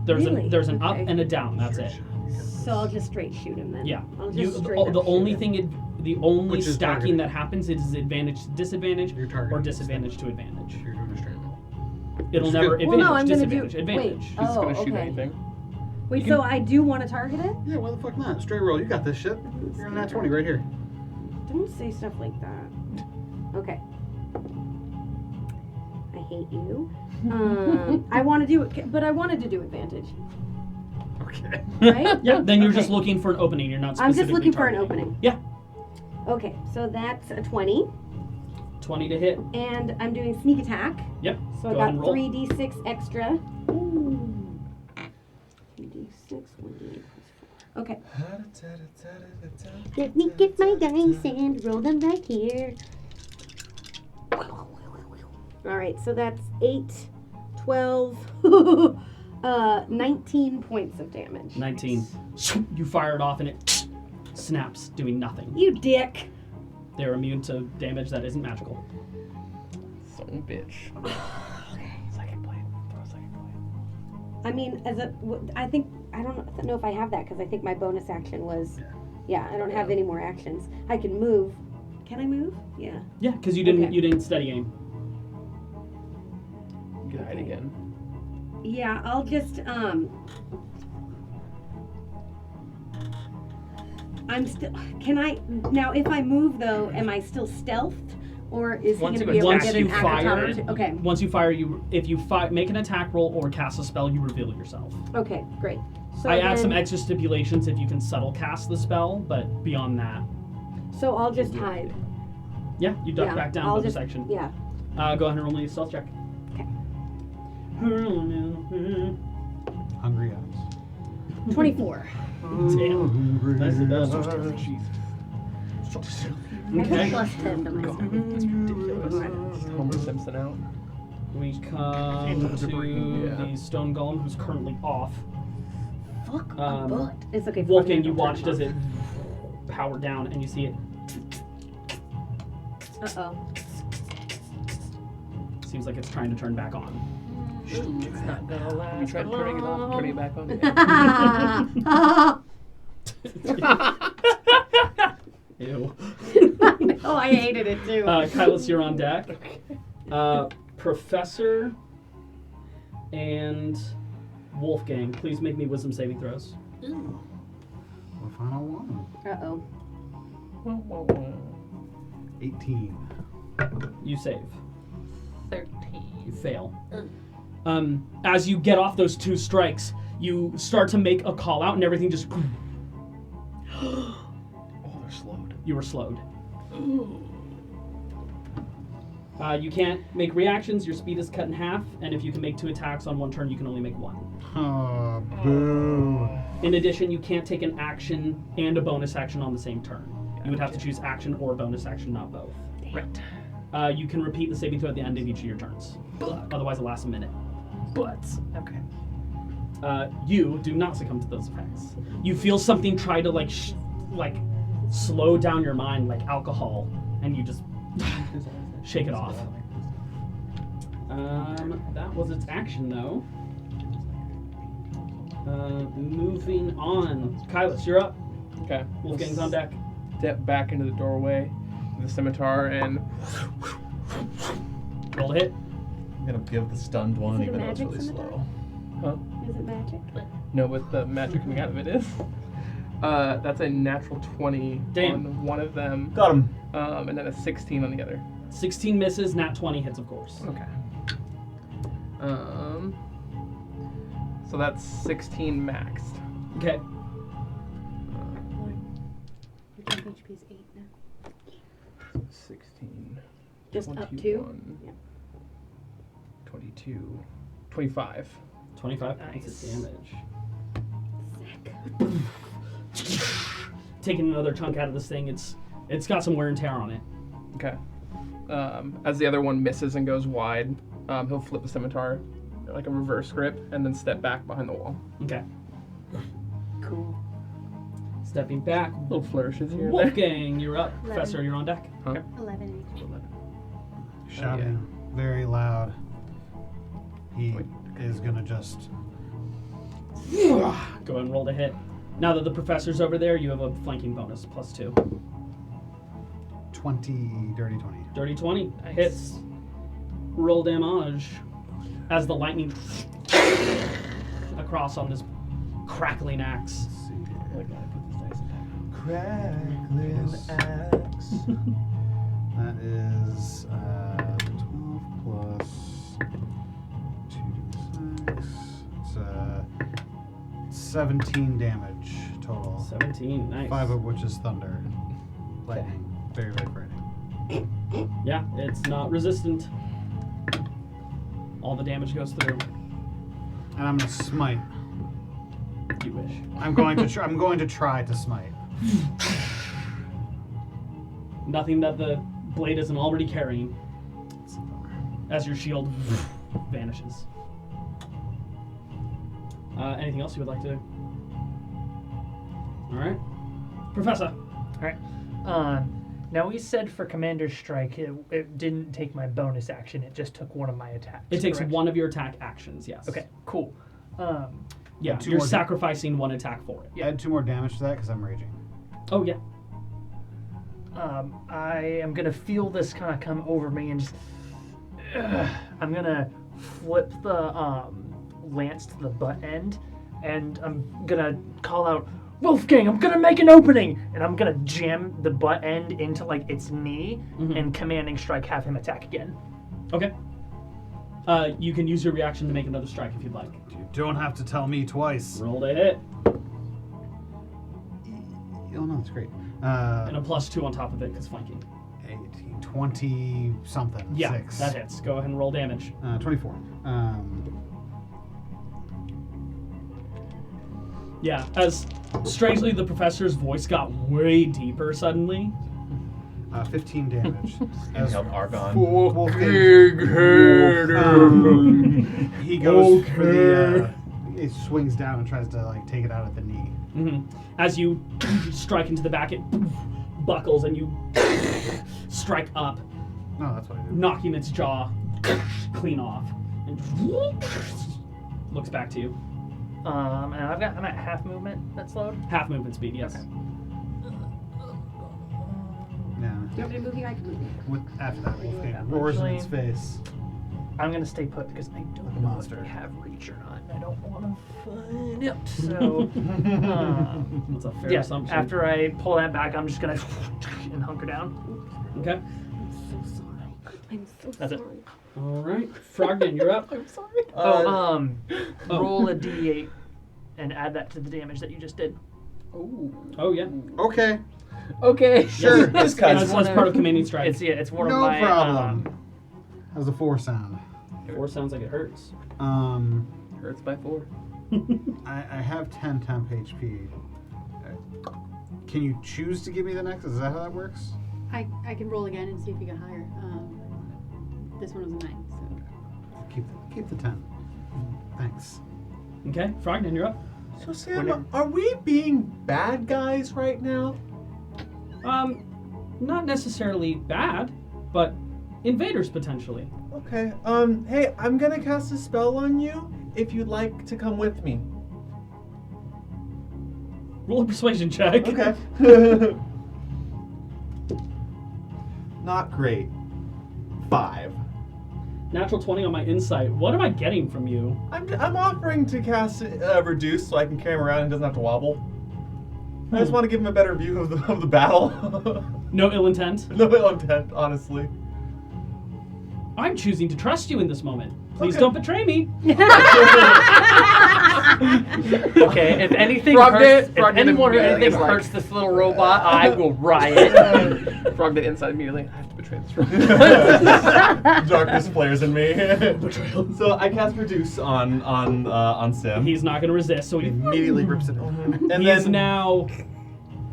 There's Really? there's an up Okay. and a down. That's it. So I'll just straight shoot him then. Yeah. I'll You, just the straight up only shoot him. the only Which is stacking targeting. that happens is advantage to disadvantage You're targeting or disadvantage to advantage. You're doing a straight roll. It'll Which is never good. advantage, Well, no, I'm gonna do. disadvantage, advantage. Wait. He's Oh, gonna shoot okay. anything. Wait, You so can- I do want to target it? Yeah, why the fuck not? Straight roll. You got this shit. You're on that 20 right here. Don't say stuff like that. Okay. I hate you. I want to do it, but I wanted to do advantage, Okay. right? Yeah, then you're Okay. just looking for an opening. You're not I'm specifically just looking for an targeting. opening. Yeah. Okay, so that's a 20, 20 to hit. and I'm doing sneak attack. Yep. So Go I ahead and got roll. 3d6 extra. 3d6, 1d8 plus 4. Okay. Let me get my dice and roll them right here. Alright, so that's 8, 12, 19 points of damage. 19. You fire it off and it snaps, doing nothing. You dick! They're immune to damage that isn't magical. Son of a bitch. Second blade. Throw a second blade. I mean, I don't know if I have that because I think my bonus action was. Yeah, I don't have any more actions. I can move. Can I move? Yeah. Yeah, because you Okay. didn't steady aim. You can hide again. Yeah, I'll just I'm still. Can I now? If I move though, am I still stealthed, or is he Once going to you be able to Once get you an attack fire, opportunity? Okay. once you fire, if you make an attack roll or cast a spell, you reveal yourself. Okay. Great. So I add then- some extra stipulations if you can subtle cast the spell, but beyond that, So I'll just hide. yeah, you duck Yeah, back down I'll bonus just. action. Yeah. Go ahead and roll me a stealth check. Okay. Hungry eyes. 24. Damn. That's the best. Okay. Plus 10 to myself. That's ridiculous. Homer Simpson out. We come to the stone golem, who's currently off. Fuck a butt. It's okay. Wolfgang, you watched as it powered down, and you see it. Uh-oh. Seems like it's trying to turn back on. It's not gonna last. You tried turning it off, turning it back on. Ew. Oh, I hated it too. Keelis, you're on deck. Professor and Wolfgang, please make me wisdom saving throws. The final one. Uh-oh. 18. You save. 13. You fail. As you get off those 2 strikes, you start to make a call out, and everything just. Oh, they're slowed. You were slowed. You can't make reactions. Your speed is cut in half, and if you can make 2 attacks on 1 turn, you can only make 1. Oh, boo. In addition, you can't take an action and a bonus action on the same turn. You would have to choose action or bonus action, not both. Right. You can repeat the saving throw at the end of each of your turns. Otherwise, it lasts a minute. But okay. You do not succumb to those effects. You feel something try to like slow down your mind like alcohol, and you just shake it off. That was its action, though. Moving on. Keelis, you're up. Okay. Wolfgang's on deck. Step back into the doorway with the scimitar and Roll to hit. I'm gonna give the stunned one, Is it even a though it's magic really scimitar? slow. huh? Is it magic? Know what the magic coming out of it is? That's a natural 20 Damn. on one of them, Got him. and then a 16 on the other. 16 misses, nat 20 hits, of course. Okay. So that's 16 maxed. Okay. Your temp HP is 8 now. 16. Just up 21, to? Yeah. 22. 25. 25 points of damage. Sick. Taking another chunk out of this thing, it's got some wear and tear on it. Okay. As the other one misses and goes wide, he'll flip the scimitar like a reverse grip and then step back behind the wall. Okay. Cool. Stepping back. Little flourishes here and there. Wolfgang, you're up. 11. Professor, you're on deck. Huh? 11 HP. Shouting very loud. He is gonna just. Go ahead and roll to hit. Now that the professor's over there, you have a flanking bonus, +2. 20, dirty 20. Dirty 20. Nice. Hits. Roll damage as the lightning across on this crackling axe. Let's see. Like, I put this dice in Crackling axe. That is 12 plus 2d6. It's 17 damage total. 17, nice. 5 of which is thunder. Lightning. Very, very frightening. Yeah, it's not resistant. All the damage goes through. And I'm gonna smite. You wish. I'm going to try to smite. Nothing that the blade isn't already carrying as your shield vanishes. Anything else you would like to? All right, Professor. All right. Now we said for Commander's Strike, it didn't take my bonus action. It just took one of my attacks. It takes correct? one of your attack actions. Yes. Okay. Cool. Yeah, And 2 you're more sacrificing one attack for it. Add 2 more damage to that because I'm raging. Oh yeah. I am gonna feel this kind of come over me and just. I'm gonna flip the lance to the butt end, and I'm gonna call out, "Wolfgang, I'm gonna make an opening!" And I'm gonna jam the butt end into like its knee, and Commanding Strike, have him attack again. Okay. You can use your reaction to make another strike if you'd like. You don't have to tell me twice. Roll to hit, Oh no, that's great. and a +2 on top of it because flanking. 18, 20 something. Yeah, 6. that hits. Go ahead and roll damage. 24. Yeah, as strangely the professor's voice got way deeper suddenly. 15 damage. Inhaled argon. He goes for the. He swings down and tries to like take it out at the knee. As you strike into the back, it buckles and you strike up, No, that's what I did. knocking its jaw clean off. And looks back to you. And I'm at half movement. That's slowed. Half movement speed, yes. Okay. Yeah. Do you want me to move you? I can move you. After that, Wait, Wolfgang wait, roars in actually- its face. I'm gonna stay put because I don't Like a know monster. if we have reach or not. I don't want to find out. So, That's a fair yeah. assumption. After I pull that back, I'm just gonna and hunker down. Okay. I'm so sorry. I'm so That's it. sorry. All right. Frogden, you're up. I'm sorry. Oh. Roll a d8 and add that to the damage that you just did. Oh, yeah. Okay. Okay. Sure. Yes, that's part of commanding strike. It's one No of my problem. How's the 4 sound? 4 sounds like it hurts. Hurts by 4. I have 10 temp HP. Can you choose to give me the next? Is that how that works? I can roll again and see if you get higher. This one was a 9, so. Keep the 10. Thanks. Okay. Frogden, you're up. So Sam, are we being bad guys right now? Not necessarily bad, but invaders potentially. Okay. Hey, I'm gonna cast a spell on you if you'd like to come with me. Roll a persuasion check. Okay. Not great. 5. Natural 20 on my insight. What am I getting from you? I'm offering to cast reduce so I can carry him around and doesn't have to wobble. I just want to give him a better view of the battle. No ill intent. No ill intent, honestly. I'm choosing to trust you in this moment. Please Okay. don't betray me. Okay, if anything Frogden- hurts, if Frogden anyone or immediately anything is like- hurts this little robot, I will riot. Frog did inside immediately. I have to betray this frog. Darkness flares in me. So I cast reduce on Sim. He's not going to resist, so He he, immediately rips it off. and he is then now...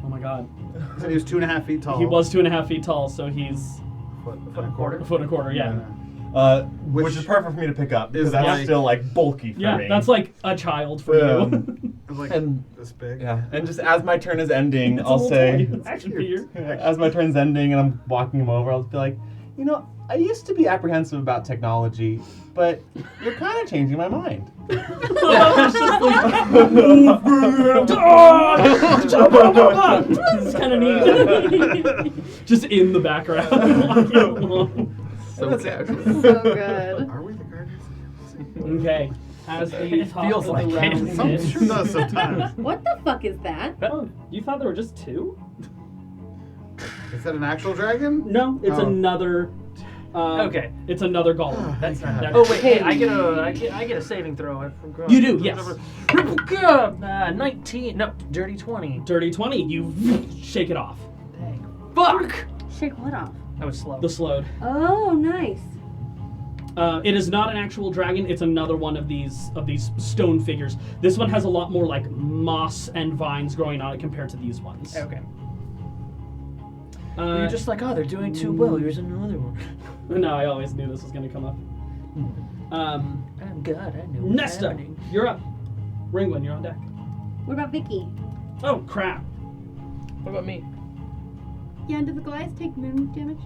Oh my god. So he was 2.5 feet tall. He was 2.5 feet tall, so he's foot and a quarter. a foot and a quarter, yeah. which Which is perfect for me to pick up because is that's like- still like bulky for Yeah, me. that's like a child for you. It was like And- this big. Yeah, and just as my turn is ending, It's a I'll little say, toy. It's actually here. as my turn's ending and I'm walking him over, I'll be like, you know, I used to be apprehensive about technology, but you're kind of changing my mind. It's kind of neat. Just in the background. walking along. So casual. So good. Are we the Guardians? Okay. As the top feels of like the it. round hits- Sure does sometimes. What the fuck is that? Oh, you thought there were just 2? Is that an actual dragon? No, it's Oh. another. Okay. It's another golem. That's not- That- Oh wait, hey, I get a saving throw. I forgot. You do, yes. 19. No, dirty 20. Dirty 20. You shake it off. Dang. Fuck. Shake what off? I was slow. The slowed. Oh, nice. It is not an actual dragon. It's another one of these stone figures. This one has a lot more like moss and vines growing on it compared to these ones. Okay. You're just like, oh, they're doing too well. Here's another one. No, I always knew this was going to come up. I'm God. I know. what's Nesta, happening. you're up. Ringwin, you're on deck. What about Vicky? Oh crap! What about me? Yeah, and do the Goliaths take moon damage?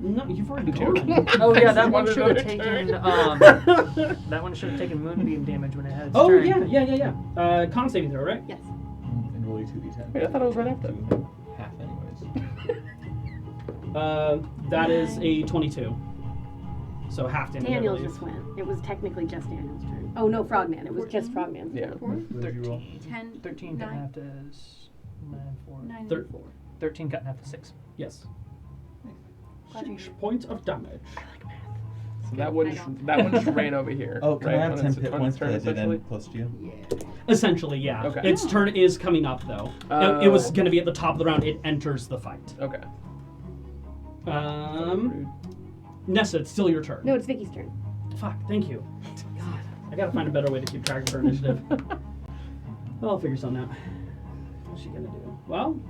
No, you've already Two. gone. Oh yeah, that one Wanted should have another taken. turn. That one should have taken moonbeam damage when it had its Oh turn. yeah. Con saving throw, right? Yes. And roll 2d10. Wait, I thought it was right after. Half anyways. That is a 22. So half damage. I Daniel believe. just went. It was technically just Daniel's turn. Oh no, Frogman. It was just Frogman. Yeah. 10, 13 cut in 9, half to 9, 4. 9, Thir- 4. 13 cut in half to 6. Yes. Glad you 6 points of damage. So that one, just ran over here. Oh, can right? I have On 10 its- hit on points its turn, because I did essentially? end close to you? Yeah. Essentially, yeah. Okay. Its turn is coming up though. It was going to be at the top of the round. It enters the fight. Okay. Nessa, it's still your turn. No, it's Vicky's turn. Fuck, thank you. God, I gotta find a better way to keep track of her initiative. I'll figure something out. What's she gonna do? Well,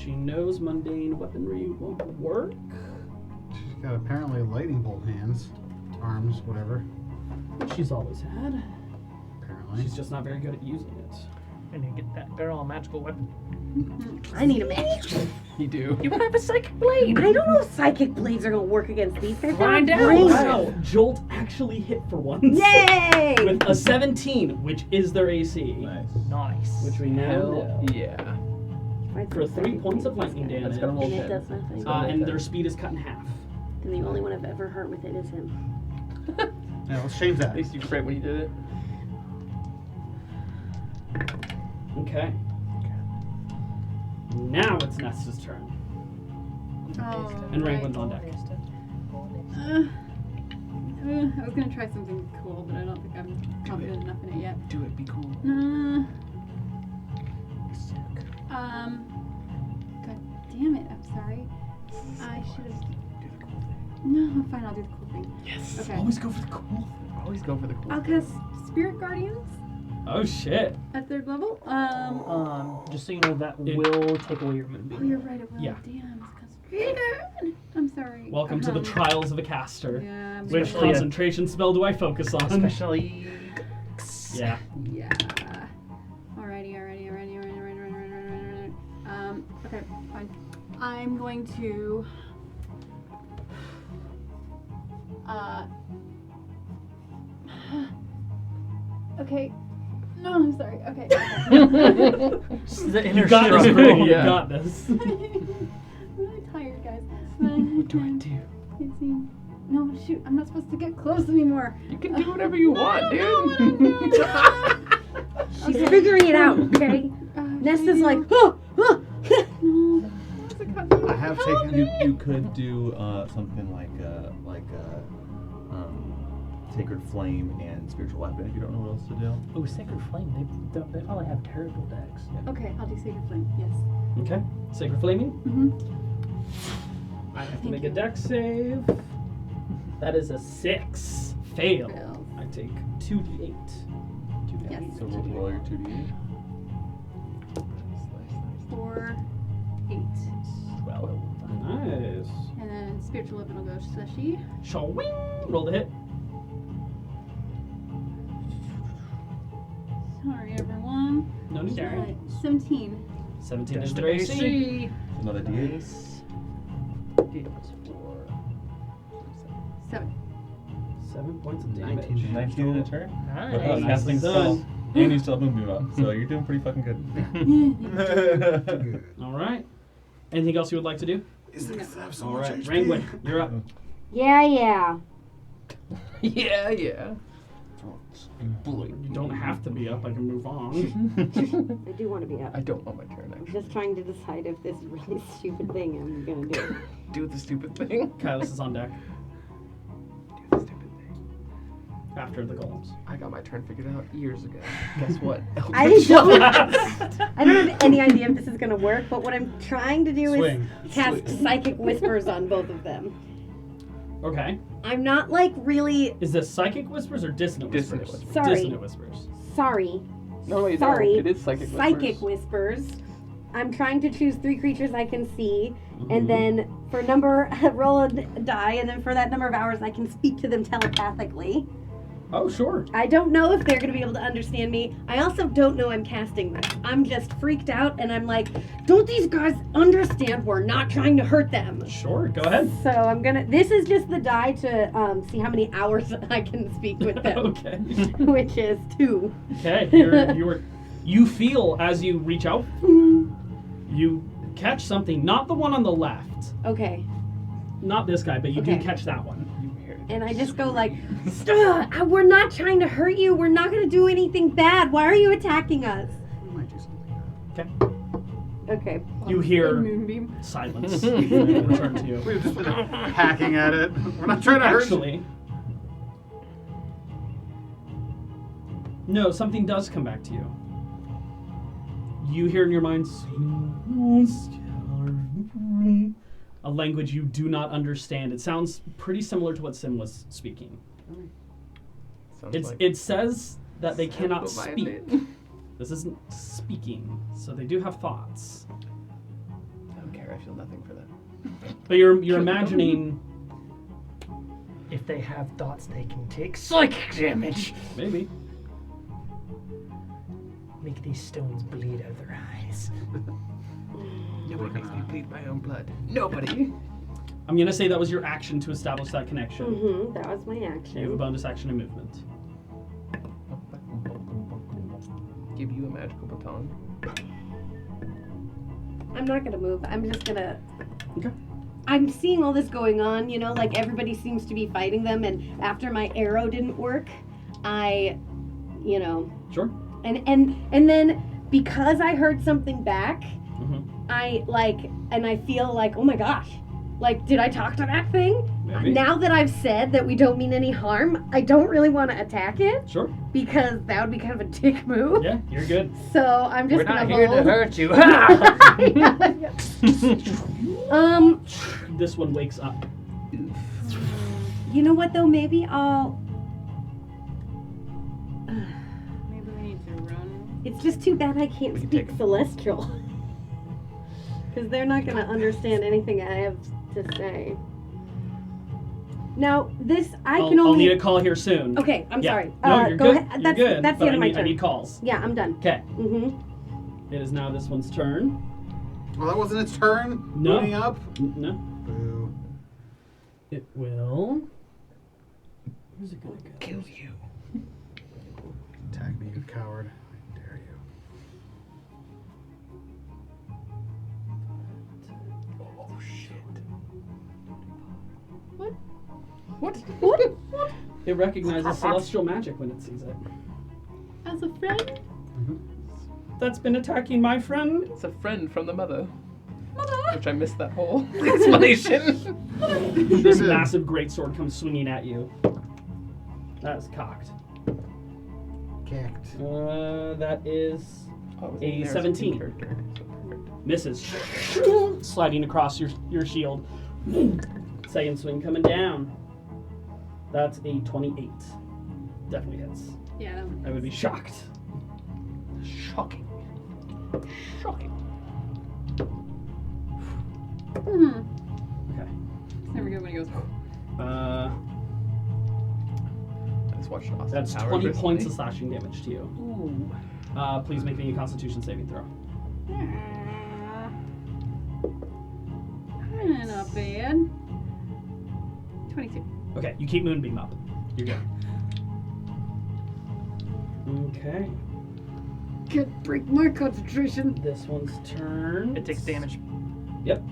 she knows mundane weaponry won't work. She's got apparently lightning bolt hands, arms, whatever. She's always had. Apparently. She's just not very good at using it. I need to get that girl a magical weapon. I need a magic. You do. You have a psychic blade. I don't know if psychic blades are gonna work against these. They're Find not out. brains. Wow, Jolt actually hit for once. Yay! With a 17, which is their AC. Nice. Nice. Which we now know. Yeah. For 3 points of lightning damage. That's gonna roll And it shit. does nothing. And their speed is cut in half. And the only one I've ever hurt with it is him. Yeah, let's change that. At least you crit when you did it. Okay. Now it's Nesta's turn. Oh, And right. Rangwin's on deck. I was gonna try something cool, but I don't think I'm confident enough in it yet. Do it. Be cool. God damn it! I'm sorry. I should have. Do the cool thing. No, fine. I'll do the cool thing. Yes. Okay. Always go for the cool. Always go for the cool. I'll cast Spirit Guardians Oh shit. at 3rd level. Just so you know, that It- will take away your Oh, moonbeam. you're right. It will. Yeah. Damn. It's concentration. I'm sorry. Welcome to the trials of a caster. Yeah. I'm Which sorry. concentration spell do I focus on? Especially. Yeah. Yeah. Alrighty. Okay, fine. I'm going to. Okay. No, I'm sorry. Okay. The inner You got this, shrug. girl. You Yeah. got this. I'm really tired, guys. What do I do? 15. No, shoot. I'm not supposed to get close anymore. You can do whatever you want, I don't know dude. what I'm She's Okay. figuring it out, okay? Nesta's like, oh, oh. No. What's it called? I have Help taken- me. You could do something like Sacred Flame and Spiritual Weapon if you don't know what else to do. Oh, Sacred Flame. They probably have terrible decks. Okay, I'll do Sacred Flame. Yes. Okay. Sacred Flaming. Mm-hmm. I have to Thank make you. a dex save. That is a 6. Fail. Fail. I take 2d8. Yes. So roll your 2d8. 4, 8. 12. Nice. And then Spiritual Weapon will go slushy. Shawing. Roll the hit. Sorry, everyone. No need to worry. 17. 17 is Just their a AC. AC. Another d8. Nice. 7. 7 points of 19 damage. 19 in a turn. Without Nice. casting Done. spells. And you still have Moonbeam up, so you're doing pretty fucking good. All right. Anything else you would like to do? All right. Rangwin, you're up. Yeah. Yeah. You don't have to be up. I can move on. I do want to be up. I don't want my turn I'm actually. just trying to decide if this really stupid thing I'm gonna do. Do the stupid thing. Kaelus is on deck Do the stupid thing. after the golems. I got my turn figured out years ago. Guess what? I don't have any idea if this is gonna work, but what I'm trying to do Swing. is cast Psychic Whispers on both of them. Okay. I'm not like really Is this psychic whispers or dissonant whispers? Dissonant whispers. Sorry. Dissonant whispers. sorry. No, wait, Sorry. no. It is psychic whispers. Psychic Whispers. I'm trying to choose 3 creatures I can see, Mhm. and then for number roll a die, and then for that number of hours I can speak to them telepathically. Oh, sure. I don't know if they're gonna be able to understand me. I also don't know I'm casting this. I'm just freaked out, and I'm like, don't these guys understand we're not trying to hurt them? Sure. Go ahead. So I'm gonna. This is just the die to see how many hours I can speak with them, Okay. which is 2. Okay. You feel as you reach out, you catch something. Not the one on the left. Okay. Not this guy, but you Okay. do catch that one. You hear it. And I just go like, we're not trying to hurt you. We're not going to do anything bad. Why are you attacking us? We might do something. Okay. Okay. You hear Moonbeam. silence. Return to you. We've just been hacking at it. We're not trying to hurt you. Actually, no, something does come back to you. You hear in your mind a language you do not understand. It sounds pretty similar to what Sim was speaking. Sounds like It says that they cannot Sounds speak, like- This isn't speaking, so they do have thoughts. I don't care. I feel nothing for them. But you're imagining If they have thoughts, they can take psychic damage. maybe. Make these stones bleed out of their eyes. Nobody makes me bleed my own blood. Nobody. I'm gonna say that was your action to establish that connection. Mm-hmm. That was my You have a action. bonus action and movement. Give you a magical baton. I'm not gonna move. I'm just gonna. Okay. I'm seeing all this going on, you know, like everybody seems to be fighting them, and after my arrow didn't work, I, you know, Sure. and then because I heard something back, Mm-hmm. I feel like, oh my gosh, like, did I talk to that thing? Maybe. Now that I've said that we don't mean any harm, I don't really want to attack it Sure. because that would be kind of a dick move. Yeah, you're good. So I'm just We're gonna not here to hold. hurt you. This one wakes up. You know what though? Maybe I'll. Maybe we need to run. It's just too bad I can't We can speak take 'em. Celestial. Because they're not going to understand anything I have to say. Now, this, I can I'll only. need a call here soon. Okay, I'm Yeah. sorry. No, you're go good. ahead. You're That's, good. that's but the end I of my need, I turn. need calls. Yeah, I'm done. Okay. Mm-hmm. It is now this one's turn. Well, that wasn't its turn. No. Moving up. No. Boo. It will. Where's it gonna go? Kill you. Attack me, you coward. I dare you. Oh shit. What? It recognizes celestial magic when it sees it. As a friend? That's been attacking my friend. It's a friend from the mother. Which I missed that whole explanation. This massive greatsword comes swinging at you. That is cocked. Kicked. That is Oh, it was A in there as 17. character. So perfect. misses. Sliding across your shield. Second swing coming down. That's a 28. Definitely hits. Yeah, that one. I would be shocked. Shocking. Shocking. Mm-hmm. Okay. It's never good when he goes. Uh, I just watched Austin that's Powers 20 recently. points of slashing damage to you. Ooh. Please make me a Constitution saving throw. Not bad. 22. Okay, you keep Moonbeam up. You're good. Okay. Can't break my concentration. This one's turn. It takes damage. Yep.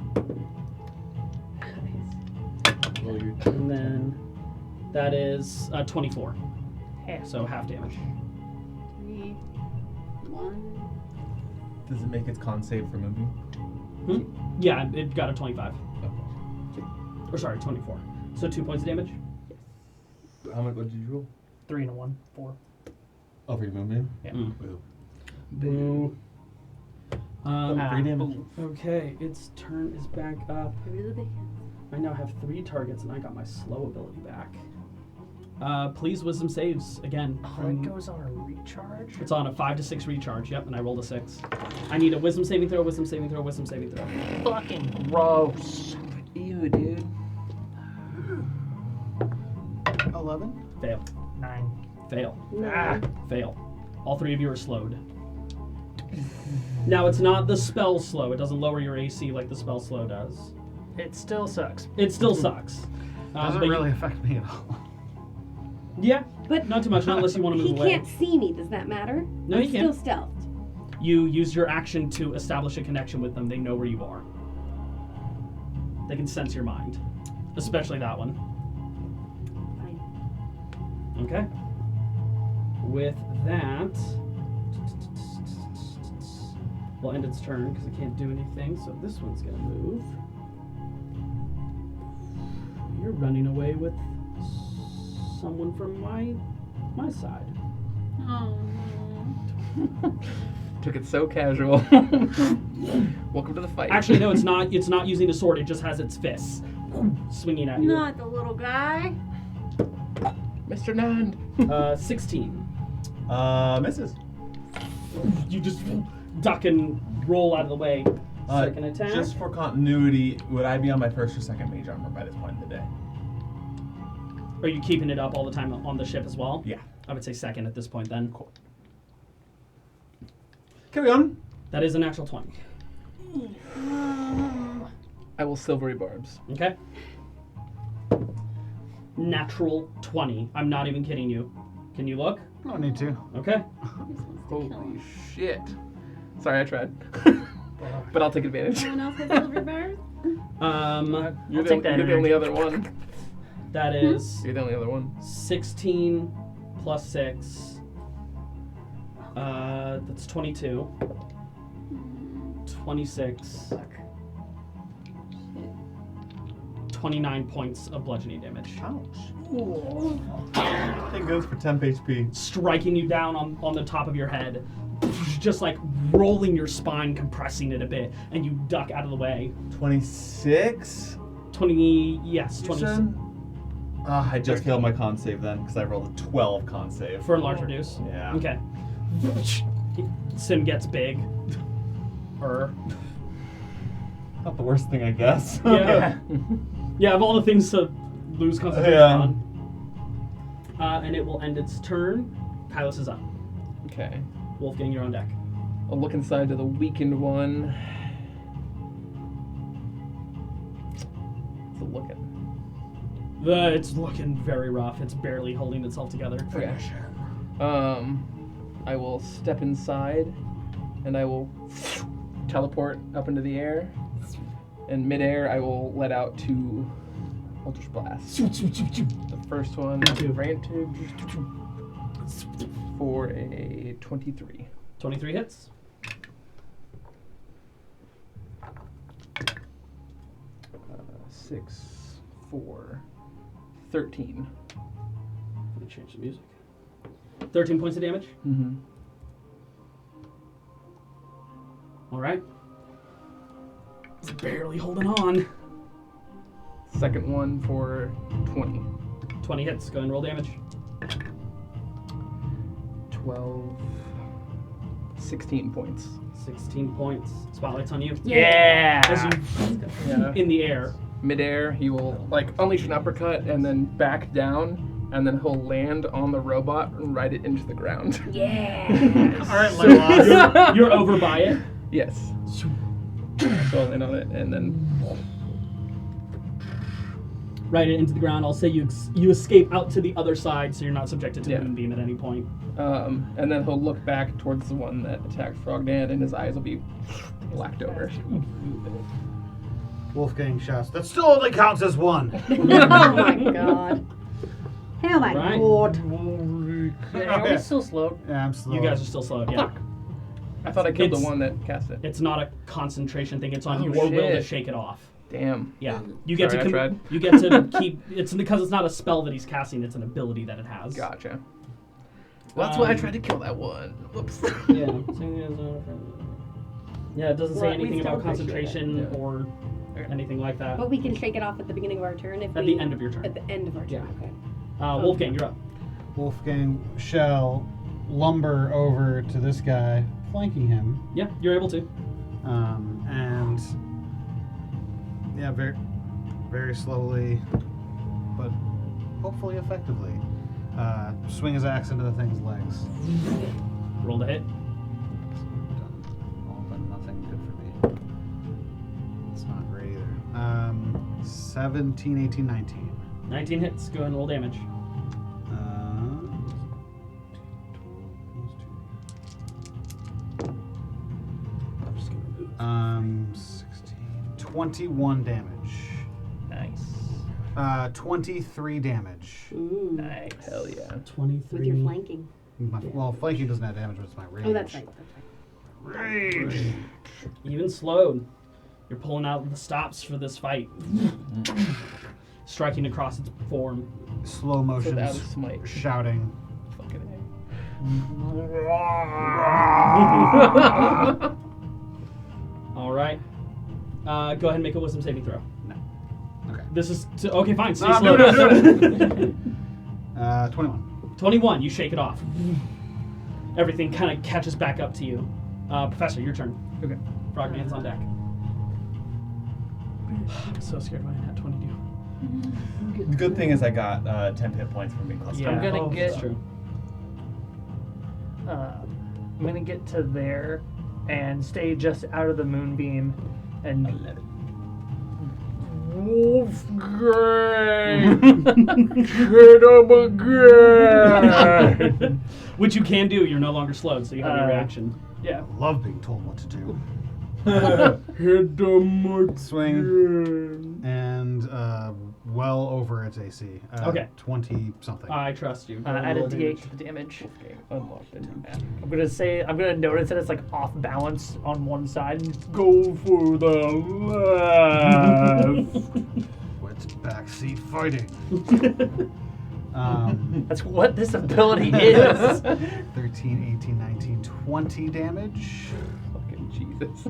Roll your And then that is 24. Half. So half damage. 3, 1. Does it make its con save for moving? Yeah, it got a 25. Or sorry, 24. So 2 points of damage. How much? What did you roll? 3 and a 1, 4. Oh, for your movement? Yeah. Boo. Boo. Three damage. Okay, its turn is back up. Really big. I now have 3 targets, and I got my slow ability back. Please wisdom saves again. Oh, it goes on a recharge? It's on a 5 to 6 recharge. Yep, and I rolled a 6. I need a wisdom saving throw, wisdom saving throw, wisdom saving throw. Fucking gross. Ew, dude. 11. Fail. 9. Fail. Ah. Fail. All 3 of you are slowed. Now, it's not the spell slow. It doesn't lower your AC like the spell slow does. It still sucks. It still sucks. Doesn't but really affect me at all. Yeah, But not too much, not unless you want to he move away. can't see me. Does that matter? No, I'm you can. still stealthed. You use your action to establish a connection with them. They know where you are. They can sense your mind. Especially that one. Fine. Okay. With that, we'll end its turn because it can't do anything. So this one's gonna move. You're running away with someone from my side. Oh. Took it so casual. Welcome to the fight. Actually, no, it's not. It's not using a sword. It just has its fists swinging at you. Not the little guy. Mr. Nand. 16. Misses. you just duck and roll out of the way. Second attack. Just for continuity, would I be on my first or second mage armor by this point in the day? Are you keeping it up all the time on the ship as well? Yeah. I would say second at this point then. Cool. Carry on. That is a natural 20. I will silvery barbs. Okay. Natural 20. I'm not even kidding you. Can you look? No need to. Okay. Holy shit. Sorry, I tried. But I'll take advantage. Someone else has silver bars? You're, take that you're the only energy. other one. That is You're the only other one. 16 plus 6. That's 22. 26. 29 points of bludgeoning damage. Ouch. It goes for temp HP. Striking you down on the top of your head. Just like rolling your spine, compressing it a bit, and you duck out of the way. 26? 20, yes, 20. I just failed my con save then, because I rolled a 12 con save. For a large reduce? Yeah. Okay. Sim gets big. Not the worst thing, I guess. Yeah. Yeah, of all the things to lose concentration on. And it will end its turn. Kaelus is up. Okay. Wolfgang, you're on deck. I'll look inside to the weakened one. It's a looking. It's looking very rough. It's barely holding itself together. Okay. I will step inside, and I will teleport up into the air. In midair, I will let out 2 Eldritch Blasts. The first one, advantage, for a 23. 23 hits. 6, 4, 13. Let me change the music. 13 points of damage. Mm-hmm. All right. It's barely holding on. Second one for 20. 20 hits. Go ahead and roll damage. 12, 16 points. 16 points. Spotlight's on you. Yeah. As you Yeah. in the air. Midair, he will like unleash an uppercut and then back down, and then he'll land on the robot and ride it into the ground. Yeah. All right, Legolas. You're over by it. Yes. So I'll land on it and then. Ride it into the ground. I'll say you escape out to the other side, so you're not subjected to Yeah. moonbeam at any point. And then he'll look back towards the one that attacked Frogdan, and his eyes will be blacked over. Wolfgang shouts, that still only counts as one. Oh my god. Oh my Right. god. Are we still slowed? Yeah, I'm slow. You guys are still slowed. Yeah. I thought I killed the It's- one that cast it. It's not a concentration thing. It's on Oh, your will to shit. shake it off. Damn. Yeah. You get Sorry, I to tried. you get to keep. It's because it's not a spell that he's casting. It's an ability that it has. Gotcha. Well, that's why I Um, tried to kill that one. Whoops. Yeah. Yeah. It doesn't say Well, anything we still about concentration appreciate it. or anything like that. But we can shake it off at the beginning of our turn if At we... the end of your turn. At the end of our turn, Yeah. okay. Wolfgang, you're up. Wolfgang shall lumber over to this guy, flanking him, Yeah, you're able to. and yeah, very, very slowly, but hopefully effectively, swing his axe into the thing's legs. Roll the hit. Done all but nothing good for me. It's not great either. 17, 18, 19. 19 hits. Go ahead and roll damage. 16, 21 damage. Nice. 23 damage. Ooh. Nice. Hell yeah. 23. With your flanking. Well, flanking doesn't have damage, but it's my rage. Oh, that's right. Rage. Even slowed. You're pulling out the stops for this fight. Striking across its form. Slow motions, Without a smite. shouting. Fucking All right. Go ahead and make a wisdom saving throw. No. Okay. This is okay. Fine. Stay No, slow. I'm doing it. 21. 21. You shake it off. everything kind of catches back up to you. Professor, your turn. Okay. Frogman's on deck. I'm so scared when I had 22. The good thing is I got 10 hit points from being clustered. I'm gonna get- That's true. I'm gonna get to there and stay just out of the moonbeam and 11. Wolfgang! Get up again! Which you can do. You're no longer slowed, so you have your reaction. Yeah. Love being told what to do. Hit the Swing. And well over its AC. Okay. 20 something. I trust you. Add a d8 to the damage. Unlocked it. I'm gonna notice that it's like off balance on one side and go for the left. What's backseat fighting? That's what this ability is. 13, 18, 19, 20 damage. Fucking Jesus.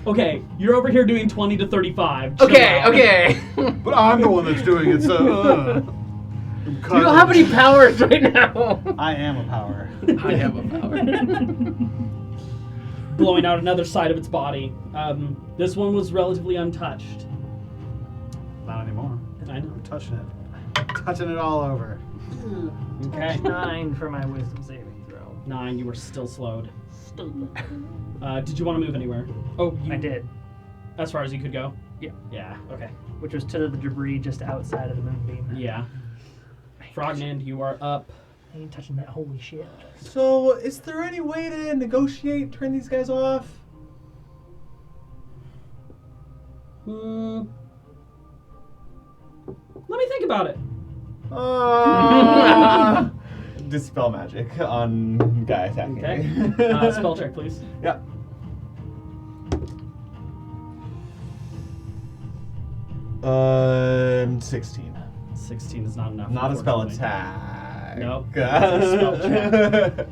Okay, you're over here doing 20 to 35. Chill Okay, out. okay. But I'm the one that's doing it, so. You don't have any powers right now. I am a power. I have a power. Blowing out another side of its body. This one was relatively untouched. Not anymore. I know. I'm touching it. Touching it all over. Okay. 9 for my wisdom saving throw. 9, you were still slowed. Stupid. Did you want to move anywhere? Oh, you, I did. As far as you could go? Yeah. Yeah, okay. Which was to the debris just outside of the moonbeam. Yeah. Frogman, you are up. I ain't touching that holy shit. So, is there any way to negotiate, turn these guys off? Let me think about it. Dispel magic on guy attacking Okay. me. Spell check, please. Yeah. Um, 16. 16 is not enough. Not a spell unfortunately. attack. Nope. It's a spell check.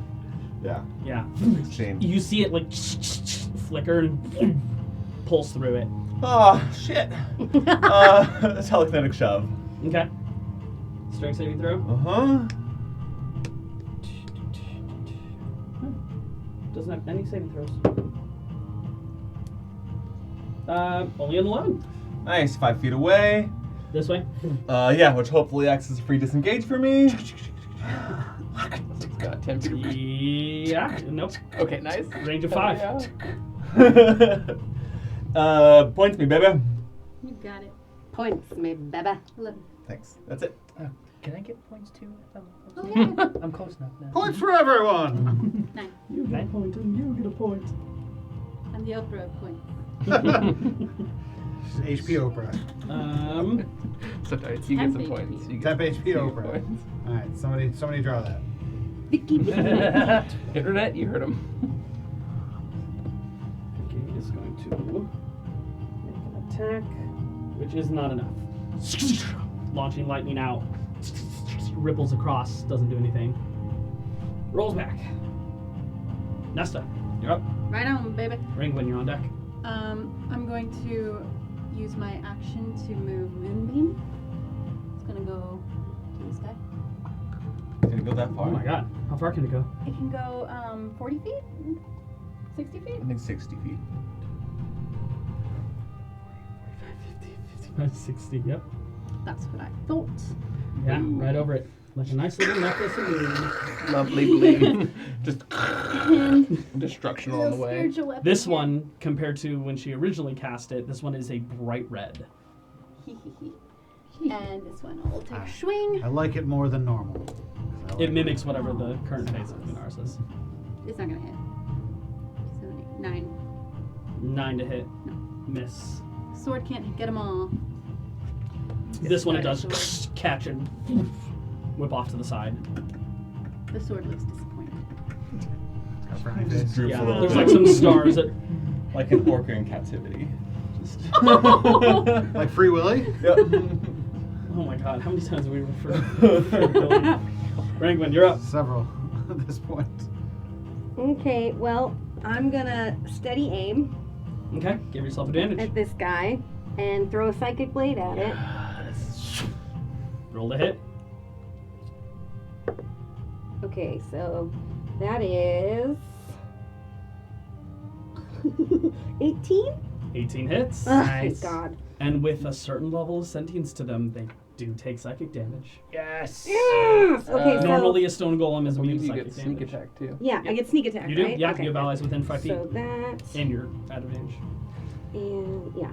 Yeah. Yeah. 16. You see it like flicker and pulls through it. Oh, shit. Telekinetic shove. Okay. Strength saving throw. Uh-huh. Doesn't have any saving throws. Only an 11. Nice. 5 feet away. This way. Yeah, which hopefully acts as a free disengage for me. Got 10 feet away. Yeah. Nope. Okay, nice. Range of Hell 5. yeah. Points me, baby. You got it. Points, me baby. 11. Thanks. That's it. Can I get points too? If Oh, I'm, yeah. I'm close enough now. Points for everyone! 9. You get a point and you get a point. I'm the Oprah of points. She's HP Oprah. Sometimes you get some Temp points. HP. You Temp get HP some Oprah. points. Alright, somebody draw that. Vicky, Vicky. Internet, you heard him. Okay, is going to make an attack, which is not enough. Launching lightning out. Ripples across, doesn't do anything. Rolls back. Nesta, you're up. Right on, baby. Ringwin, you're on deck. I'm going to use my action to move Moonbeam. It's gonna go to this guy. Can it go that far? Oh my god, how far can it go? It can go 40 feet? 60 feet? I think 60 feet. 55, 60, yep. That's what I thought. Yeah, right over it. Like a nice little necklace of moon. Lovely bleed. Just destruction all the way. Spiritual weapon This here. one, compared to when she originally cast it, this one is a bright red. And this one will take a swing. I like it more than normal. I like It mimics whatever the current phase of Lunaris is. It's not gonna hit. 7, 8, 9. 9 to hit. No. Miss. Sword can't get them all. This one it Nice. does catch and whip off to the side. The sword looks disappointed. Got frowny Just face. droops Yeah, a little there's bit. like some stars that. Like an orca in captivity. Just. Like Free Willy? Yep. Oh my god, how many times have we referred to Billy? Rangwin, you're up. Several at this point. Okay, well, I'm gonna steady aim Okay, give yourself advantage. at this guy and throw a psychic blade at it. Roll to hit. Okay, so That is 18. 18 hits. Thank God. And with a certain level of sentience to them, they do take psychic damage. Yes. Yes. Okay. So Normally, a stone golem is I immune believe to you get psychic sneak damage. attack too. yeah, I get sneak attack. You do? Right? Yeah, Okay. you have allies within 5 feet. So that And you're at advantage. and yeah.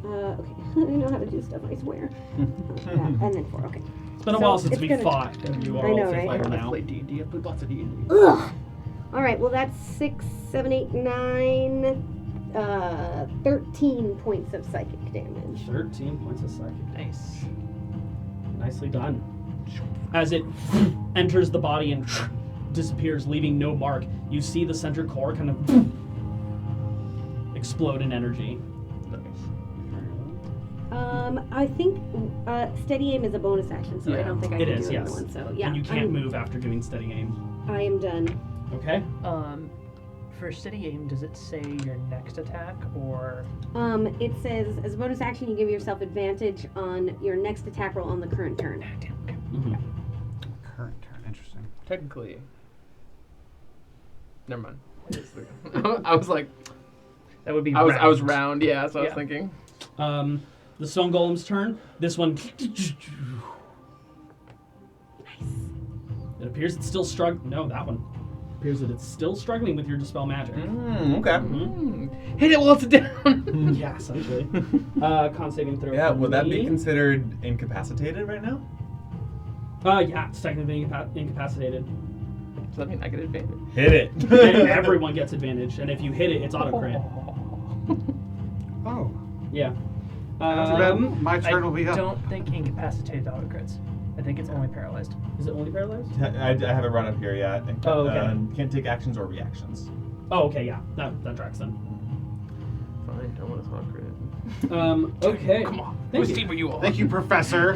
Okay. I know how to do stuff. I swear. That, and then 4. Okay. It's been a So while since it's we gonna- fought, and you are I all know, fifth right? level I've now. played D&D. I've played lots of D&D. Ugh. All right. Well, that's 6, 7, 8, 9. 13 points of psychic damage. 13 points of psychic. Nice. Nicely done. As it enters the body and disappears, leaving no mark, you see the center core kind of explode in energy. I think steady aim is a bonus action, so I Yeah, don't think I it can is, do yes. another one. So yeah, And you can't move after doing steady aim. I am done. Okay? For steady aim, does it say your next attack or? It says as a bonus action, you give yourself advantage on your next attack roll on the current turn. Mm-hmm. Current turn. Interesting. Technically. Never mind. I was like, That would be. I was round. round. Yeah, that's what I Yeah. was thinking. The stone golem's turn. This one. It appears it's still struggling. No, that one. Appears that it's still struggling with your dispel magic. Okay. Hit it while it's down. Yeah, essentially. Con saving throw. Yeah, from would that be me. considered incapacitated right now? Yeah, it's technically incapacitated. Does that mean I get advantage? Hit it. And everyone gets advantage, and if you hit it, it's auto crit. Oh. Yeah. Too bad. My turn will be I up. don't think incapacitated auto crits. I think it's only paralyzed. Is it only paralyzed? I haven't run up here yet. Oh, okay. Can't take actions or reactions. Oh, okay, yeah. That tracks then. Fine, don't want to talk crit. Okay. Come on. Thank Let's you. see where you are. Thank you, Professor.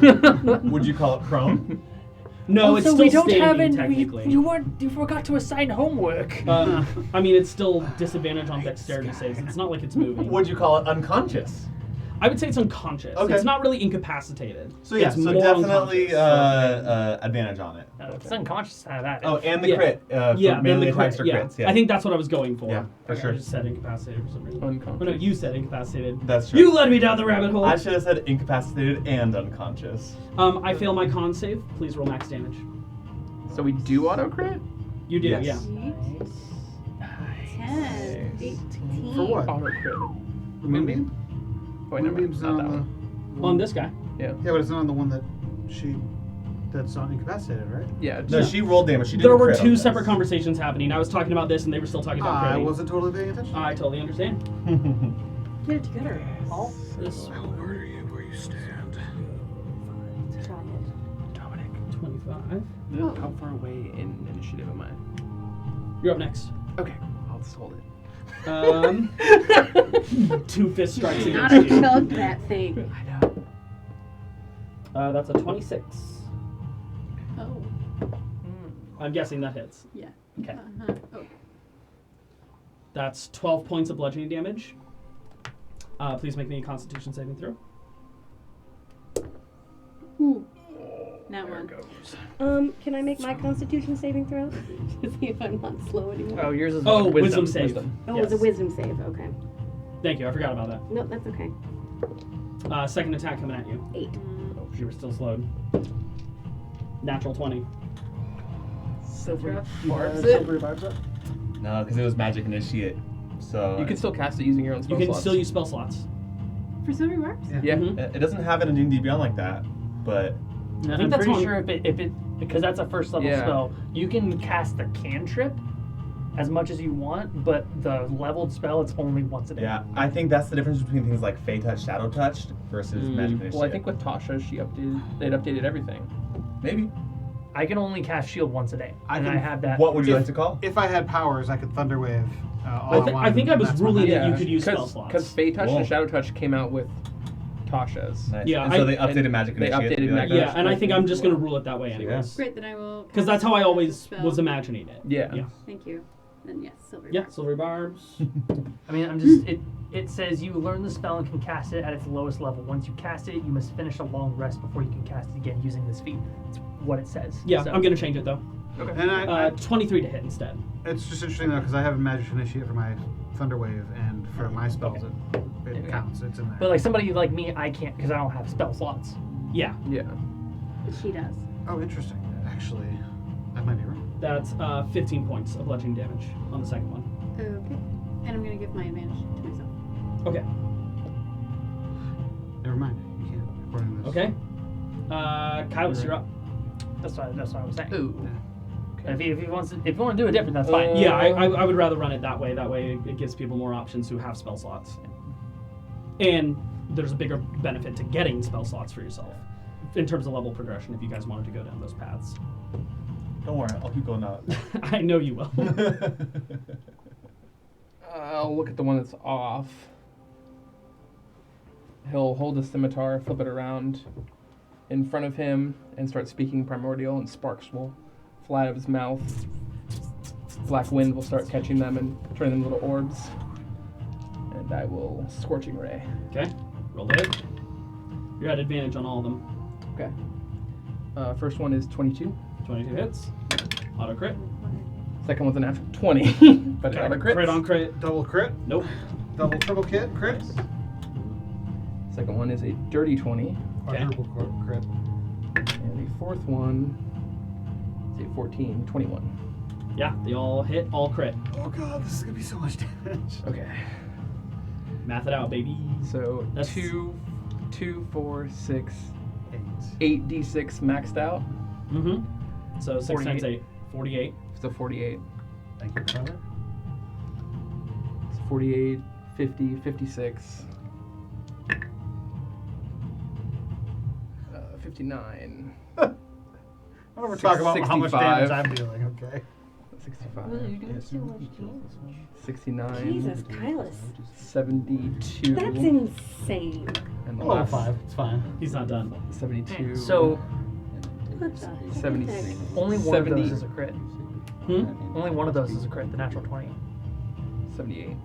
Would you call it prone? No, it's Also, still we don't have standing, any. technically. You forgot to assign homework. I mean, it's still disadvantage on dexterity saves. It's not like it's moving. Would you call it unconscious? I would say it's unconscious. Okay. It's not really incapacitated. So yeah, it's so more definitely unconscious. advantage on it. It's unconscious out of that. Oh, and the Yeah. crit. Yeah, then melee the attacks crit. or Yeah. crits. Yeah, I think that's what I was going for. Yeah, for Okay, sure. I just said incapacitated for some reason. Unconscious. Oh no, you said incapacitated. That's true. You led me down the rabbit hole. I should have said incapacitated and unconscious. I fail my con save. Please roll max damage. So we do auto crit? You do, Yes. yeah. 10, 18. For what? Auto crit. The moonbeam? Wait, never mind. Moonbeam's Not not that on one. On this guy. Yeah. Yeah, but it's not on the one that's not incapacitated, right? Yeah. No, just- she rolled damage. She There didn't were crit on two this. separate conversations happening. I was talking about this, and they were still talking about I critting. wasn't totally paying attention. I totally understand. Get it together. All This I will murder you where you stand. Dominic. 25. How far away in initiative am I? You're up next. Okay, I'll just hold it. Two fist strikes against Gotta you. chug that thing. I know. That's a 26. Oh, I'm guessing that hits. yeah. Okay. Uh-huh. Oh, That's 12 points of bludgeoning damage. Please make me a Constitution saving throw. now one. Can I make my Constitution saving throw to see if I'm not slow anymore? Oh, yours is Oh, wisdom. wisdom save. Wisdom. Oh, it's a Yes. wisdom save. Okay. Thank you. I forgot about that. No, that's okay. Second attack coming at you. 8. Oh, you were still slowed. Natural 20. Silver Revives it. No, because it was magic initiate. So You can still cast it using your own You spell can slots. still use spell slots. For Silver Barbs? Yeah. Mhm. It doesn't have it in D&D Beyond like that, but I I'm think that's pretty on. sure if it because that's a first level Yeah. spell, you can cast the cantrip as much as you want, but the leveled spell it's only once a day. yeah, I think that's the difference between things like Fey Touch, Shadow Touch versus magic initiate. Well, I think with Tasha, they'd updated everything. maybe. I can only cast shield once a day, and I have that. What would you If- like to call? If I had powers, I could Thunderwave all I I think wanted. I was That's my ruling magic. that you could use spell slots. Because Fey Touch Cool. and Shadow Touch came out with Tasha's. Nice. Yeah, and so I- they updated and magic they initiate. to updated be like magic- Yeah, and I think I'm just going to rule it that way anyways. Great, then I will. Because that's how I cast always the spell. was imagining it. Yeah. Yeah. Thank you. Then yes, Silver Yeah, Barbs. silver barbs. I mean, I'm just it says you learn the spell and can cast it at its lowest level. Once you cast it, you must finish a long rest before you can cast it again using this feat. It's what it says. Yeah, So, I'm going to change it though. Okay. And I 23 to hit instead. it's just interesting though because I have a magic initiate for my thunder wave, and for my spells it counts. It's in there. But like somebody like me, I can't because I don't have spell slots. Yeah, Yeah. But she does. Oh, interesting. Actually, I might be wrong. that's 15 points of bludgeoning damage on the second one. Okay. And I'm gonna give my advantage to myself. Okay. Never mind. You can't. According to this. Okay. Kaelus, you're up. That's what I was saying. Ooh. If you want to do it different, that's fine. Yeah, I would rather run it that way. That way it gives people more options who have spell slots. And there's a bigger benefit to getting spell slots for yourself in terms of level progression if you guys wanted to go down those paths. Don't worry, I'll keep going out. I know you will. I'll look at the one that's off. He'll hold the scimitar, flip it around in front of him, and start speaking primordial, and sparks will fly out of his mouth. Black wind will start catching them and turning them into little orbs. And I will Scorching Ray. Okay, roll the hit. You're at advantage on all of them. Okay. First one is 22. 22 hits. Auto crit. Second one's a natural 20. But Okay, auto crit. crit on crit. Double crit. Nope. Double triple crit. Crit. Second one is a dirty 20. Quadruple crit. And the fourth one is a 14, 21. Yeah, they all hit, all crit. Oh god, this is gonna be so much damage. Okay. Math it out, baby. So That's- 2, 4, 6, 8. 8d6 maxed out. Mm-hmm. So 6 times 48. 8. 48. So 48. Thank you, brother. So 48, 50, 56. 59. I don't ever talk about how much 65. damage I'm dealing, okay? 65. Well, you're doing so much damage. 69. Jesus, Kaelus. 72. That's insane. And the Level last 5, it's fine. He's not done. 72. So What the? 76. only one of 70. those is a crit. Hmm? Only one of those is a crit. The natural 20. 78.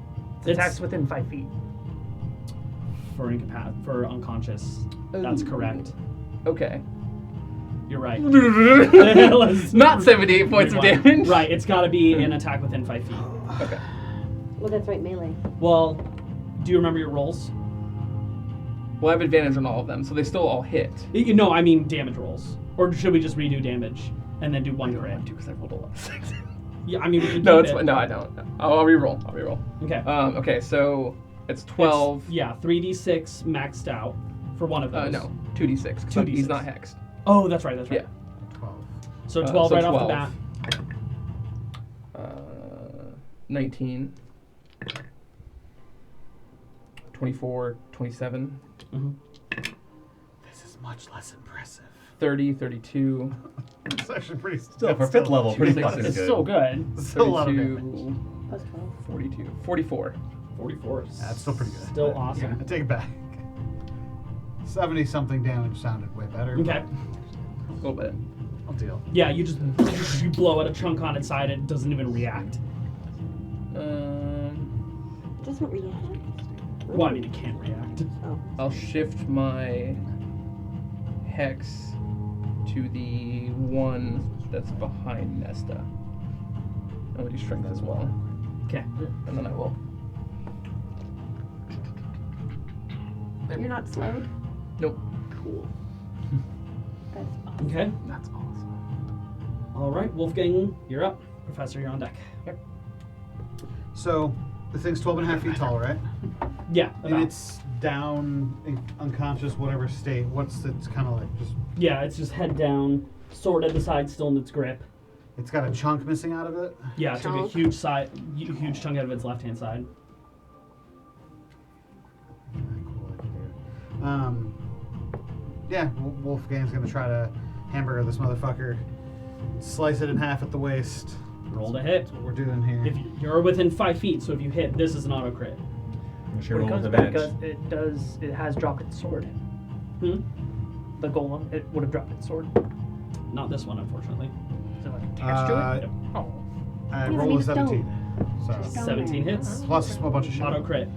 It's attacks within 5 feet. For unconscious. That's correct. Okay. You're right. Not 78 points of damage. Right, it's got to be an attack within 5 feet. Okay. Well, that's right, melee. Well, do you remember your rolls? Well, I have advantage on all of them, so they still all hit. No, I mean damage rolls. Or should we just redo damage and then do one crit? Because I rolled a lot of 6. Yeah, I mean we can No, keep it's it. fine. No, I don't. I'll reroll. I'll reroll. Okay. Okay, so it's 12. It's, yeah, 3d6 maxed out for one of those. No, 2d6. 'Cause 2d6. He's not hexed. Oh, that's right. Yeah. 12. So 12 so right 12. off the bat. 19. 24, 27, Mm-hmm. This is much less impressive. 30, 32, It's actually pretty Still, for 5th level, pretty It's fucking It's good. so good. It's still a lot of damage. 32, Plus 12. 42, 44. 44. That's still pretty good. Still But, awesome. Yeah, I take it back. 70 something damage sounded way better. Okay. A little bit. I'll deal. Yeah, you just you blow out a chunk on its side, it doesn't even react. It doesn't react. Well, I mean, it can't react. Oh. I'll shift my hex to the one that's behind Nesta. And we'll do strength as well. Okay. And then I will. You're not slowed? Nope. Cool. That's awesome. Okay. That's awesome. All right, Wolfgang, you're up. Professor, you're on deck. So, the thing's 12 and a half feet tall, right? Yeah. And about. it's down, unconscious, whatever state. What's it's kind of like just. Yeah, it's just head down, sword at the side, still in its grip. It's got a chunk missing out of it. Yeah, it took a Chunk. huge chunk out of its left-hand side. Yeah, Wolfgang's gonna try to hamburger this motherfucker, slice it in half at the waist. Roll to hit. That's what we're doing here. If you're within 5 feet, so if you hit, this is an auto crit. Sure, When it roll comes with back, advantage. it has dropped its sword. Hmm? The golem, it would have dropped its sword. Not this one, unfortunately. Is it like attached to it? Oh. I Yeah, roll I a mean, 17. So Just don't 17 worry. hits. plus a bunch of shit. Auto crit.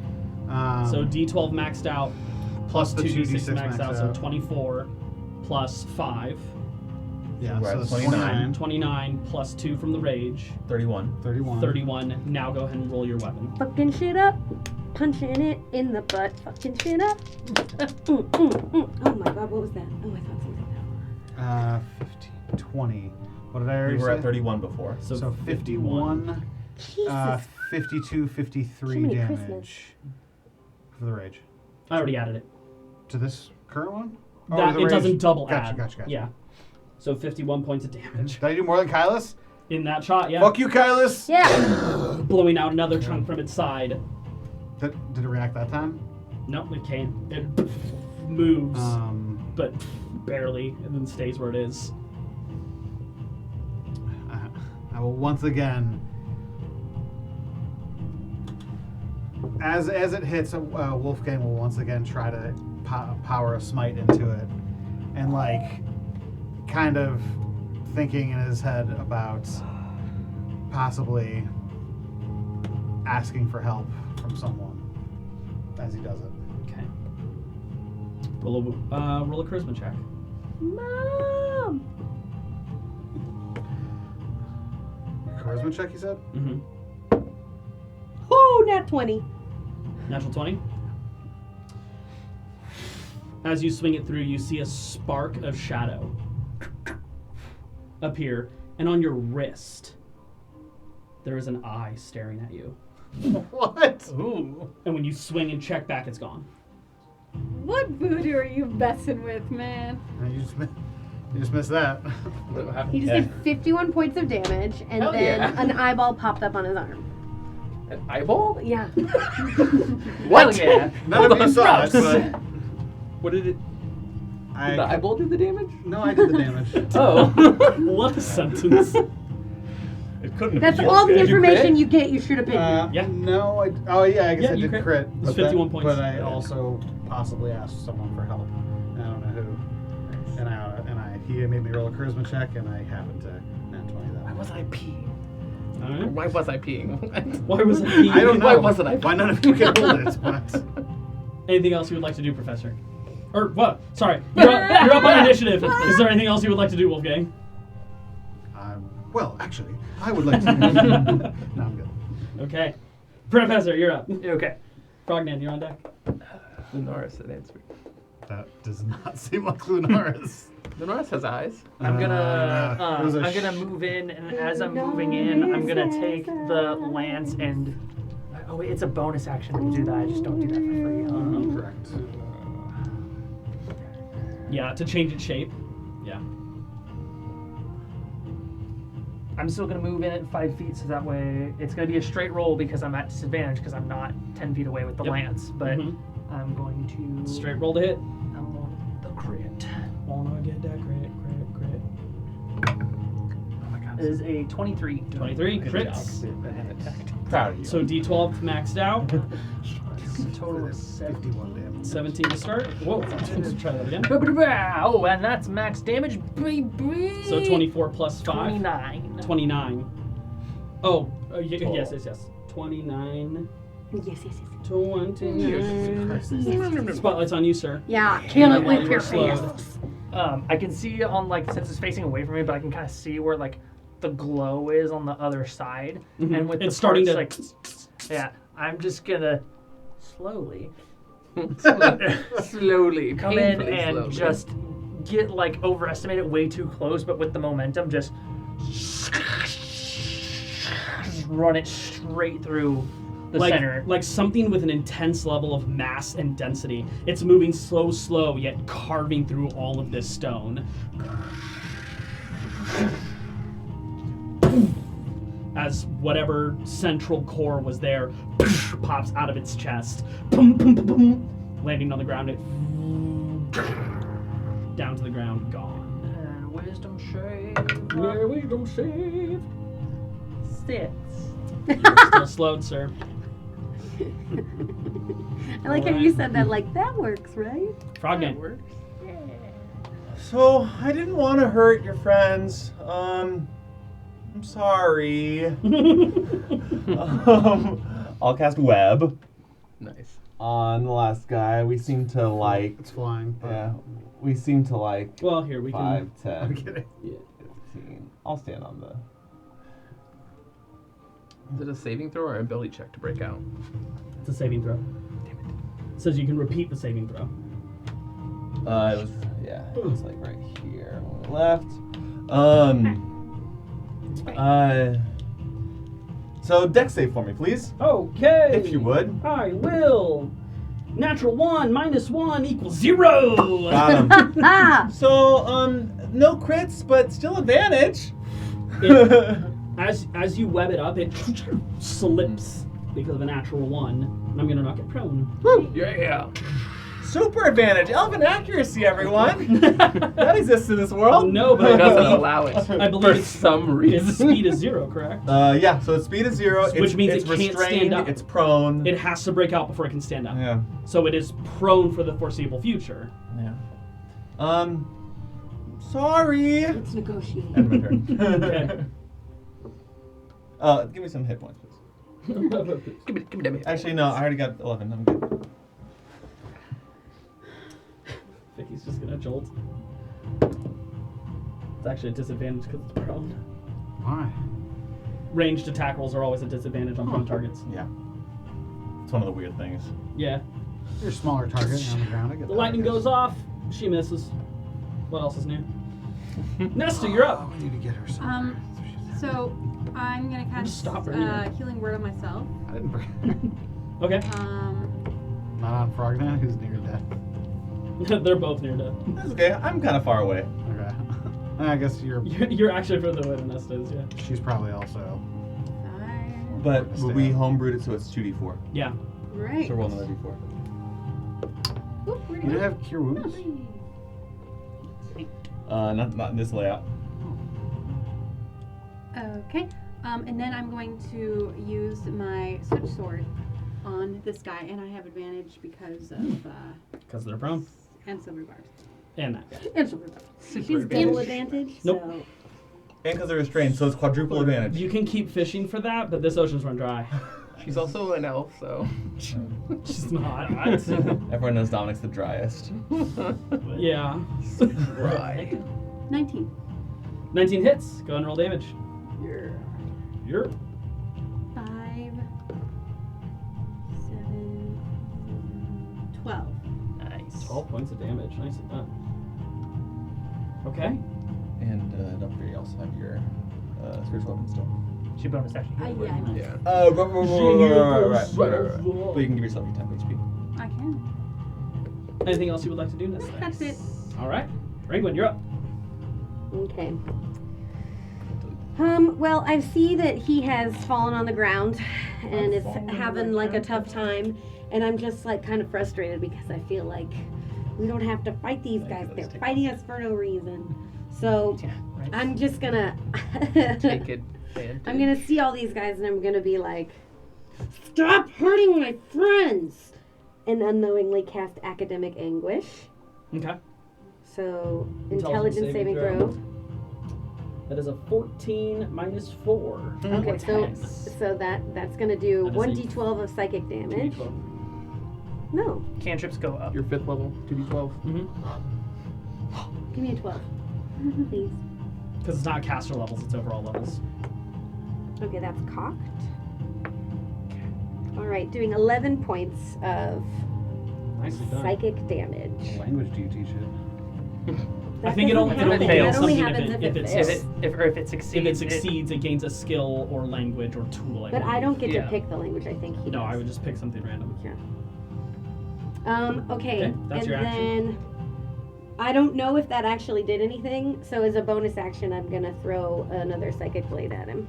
So D12 maxed out, plus plus the 2d6 2d6 maxed maxed out, so out. 24 plus 5 Yeah, we're so at that's 29. 29 plus 2 from the rage. 31. 31. 31. Now go ahead and roll your weapon. Fucking shit up. Punching it in the butt. Fucking shit up. Oh my god, what was that? Oh, I thought something. 15, 20. What did I already We were say? at 31 before. So 51, Jesus. 52, 53 Jiminy damage Christmas. for the rage. I already added it. To this current one? That the it rage. doesn't double Gotcha, add. Gotcha. Yeah. So 51 points of damage Did I do more than Kaelus? in that shot. Yeah. Fuck you, Kaelus! Yeah. Blowing out another chunk from its side. Did it react that time? Nope, it can't. It moves, but barely, and then stays where it is. I will once again, as it hits, Wolfgang will once again try to power a smite into it, and like, kind of thinking in his head about possibly asking for help from someone as he does it. Okay. Roll a charisma check. Mom. Charisma check, you said? Mm-hmm. Oh, nat 20. Natural 20. As you swing it through, you see a spark of shadow appear, and on your wrist, there is an eye staring at you. What? Ooh. And when you swing and check back, it's gone. What voodoo are you messing with, man? You just missed that. He just did 51 points of damage, and Hell then yeah. an eyeball popped up on his arm. An eyeball? Yeah. What? Yeah. None of you saw it, but What did it? Did the eyeball do the damage? No, I did the damage. Oh. What a sentence. It couldn't That's be all the good. information you get. You shoot a pigeon. Yeah. No, I guess Yeah, I you did crit. crit. It's 51 points. But I also possibly asked someone for help. I don't know who. And he made me roll a charisma check, and I happened to nat 20 that. Why was I peeing? Alright. Why was I peeing? Why was it me? I don't know. Why wasn't I? Why none of you can hold it? But Anything else you would like to do, Professor? Or what? Sorry, you're up on initiative. Is there anything else you would like to do, Wolfgang? well, actually, I would like to. No, I'm good. Okay. Professor, you're up. Okay. Frognan, you're on deck. Lunaris had answered. That does not seem like Lunaris. Lunaris has eyes. I'm gonna it was a I'm gonna move in, and as I'm moving in, I'm gonna take the lance and. Oh wait, it's a bonus action to do that. I just don't do that for free. Correct. Yeah, to change its shape. Yeah. I'm still gonna move in at 5 feet, so that way it's gonna be a straight roll because I'm at disadvantage because I'm not 10 feet away with the Yep. lance. But Mhm. I'm going to Straight roll to hit. I'm on the crit. Wanna get that crit. Oh my god. It is a 23. 23, Good crits. job. And attacked. Proud of you. So D12 maxed out. Total of 51 damage. 17 to start. Whoa, let's try that again. Oh, and that's max damage, baby. So 24 plus 5. 29. 29. Oh, Total. yes. 29. Yes. 29. Spotlight's on you, sir. Yeah, kill it While with you your were slowed. face. I can see on since it's facing away from me, but I can kind of see where the glow is on the other side, Mhm. and with It's the starting parts, to. yeah, I'm just gonna slowly Slowly, come in painfully and slowly. just get overestimate it way too close, but with the momentum, just run it straight through the center. Like something with an intense level of mass and density. It's moving slow, yet carving through all of this stone. As whatever central core was there pops out of its chest, landing on the ground. It down to the ground, gone. And wisdom shave. Yeah, we don't save. 6. Still slowed, sir. I like how you said that that works, right? Frogman. works. So, I didn't want to hurt your friends. I'm sorry. I'll cast web Nice. on the last guy. We seem to It's flying. But yeah, we seem to Well, here we can. 5, I'm 10. kidding. unforeseen. I'll stand on the. Is it a saving throw or an ability check to break out? It's a saving throw. Damn it. It says you can repeat the saving throw. It was like right here on the left. So dex save for me, please, Okay. if you would. I will. Natural 1 minus 1 equals 0. Got him. So no crits, but still advantage. As you web it up, it slips because of a natural 1. And I'm gonna knock it prone. Yeah. Super advantage, elven accuracy, everyone. That exists in this world. No, but It I doesn't believe, allow it. I believe for it's- some its reason. speed is 0, correct? Yeah. So its speed is 0. Which means it's it can't restrained. stand up. It's prone. It has to break out before it can stand up. Yeah. So it is prone for the foreseeable future. Yeah. Sorry. Let's negotiate. End my turn. Okay. Give me some hit points, please. Give me that. Actually, no. I already got 11. I'm good. Vicky's just gonna jolt. It's actually a disadvantage because it's prone. Why? Ranged attack rolls are always a disadvantage on prone targets. Yeah. It's one of the weird things. Yeah. You're a smaller target on the ground. I get The that, lightning I guess. goes off. She misses. What else is new? Nesta, you're up. We need to get her somewhere. So I'm gonna cast Stop her here. healing word on myself. I didn't bring. Okay. Not on Frogman, who's near death. They're both near death. That's okay. I'm kind of far away. Okay. I guess You're actually further away than Nesta is, yeah. she's probably also. But Stay we up. homebrewed it so it's 2d4. Yeah. Right. So roll another d4. Oop, where'd it You go? have cure wounds? Not in this layout. Okay. And then I'm going to use my switch sword on this guy, and I have advantage because of Because they're prone. and silver bars. And that guy. And silver bars. She's double advantage. Nope. So. And because they're restrained, so it's quadruple advantage. You can keep fishing for that, but this ocean's run dry. She's also an elf, so. She's not. Everyone knows Dominic's the driest. Yeah. Right. 19. 19 hits. Go and roll damage. You're 5, 7, 12. Nice. 12 points of damage. Nicely done. Okay. And don't forget, you also have your spiritual weapon still. She bonus action. Yeah, I know. Yeah. Oh, right. But you can give yourself your 10 HP. I can. Anything else you would like to do, Nesta? That's it. All right. Ringwin, you're up. Okay. Well, I see that he has fallen on the ground and is having like a tough time, and I'm just like kind of frustrated because I feel like we don't have to fight these guys. They're fighting us for no reason. So Yeah, right. I'm just gonna Take advantage. I'm gonna see all these guys and I'm gonna be like, stop hurting my friends, and unknowingly cast academic anguish. Okay. So Intelligence intelligence saving saving throw. That is a 14 minus 4. Okay, so that's gonna do That is a 1d12 of psychic damage. No, Cantrips go up. Your 5th level, 2d12. Mm-hmm. give me a 12, please. Because it's not caster levels, it's overall levels. Okay, that's cocked. All right, doing 11 points of Nicely done. psychic damage. What language do you teach it? I think it only doesn't gains happen. That only something happens if it If it succeeds, if it succeeds, it gains a skill or language or tool. But I don't get Yeah. to pick the language. I think he No, does. I would just pick something random. Okay, Okay, that's and your action. then I don't know if that actually did anything. So as a bonus action, I'm gonna throw another psychic blade at him.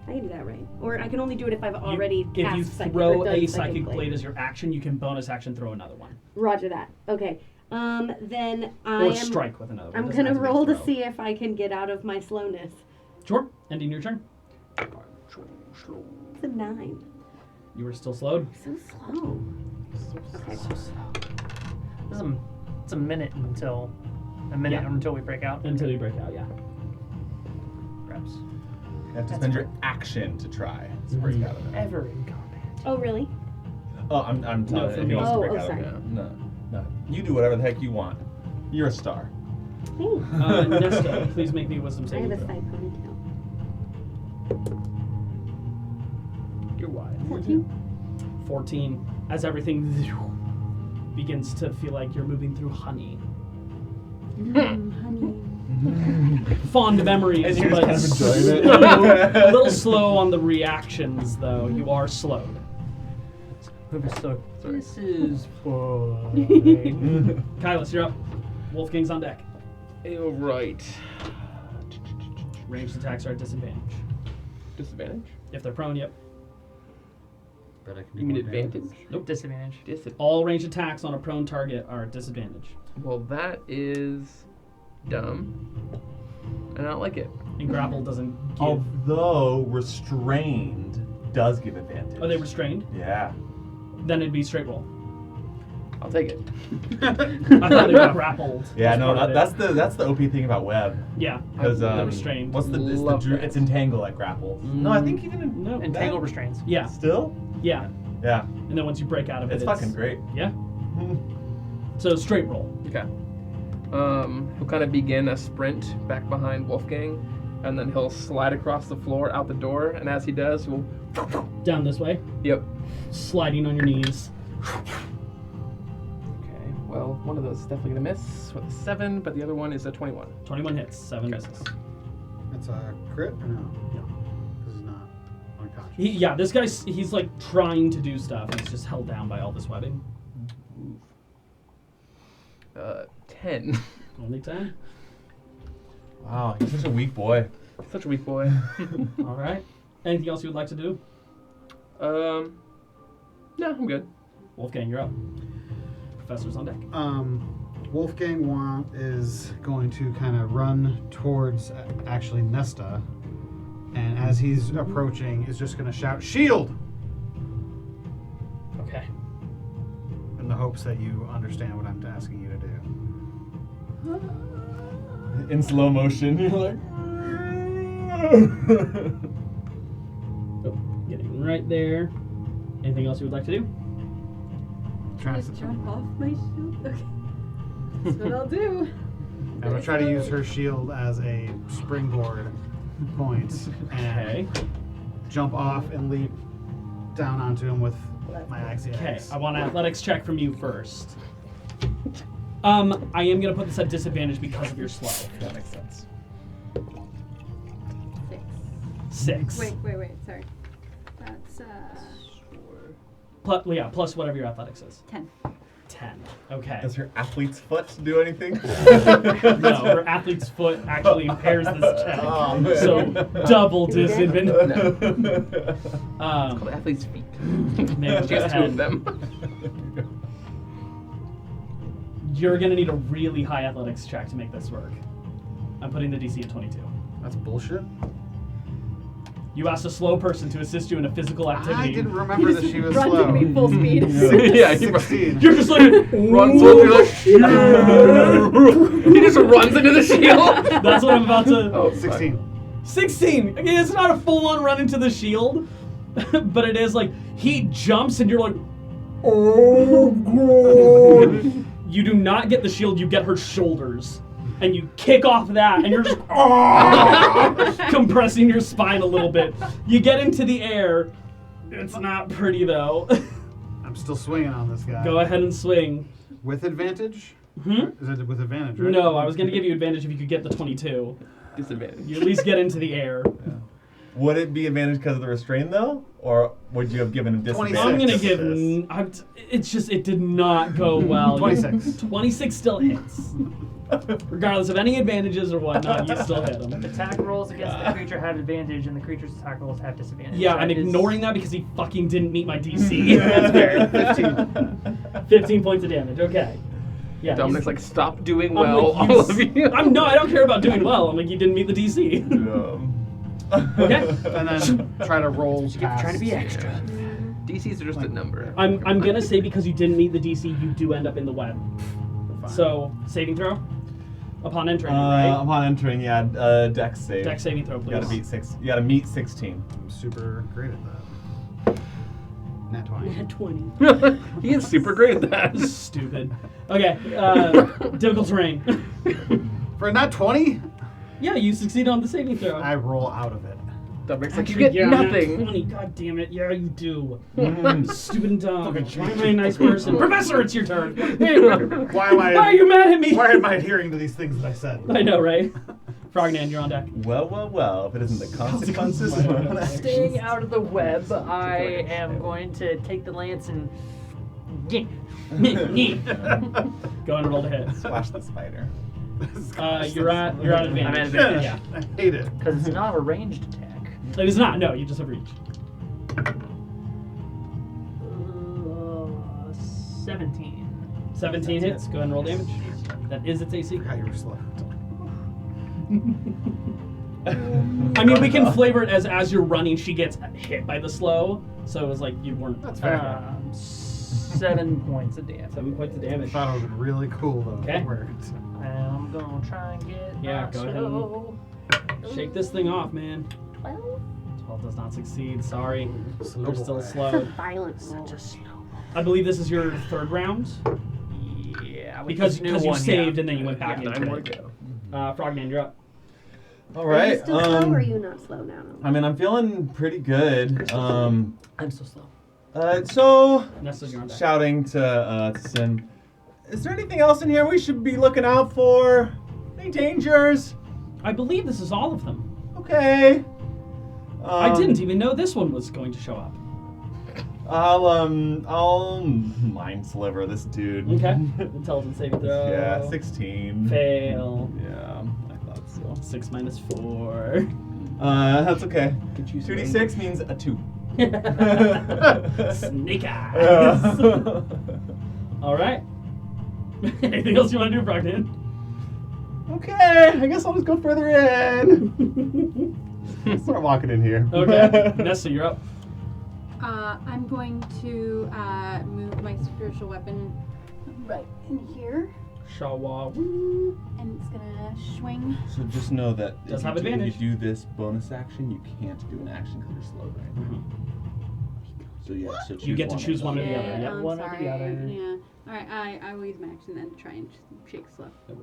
I can do that, right? Or I can only do it if I've already If cast you psychic, throw or done a psychic blade. blade as your action, you can bonus action throw another one. Roger that. Okay. Then I Or am. strike with another one. I'm It doesn't gonna have be a roll to throw. see if I can get out of my slowness. Sure. Ending your turn. It's a 9. You were still slowed. So slow. Okay. It's a minute until we break out. Until you break out, yeah. Perhaps. You have to spend your action to try to break out of it. Ever in combat. Oh really? Oh, I'm telling for you, if me. he wants to Oh, break oh, out sorry. of it. No. You do whatever the heck you want. You're a star. Thanks. Nesta, please make me a wisdom I saving have a throw. side ponytail. You're wise. 14. As everything begins to feel like you're moving through honey. Honey. Fond memories, And you're but just kind of enjoying it. a little slow on the reactions, though. You are slowed. So, this is for. Keelis, you're up. Wolfgang's on deck. All right. Ranged attacks are at disadvantage. Disadvantage? If they're prone, yep. Bet I can do You mean more damage. advantage? Nope. Disadvantage. All ranged attacks on a prone target are at disadvantage. Well, that is dumb. And I don't like it. And grapple doesn't give. Although restrained does give advantage. Are they restrained? Yeah. Then it'd be straight roll. I'll take it. I thought they were grappled. Yeah, as no, part of it. that's the OP thing about web. Yeah, Because they're restrained. what's Love that. it's entangle that grapples. No, I think even No. Entangle restraints. Yeah, still. yeah. Yeah, And then once you break out of it, it's fucking great. Yeah. So straight roll. Okay. He'll kind of begin a sprint back behind Wolfgang, and then he'll slide across the floor out the door, and as he does, he'll... Down this way, Yep. sliding on your knees. Okay, well, one of those is definitely gonna miss with a 7, but the other one is a 21. 21 hits, 7 misses. That's a crit or no? No. Because he's not unconscious. Yeah, this guy's, he's like trying to do stuff. He's just held down by all this webbing. 10. Only 10. Wow, he's such a weak boy. Such a weak boy. All right. Anything else you would like to do? No, I'm good. Wolfgang, you're up. Professor's on deck. Wolfgang is going to kind of run towards actually Nesta, and as he's approaching, is just going to shout, "Shield!" Okay. in the hopes that you understand what I'm asking you to do. In slow motion, you're like. Oh, getting right there. Anything else you would like to do? Trying Just to, jump off my shield. Okay. That's what I'll do. I'm going to try to use her shield as a springboard point and Okay. jump off and leap down onto him with my axe. Okay, I want an athletics check from you first. I am gonna put this at disadvantage because of your slow. That makes sense. 6. 6. Wait. Sorry. That's Plus whatever your athletics is. 10. 10. Okay. Does her athlete's foot do anything? No, her athlete's foot actually impairs this check. Oh, man. So double disadvantage. Called athlete's feet. Man, She has 2 of 10. them. You're gonna need a really high athletics check to make this work. I'm putting the DC at 22. That's bullshit. You asked a slow person to assist you in a physical activity. I didn't remember that she was run slow. to me full speed. Yeah, he 16. You're just like runs through the shield. He just runs into the shield. That's what I'm about to. Oh, fuck. 16. 16. Okay, it's not a full-on run into the shield, but it is like he jumps and you're like, oh god. You do not get the shield. You get her shoulders, and you kick off that, and you're just compressing your spine a little bit. You get into the air. It's not pretty though. I'm still swinging on this guy. Go ahead and swing. With advantage? Hmm? Is it with advantage, right? No, I was gonna give you advantage if you could get the 22. Disadvantage. You at least get into the air. Would it be advantage because of the restraint though, or would you have given a disadvantage? 26. I'm gonna because give. of this? It's just it did not go well. 26. 26 still hits. Regardless of any advantages or whatnot, you still hit him. Attack rolls against the creature have advantage, and the creature's attack rolls have disadvantage. Yeah, That I'm is- ignoring that because he fucking didn't meet my DC. That's fair. 15. 15 points of damage. Okay. Yeah. Dominic's like, stop doing I'm well, like, you all of you. I don't care about doing well. I'm like, you didn't meet the DC. Okay. And then try to roll past. Trying to be extra. DCs are just a number. I'm gonna say because you didn't meet the DC, you do end up in the web. So saving throw upon entering, right? Upon entering, yeah, dex save. Dex saving throw, You please. gotta beat 6. You gotta meet 16. I'm super great at that. Nat 20. Had 20. He is super great at that. Stupid. Okay. Difficult terrain. For a nat 20, Yeah, you succeed on the saving throw. I roll out of it. Dominic's like, you Actually, get yeah, nat nothing. 20. God damn it. Yeah, you do. Mm. Stupid and dumb. Fucking Why am I a nice person? Professor, it's your turn. Why am I? Why are you mad at me? Why am I adhering to these things that I said? I know, right? Frognan, you're on deck. Well, if it isn't the consequences Consequences of of my own my actions. Staying out of the web, I am going to take the lance and. Go and roll to hit. Splash the spider. You're at advantage. I'm at advantage. Yeah. I hate it. Because it's not a ranged attack. It is not. No, you just have reach. 17. 17 hits. Go ahead and roll damage. That is its AC. God, you were slow. I mean, we can flavor it as you're running, she gets hit by the slow. So it was like you weren't. That's fair. 7 points of damage. 7 points of damage. I thought it would be really cool though. Okay. It worked. I'm gonna try and get. Yeah, not go ahead slow. Shake this thing off, man. 12. 12 does not succeed. Sorry. Slow You're still boy. slow. Violent. Such a slow. I believe this is your third round Yeah, with because this new you one, saved yeah. and then you went back Yeah, into 9 more it. to go. Frogman, you're up. All Are you right. still slow or are you not slow now? I mean, I'm feeling pretty good. I'm so slow. So Nesta, you're on deck. shouting to Sim, is there anything else in here we should be looking out for? Any dangers? I believe this is all of them. Okay. I didn't even know this one was going to show up. I'll mind sliver this dude. Okay. Intelligence saving throw. Yeah, 16. Fail. Yeah, I thought so. 6 minus 4. That's okay. Could you 2d6 means a 2. Snake eyes. All right. Anything else you want to do, Brogdon? Okay, I guess I'll just go further in. Start walking in here. Okay. Nesta, you're up. I'm going to move my spiritual weapon right in here, Shawa. and it's gonna swing. So just know that Does if have you do, advantage. if you do this bonus action, you can't do an action because you're slow, right? So yeah, so You get to one choose of one or them. the other. Yeah, Yep. I'm one or the sorry. other. Yeah. All right. I will use my action then to try and shake slow. Well,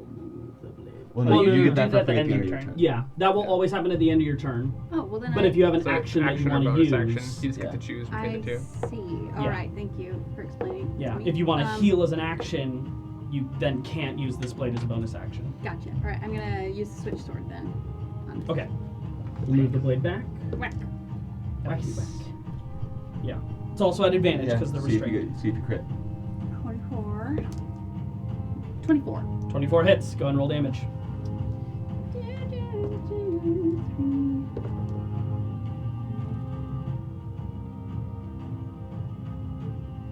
Well, no, no, you no, get do that that for free at at the end of your turn. Yeah, that will always happen at the end of your turn. Oh well then. But I, if you have an So action that you or want to bonus use, action, you just yeah. get to choose between I the two. see. All Yeah. right. Thank you for explaining. Yeah, To me. if you want to heal as an action, you then can't use this blade as a bonus action. Gotcha. All right. I'm gonna use the switch sword then. Okay. Move the blade back. Whack. Wacky whack. Yeah. It's also at advantage because the see if you restraint. see if you crit. 24. 24. 24 hits. Go and roll damage.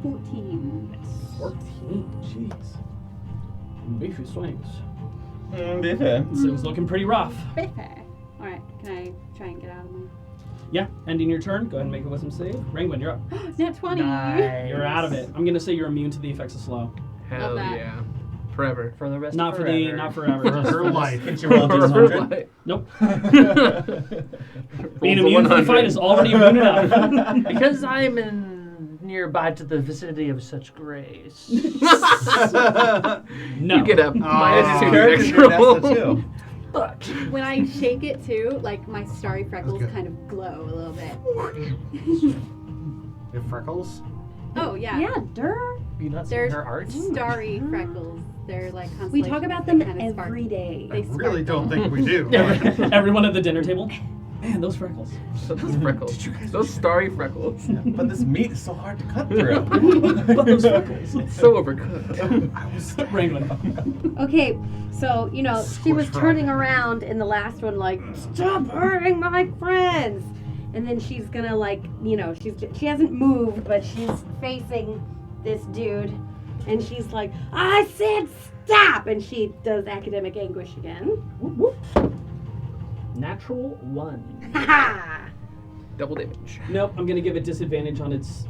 $14. 14. Jeez. Beefy swings. Be fair. This thing's looking pretty rough. Perfect. All right. Can I try and get out of my? Yeah. Ending your turn. Go ahead and make a wisdom save. Rangwin, you're up. Nat 20. Nice. You're out of it. I'm gonna say you're immune to the effects of slow. Hell that. yeah. Forever. For the rest Not of for forever. the. Not forever. For just her for this. life. Hit your roll d100. Nope. Rolls Being a immune to the 100. fight is already immune enough. Because I'm in nearby to the vicinity of such grace. No. You get a minus 2 Character's extra your Nesta roll. too. But When I shake it too, like my starry freckles good. kind of glow a little bit. You have freckles? Oh yeah. Yeah, durr. you not They're seen her art? starry freckles. They're like We talk constellations. about They them kinda spark- every day. They Really sparkle. don't think we do. Everyone at the dinner table. Man, those freckles. Those freckles. Those starry freckles. But this meat is so hard to cut through. But those freckles. It's so overcooked. I was Wrangling. Okay, so, you know, she was Squish turning frog. around in the last one, like, stop hurting my friends! And then she's gonna, like, you know, she hasn't moved, but she's facing this dude. And she's like, I said stop! And she does academic anguish again. Whoop, whoop. Natural 1. Ha ha! Double damage. Nope, I'm gonna give it disadvantage on its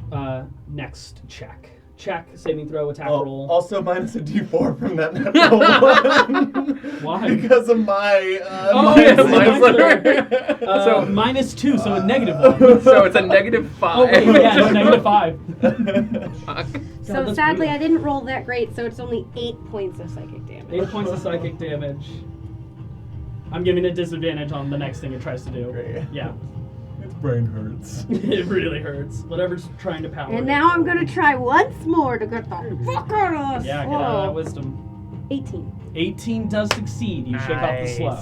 next check. Check, saving throw, attack roll. Also minus a d4 from that natural one. Why? Because of my Oh, yeah, yes, mine's mine's lower. So -2, so a -1. So it's a negative 5. Oh, wait, yeah, it's -5. Fuck. So that's sadly, brutal. I didn't roll that great, so it's only 8 points of psychic damage. 8 points of psychic damage. I'm giving it disadvantage on the next thing it tries to do. Great. Yeah. Its brain hurts. It really hurts. Whatever's trying to power And it. now I'm gonna try once more to get the fuck out of us. Yeah, get out of that wisdom. 18. 18 does succeed. You shake off the slow.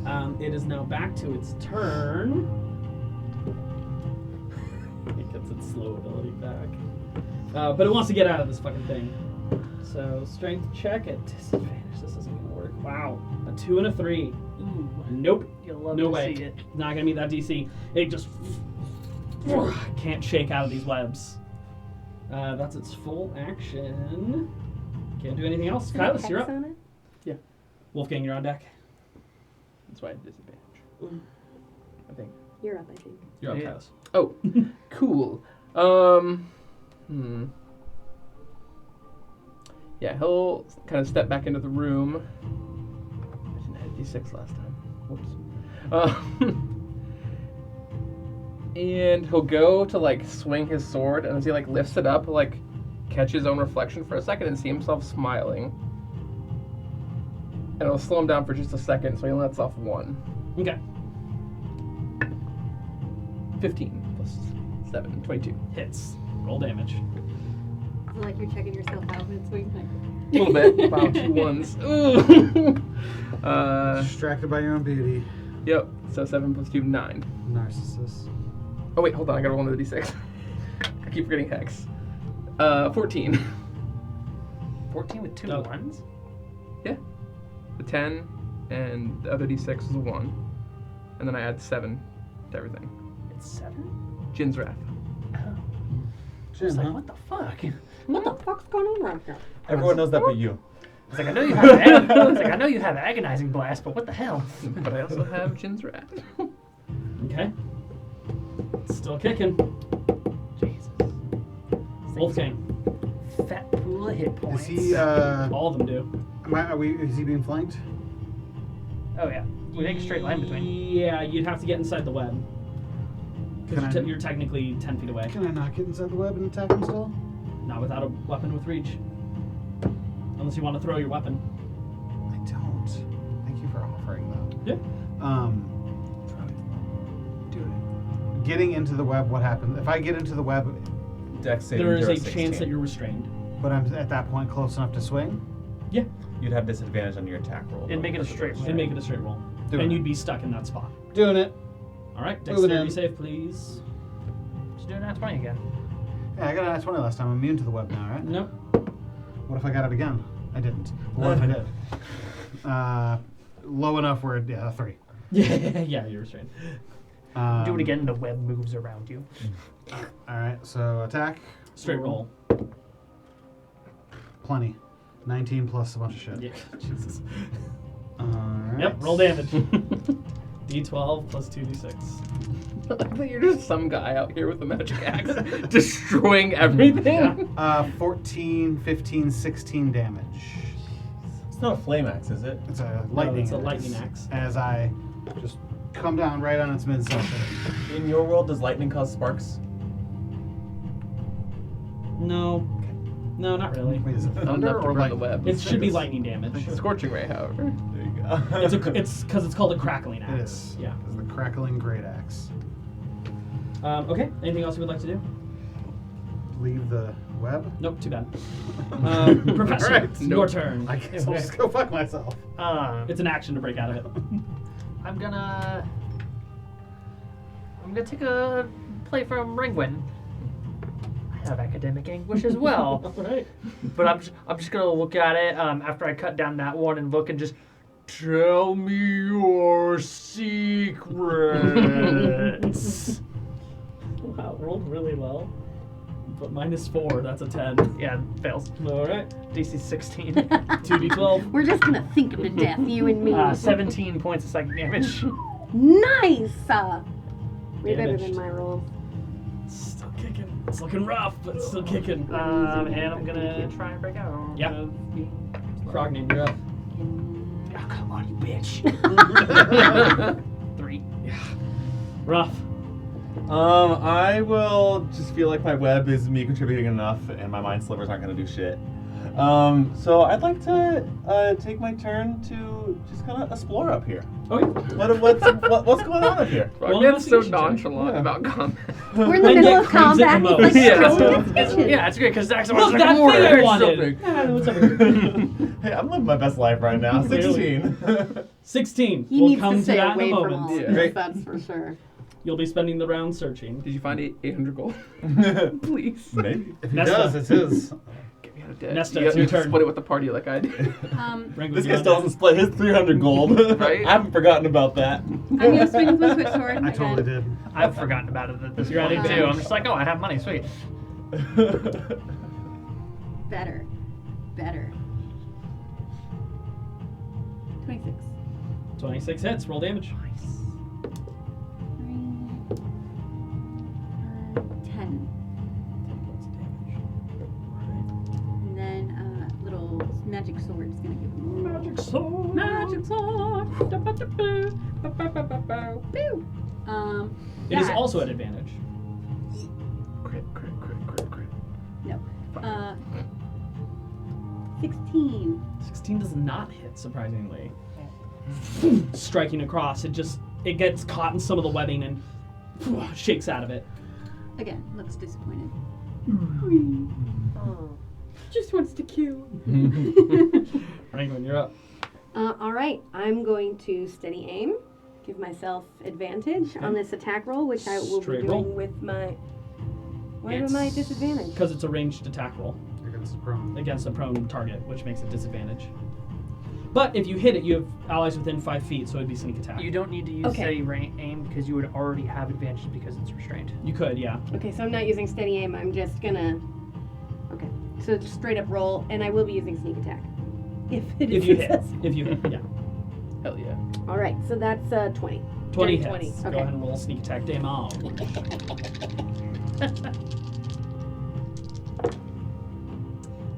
Nice. It is now back to its turn. It gets its slow ability back. But it wants to get out of this fucking thing. So, strength check at disadvantage. This isn't gonna work. Wow. A 2 and a 3. Ooh, Nope. you'll love No to way. see it. Not gonna meet that DC. It just can't shake out of these webs. That's its full action. Can't do anything else. Is there a Kaelus, you're hex up. on it? Wolfgang, you're on deck. That's why I had disadvantage. I think. You're up, I think. You're up, Yeah. Kaelus. Oh, cool. Yeah, he'll kind of step back into the room. I didn't have D6 last time. Whoops. And he'll go to like swing his sword, and as he like lifts it up, like catch his own reflection for a second and see himself smiling. And it'll slow him down for just a second, so he lets off 1. Okay. 15 plus 7, 22. Hits. Roll damage. It's like you're checking yourself out mid-swing. Like, A little bit. Wow, 2 ones. Ooh. Distracted by your own beauty. Yep. So 7 plus 2, 9. Narcissist. Oh wait, hold on. I gotta roll another d6. I keep forgetting hex. 14. 14 with 2 Oh. ones? Yeah. The 10 and the other d6 is a 1. And then I add 7 to everything. It's 7? Jin's Wrath. Oh. Jin, It's like, huh? what the fuck? What the fuck's going on right now? Everyone knows that but you. It's like, I know you have it's like, I know you have agonizing blast, but what the hell? But I also have Jin's Wrath. Okay. It's still kicking. Jesus. Wolfgang. Fat pool of hit points. Is he, All of them do. is he being flanked? Oh yeah. We make a straight line between. Yeah, you'd have to get inside the web. Can Because I- you're technically 10 feet away. Can I not get inside the web and attack him still? Not without a weapon with reach. Unless you want to throw your weapon. I don't. Thank you for offering, though. Yeah. Do it. Getting into the web, what happens? If I get into the web, Dex saving There is throw a 16. chance that you're restrained. but I'm at that point close enough to swing? Yeah. You'd have disadvantage on your attack roll. And make it a straight And make it a straight roll. Doing and it. you'd be stuck in that spot. Doing it. Alright, Moving dexterity in. save, please. Just doing that 20 again. Yeah, I got a nat 20 last time. I'm immune to the web now, right? Nope. What if I got it again? I didn't. What if I did? Low enough where, yeah, 3. Yeah, you're restrained. Do it again, the web moves around you. Alright, so attack. Straight roll. Plenty. 19 plus a bunch of shit. Yeah, Jesus. Alright. Yep, roll damage. D12 plus 2d6. I think you're just some guy out here with a magic axe destroying everything. 14, 15, 16 damage. It's not a flame axe, is it? It's a lightning. it's a lightning axe. As I just come down right on its midsection. In your world, does lightning cause sparks? No. No, not really. Wait, is it Enough thunder to or burn lightning? the web. It should be lightning damage. Scorching ray, however. There you go. It's because it's called a crackling It axe. is. Yeah. It's the crackling great axe. Okay. Anything else you would like to do? Leave the web. Nope. Too bad. Professor, Alright. it's your turn. I guess I'll just go fuck myself. It's an action to break out of it. I'm gonna take a play from Ringwin. I have academic anguish as well, Right. but I'm just gonna look at it after I cut down that one and look and just tell me your secrets. Wow, rolled really well. But -4, that's a 10. Yeah, fails. Alright. DC 16. 2d12. We're just gonna think him to death, you and me. 17 points of psychic damage. Nice! Way better Damaged. than my roll. Still kicking. It's looking rough, but it's still kicking. And I'm gonna try and break out. Yep. Krognan, you're up. Oh, come on, you bitch. 3. Rough. I will just feel like my web is me contributing enough, and my mind slivers aren't gonna do shit. So I'd like to take my turn to just kind of explore up here. Okay. What's going on up here? Well, Frogman's so investigation check. nonchalant Yeah. about combat. We're in the And middle get of crumbs at combat. the He's like, most. Yeah. yeah. it's great because Zach's Look, always like, that more thing I there's wanted. something. Yeah, what's over here? Hey, I'm living my best life right now. Clearly. 16. 16. He We'll needs come to to stay that away in a from moment. all of Great. this, that's for sure. You'll be spending the round searching. Did you find 800 gold? Please. Maybe. If he Nesta. does, it's his. Get me out of debt. Nesta, you it's your have to turn. split it with the party like I did. Wrangler, This you guy want still hasn't split his 300 gold. Right? I haven't forgotten about that. I'm gonna swing with my switch sword. I totally again. did. I've forgotten about it at this You're at point too. advantage. I'm just like, oh, I have money, sweet. Better. 26. 26 hits. Roll damage. 10. And then little magic sword is gonna give him Magic sword. magic sword. Pew. It is that- also at advantage. Crit. No. 16. 16 does not hit, surprisingly. Striking across, it gets caught in some of the webbing and shakes out of it. Again, looks disappointed. Oh. Just wants to kill. Wrangler, you're up. All right, I'm going to steady aim, give myself advantage on this attack roll, which I will Straight be roll. doing with my. Why am I disadvantage? Because it's a ranged attack roll Against the prone. against a prone target, which makes it disadvantage. But if you hit it, you have allies within 5 feet, so it'd be sneak attack. You don't need to use Okay. steady aim because you would already have advantage because it's restrained. You could, yeah. Okay, so I'm not using steady aim. I'm just gonna. Okay, so just straight up roll, and I will be using sneak attack. If it is If you hit. successful. If you hit, yeah. Hell yeah. All right, so that's 20. 20 Dirty hits. 20, Go okay. ahead and roll sneak attack damage.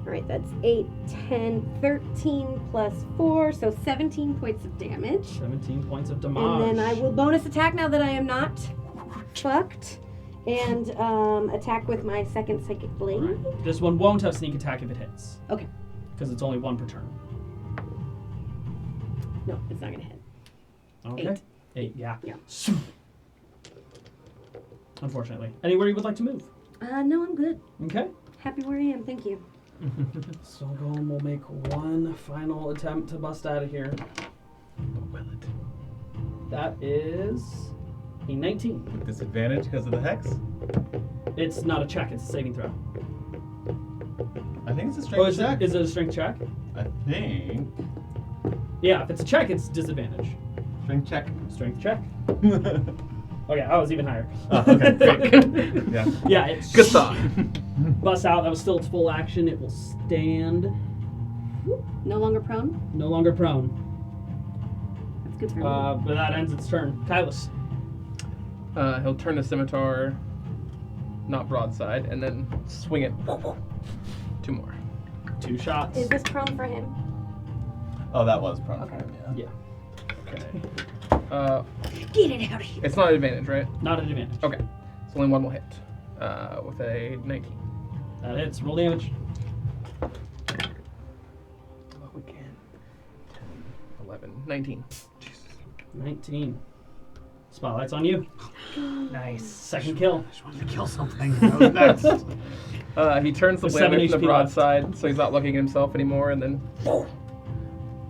All right, that's 8, 10, 13 plus 4, so 17 points of damage. 17 points of damage. And then I will bonus attack now that I am not fucked. And attack with my second psychic blade. Right. This one won't have sneak attack if it hits. Okay. Because it's only 1 per turn. No, it's not gonna hit. Okay. 8. 8, yeah. Yeah. Unfortunately. Anywhere you would like to move? No, I'm good. Okay. Happy where I am, thank you. So Golem will make one final attempt to bust out of here. But will it? That is a 19. With disadvantage because of the hex? It's not a check, it's a saving throw. I think it's a Oh, strength is check. it a strength check? I think. Yeah, if it's a check, it's disadvantage. Strength check. Strength check. Okay, I was even higher. Oh, okay, great. Yeah. Yeah, it's Good thought. busts out. That was still its full action. It will stand. No longer prone? No longer prone. That's good for me. But that ends its turn. Kaelus. He'll turn the scimitar, not broadside, and then swing it. 2 more. 2 shots. Is this prone for him? Oh, that was prone. Okay. Yeah. Okay. Get it out of here. It's not advantage, right? Not an advantage. Okay. So only 1 will hit. With a 19. That hits. Roll damage. Oh, we can. 10, 11, 19. 19. Spotlight's on you. Nice. Second kill. I just wanted to kill something. That was next. He turns the With blade 7 away from the HP left. broadside, so he's not looking at himself anymore, and then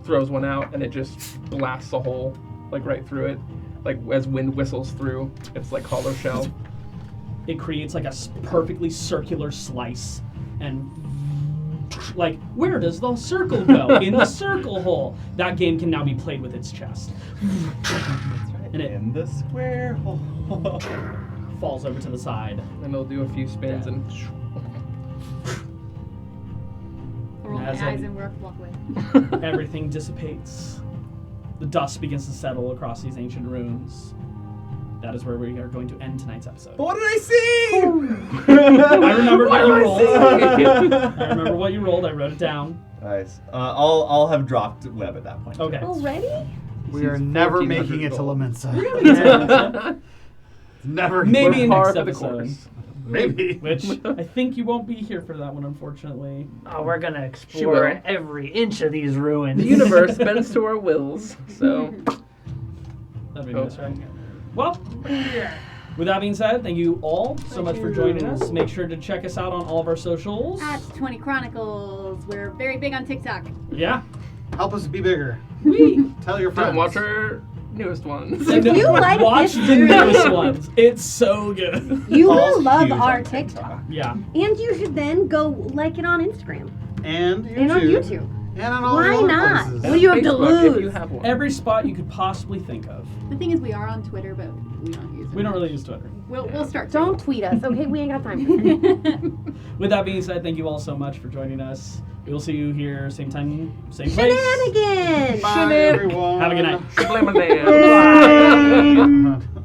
throws one out, and it just blasts a hole, like right through it, like as wind whistles through. It's like hollow shell. It creates like a perfectly circular slice, and like, where does the circle go? In the circle hole. That game can now be played with its chest. And it In the square hole. falls over to the side. And they'll do a few spins and Or roll my As eyes in- and walk away. Everything dissipates. The dust begins to settle across these ancient ruins. That is where we are going to end tonight's episode. What did I see? I remember what you rolled. I remember what you rolled. I wrote it down. Nice. I'll have dropped web at that point. Okay. Already? We are Seems never 1400 making it to gold. Laminsa. Yeah. Never. Maybe We're in par next for the episode. course. Maybe. Which I think you won't be here for that one, unfortunately. Oh, we're gonna will. explore every inch of these ruins. The universe bends to our wills, so. That'd be nice, right? Well, with that being said, thank you all so much for joining us. Make sure to check us out on all of our socials. At 20 Chronicles. We're very big on TikTok. Yeah. Help us be bigger. Tell your friends. Don't watch our newest ones. If you like Watch this the series, newest ones. It's so good. you will Paul's love huge our on TikTok. Yeah. And you should then go like it on Instagram. And YouTube. And on YouTube. And on all Why the other not? places. What do you have to Facebook, if lose? you have one. Every spot you could possibly think of. The thing is, we are on Twitter, but we don't use it. We don't really use Twitter. We'll start. Don't tweet us, okay? We ain't got time for that. With that being said, thank you all so much for joining us. We will see you here, same time, same place. Shenanigans! Bye, everyone. Have a good night. Subliminal. Bye.